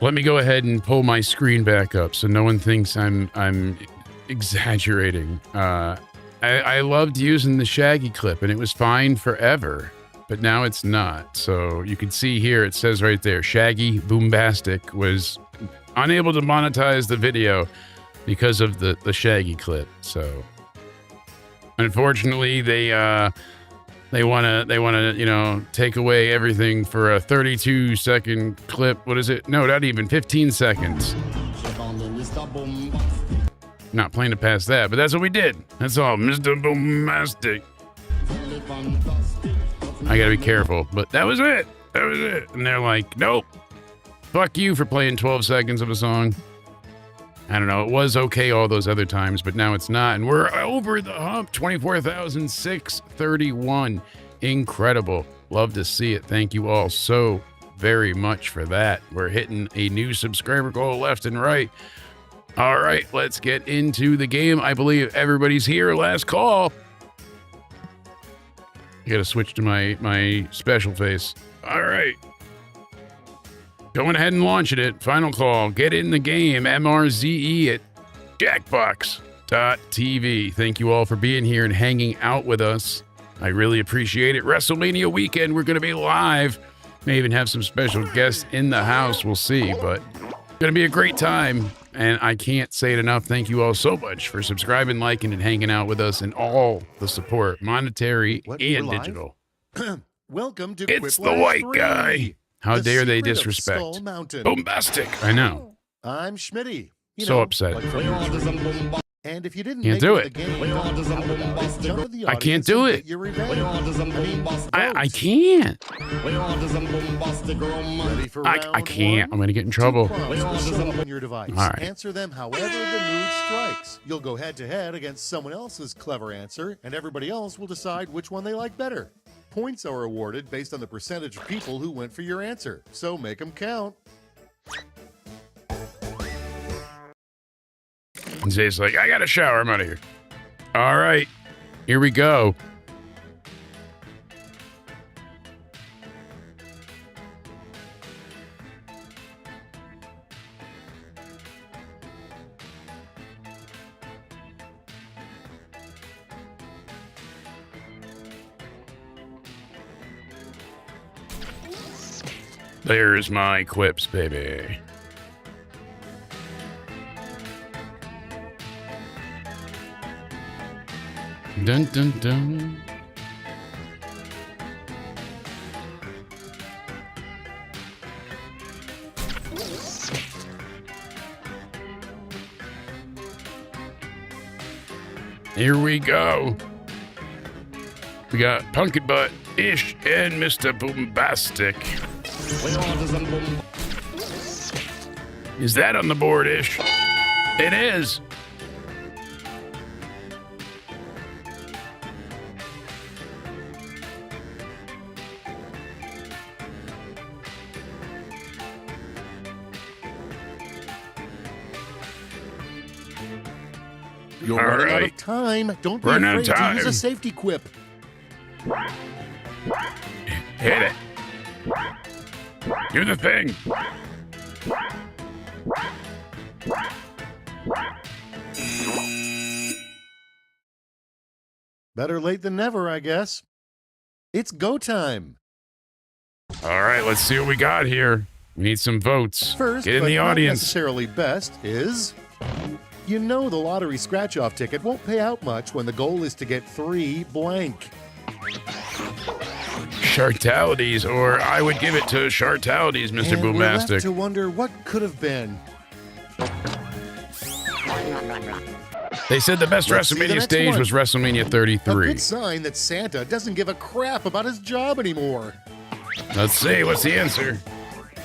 let me go ahead and pull my screen back up so no one thinks I'm exaggerating. I loved using the Shaggy clip and it was fine forever, but now it's not. So you can see here, it says right there, Shaggy Boombastic was unable to monetize the video because of the Shaggy clip. So unfortunately, they want to, take away everything for a 32-second clip. What is it? No, not even 15 seconds. Not planning to pass that, but that's what we did. That's all. Mr. Boombastic. I got to be careful, but that was it. That was it. And they're like, nope. Fuck you for playing 12 seconds of a song. I don't know. It was okay all those other times, but now it's not. And we're over the hump. 24,631. Incredible. Love to see it. Thank you all so very much for that. We're hitting a new subscriber goal left and right. All right, let's get into the game. I believe everybody's here. Last call. I got to switch to my special face. All right. Going ahead and launching it. Final call. Get in the game. MRZE at jackbox.tv. Thank you all for being here and hanging out with us. I really appreciate it. WrestleMania weekend. We're going to be live. May even have some special guests in the house. We'll see. But going to be a great time. And I can't say it enough. Thank you all so much for subscribing, liking, and hanging out with us and all the support, monetary and digital. Welcome to It's Quiplash the white 3, guy. How the dare they secret of disrespect? Skull Mountain. Bombastic. I know. I'm Schmitty. So upset. Like from your dream. And if you didn't Can't make do it. it. To the game, jump to the I can't audience do and it. get your revenge. I can't. Ready for I round can't. one? I'm going to get in trouble. Two prompts will show up on your device. All right. Answer them however the mood strikes. You'll go head to head against someone else's clever answer, and everybody else will decide which one they like better. Points are awarded based on the percentage of people who went for your answer, so make them count. And Zay's like, I got a shower. I'm out of here. All right. Here we go. There's my quips, baby. Dun dun dun. Here we go. We got Punkin Butt, Ish, and Mr. Boombastic. Is that on the board, Ish? It is. You're All running out right. of time. Don't be Running out of afraid to time. use a safety quip. Hit it. Do the thing. Better late than never, I guess. It's go time. All right, let's see what we got here. We need some votes. First, Get in but the not audience. necessarily best, is you know the lottery scratch-off ticket won't pay out much when the goal is to get 3 blank. Shartalities, or I would give it to Shartalities, Mr. And we're left Boombastic. to wonder what could have been. They said the best Let's see the WrestleMania next stage one. was WrestleMania A 33. good sign that Santa doesn't give a crap about his job anymore. Let's see, what's the answer?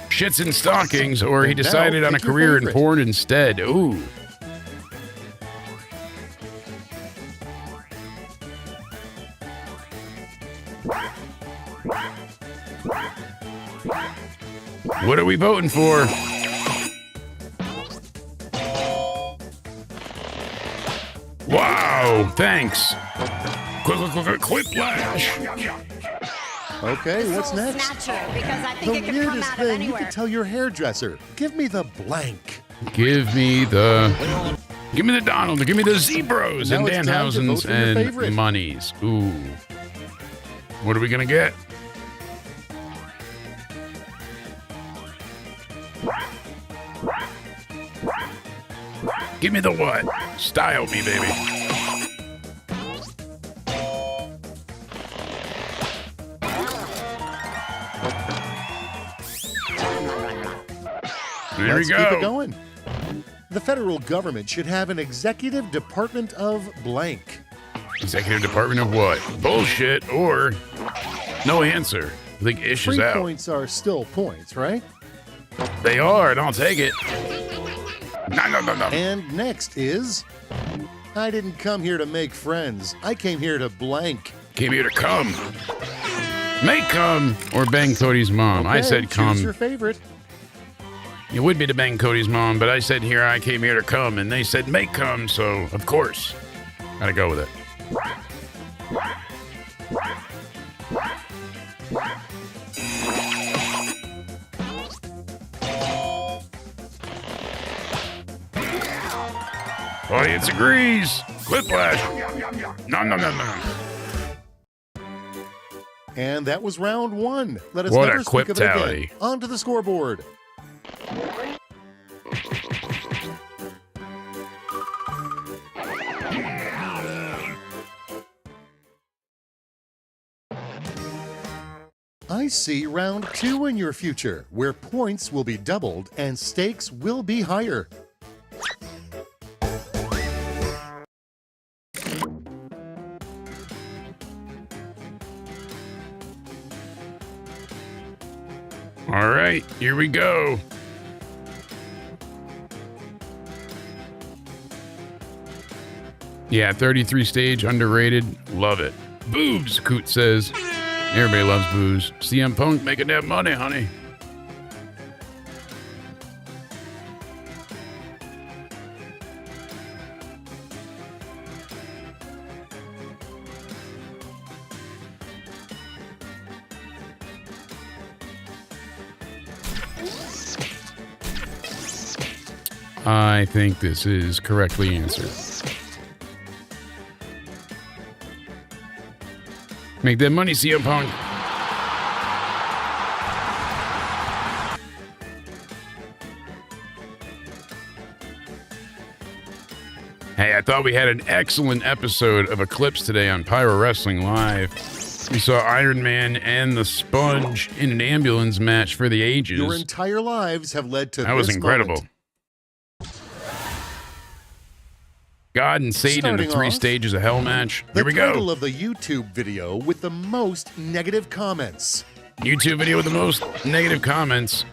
Shits in stockings, or he And now, decided on a pick your career in favorite. porn instead. Ooh. What are we voting for? Wow, thanks. Quick Lash. Okay, what's next? Snatcher, because I The think it could come weirdest out of thing you anywhere. could tell your hairdresser. Give me the blank. Give me the Donald, give me the Zebros Now and it's time to vote Danhausens for your and favorite. Monies. Ooh. What are we gonna get? Give me the what? Style me, baby. There Let's we keep it go. going. The federal government should have an executive department of blank. Executive Department of what? Bullshit or no answer. I think Ish is 3 out. points are still points, right? They are, and I'll take it. No. And next is I didn't come here to make friends. I came here to blank. Came here to come. Make come or bang Cody's mom. I Okay, said choose come. your favorite. It would be to bang Cody's mom, but I said here I came here to come, and they said make come, so of course, gotta go with it. Audience agrees. Whiplash. No. And that was round 1. Let us What never a speak of it again. quiptality. On to the scoreboard. I see round 2 in your future, where points will be doubled and stakes will be higher. All right, here we go. Yeah, 33 stage, underrated. Love it. Boobs, Coot says. Everybody loves booze. CM Punk making that money, honey. I think this is correctly answered. Make that money, CM Punk. Hey, I thought we had an excellent episode of Eclipse today on Pyro Wrestling Live. We saw Iron Man and the Sponge in an ambulance match for the ages. Your entire lives have led to That was this incredible. moment. God and Satan in the Starting 3 off, stages of Hell match. The Here we title go. of the YouTube video with the most negative comments. YouTube video with the most negative comments.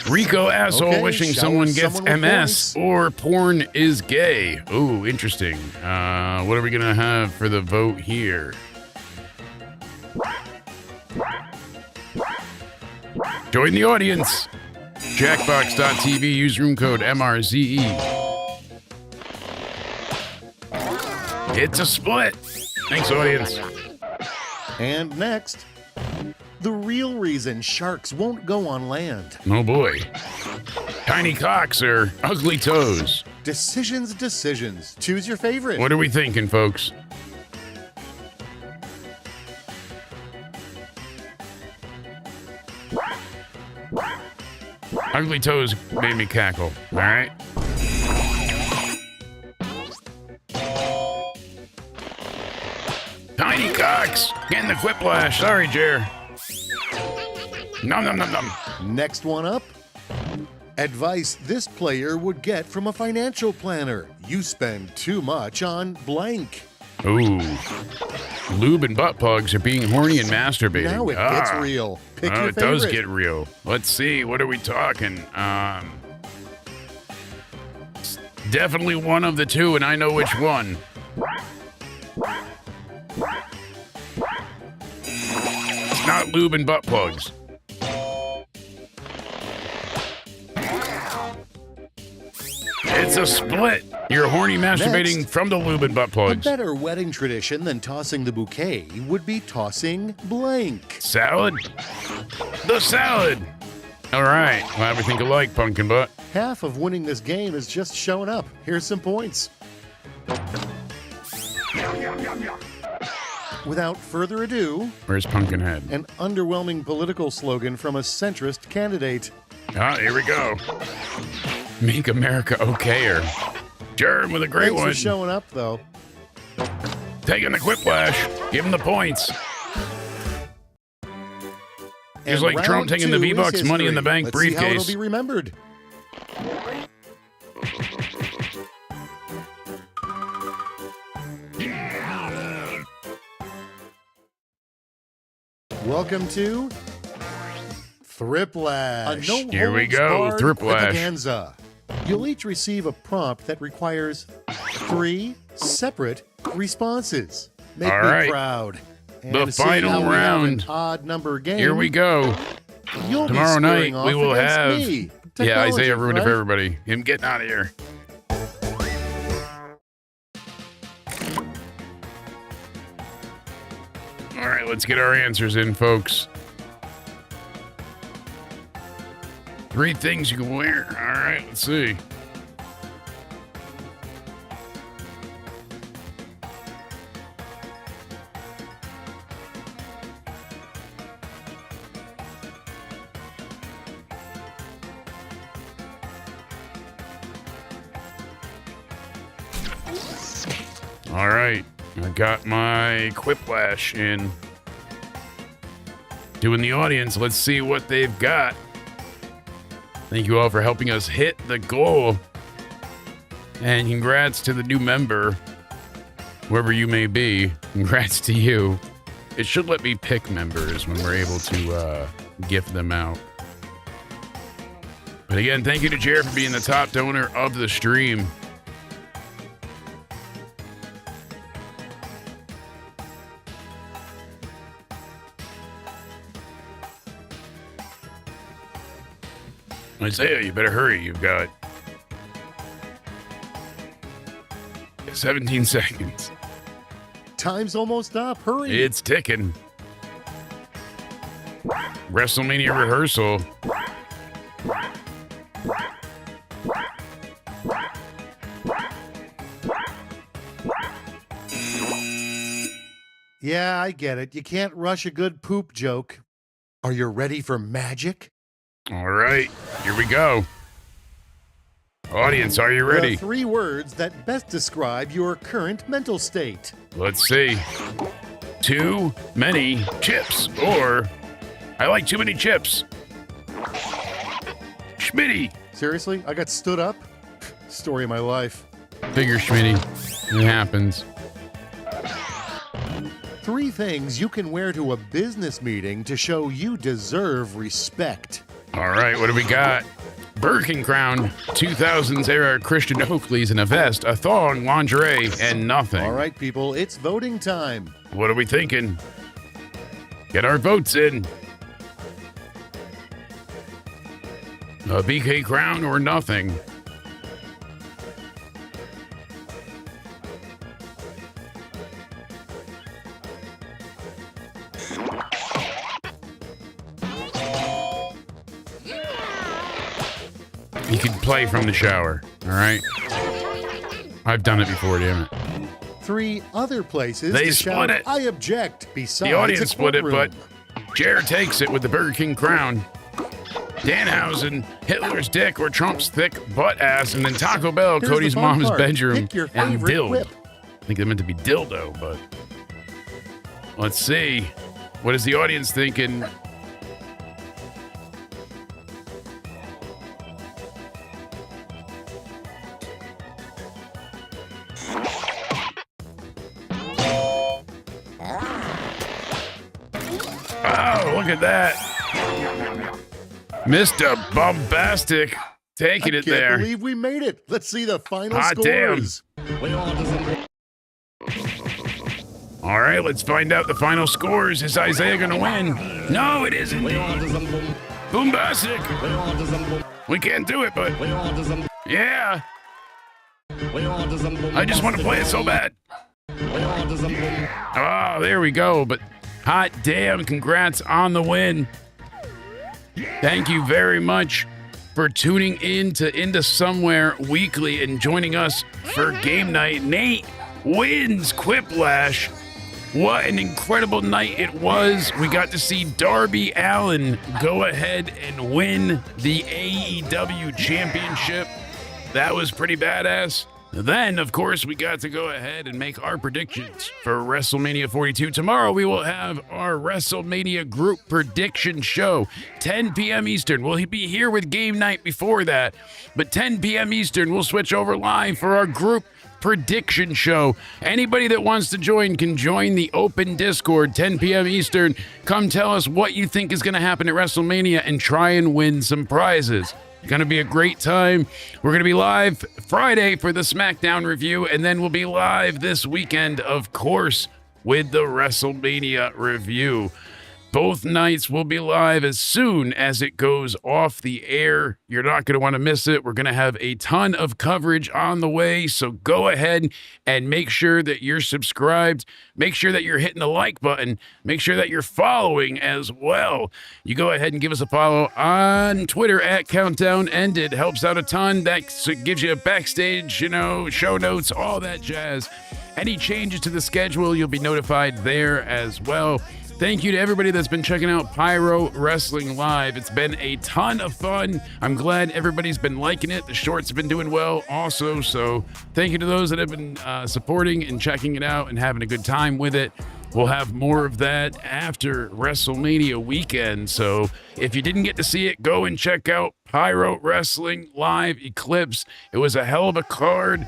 Rico asshole Okay, wishing shower someone gets someone with MS points. or porn is gay. Ooh, interesting. What are we gonna have for the vote here? Join the audience. Jackbox.tv, use room code MRZE. It's a split. Thanks, audience. And next, the real reason sharks won't go on land. Oh boy. Tiny cocks or ugly toes. Decisions. Choose your favorite. What are we thinking, folks? Ugly toes made me cackle. All right. Tiny cocks getting the quiplash. Sorry, Jer. Nom. Next one up. Advice this player would get from a financial planner. You spend too much on blank. Ooh. Lube and butt plugs are being horny and masturbating. Now it gets real. Pick your it does favorite. get real. Let's see. What are we talking? Definitely one of the two, and I know which one. It's not lube and butt plugs. It's a split. You're horny masturbating Next, from the lube and butt A plugs. better wedding tradition than tossing the bouquet would be tossing blank. Salad? The salad. All right. Glad we think alike, pumpkin butt. Half of winning this game is just showing up. Here's some points. Without further ado, Where's Pumpkinhead? an underwhelming political slogan from a centrist candidate. Ah, here we go. Make America okayer. Germ with a great Thanks one. for showing up, though. Taking the quiplash. Give him the points. Just And like Trump round taking the 2 is V-Bucks Money in the history. Bank Let's see how briefcase. it'll be remembered. Welcome to Thriplash. A Here we go, no-holds-barred Thriplash. quick-a-ganza. You'll each receive a prompt that requires 3 separate responses. Make All me right. proud. And The seeing final how we have round. an odd number game. Here we go. You'll Tomorrow be night squaring off we will against have. me. Yeah, Technology, Isaiah ruined it for right? everybody. Him getting out of here. All right, let's get our answers in, folks. 3 things you can wear. All right, let's see. All right, I got my quiplash in. Doing the audience, let's see what they've got. Thank you all for helping us hit the goal. And congrats to the new member, whoever you may be. Congrats to you. It should let me pick members when we're able to gift them out. But again, thank you to Jared for being the top donor of the stream. Isaiah, you better hurry. You've got 17 seconds. Time's almost up. Hurry. It's ticking. WrestleMania rehearsal. Yeah, I get it. You can't rush a good poop joke. Are you ready for magic? All right, here we go. Audience, are you ready? The 3 words that best describe your current mental state. Let's see. Too many chips, or I like too many chips. Schmitty. Seriously? I got stood up? Story of my life. Figure Schmitty. It happens. 3 things you can wear to a business meeting to show you deserve respect. All right, what do we got? Burger King crown, 2000s era Christian Oakleys in a vest, a thong, lingerie, and nothing. All right, people, it's voting time. What are we thinking? Get our votes in. A BK crown or nothing. you can play from the shower. All right. I've done it before, damn it. 3 other places They to split shout, it. I object, besides The audience a split it, but courtroom. Jared takes it with the Burger King crown. Danhausen, Hitler's dick or Trump's thick butt ass, and then Taco Bell, Here's Cody's the fun mom's part. bedroom, Pick your and favorite dild. whip. I think they meant to be dildo, but let's see. What is the audience thinking? Oh, look at that. Mr. Bombastic taking it there. Can't believe we made it. Let's see the final Hot damn. scores. All right, let's find out the final scores. Is Isaiah going to win? No, it isn't. Bombastic. We can't do it, but yeah. I just want to play it so bad. Oh, there we go. But hot damn, congrats on the win. Thank you very much for tuning in to Into Somewhere Weekly and joining us for game night. Nate wins Quiplash. What an incredible night it was. We got to see Darby Allin go ahead and win the AEW championship. That was pretty badass. Then, of course, we got to go ahead and make our predictions for WrestleMania 42. Tomorrow, we will have our WrestleMania group prediction show, 10 p.m. Eastern. We'll be here with game night before that, but 10 p.m. Eastern, we'll switch over live for our group prediction show. Anybody that wants to join can join the open Discord, 10 p.m. Eastern. Come tell us what you think is going to happen at WrestleMania and try and win some prizes. Going to be a great time. We're going to be live Friday for the SmackDown review, and then we'll be live this weekend, of course, with the WrestleMania review. Both nights will be live as soon as it goes off the air. You're not going to want to miss it. We're going to have a ton of coverage on the way, so go ahead and make sure that you're subscribed. Make sure that you're hitting the like button. Make sure that you're following as well. You go ahead and give us a follow on Twitter at Countdown Ended. Helps out a ton. That gives you a backstage, show notes, all that jazz. Any changes to the schedule, you'll be notified there as well. Thank you to everybody that's been checking out Pyro Wrestling Live. It's been a ton of fun. I'm glad everybody's been liking it. The shorts have been doing well also. So thank you to those that have been supporting and checking it out and having a good time with it. We'll have more of that after WrestleMania weekend. So if you didn't get to see it, go and check out Pyro Wrestling Live Eclipse. It was a hell of a card.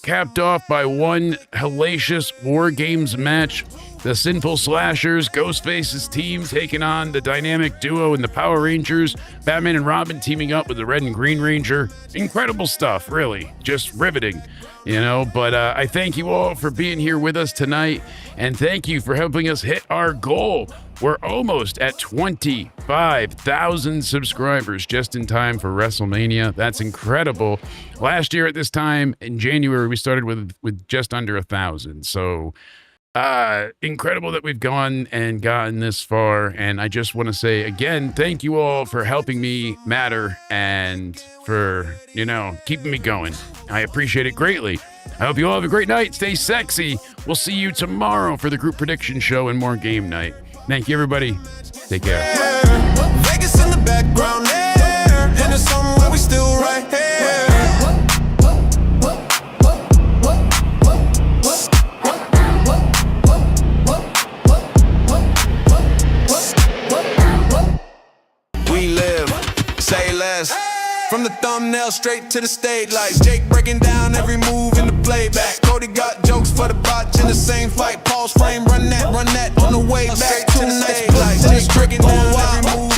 Capped off by one hellacious War Games match. The Sinful Slashers, Ghostface's team taking on the dynamic duo in the Power Rangers. Batman and Robin teaming up with the Red and Green Ranger. Incredible stuff, really. Just riveting, But I thank you all for being here with us tonight. And thank you for helping us hit our goal. We're almost at 25,000 subscribers just in time for WrestleMania. That's incredible. Last year at this time in January, we started with just under 1,000. So incredible that we've gone and gotten this far. And I just want to say again, thank you all for helping me matter and for, keeping me going. I appreciate it greatly. I hope you all have a great night. Stay sexy. We'll see you tomorrow for the group prediction show and more game night. Thank you, everybody. Take care. Vegas in the background there, and it's somewhere we still right here. We live, say less. From the thumbnail straight to the stage lights. Jake breaking down every move in the playback. Cody got jokes for the botch in the same fight. Pause frame, run that on the way back to the stage lights. Jake breaking down every move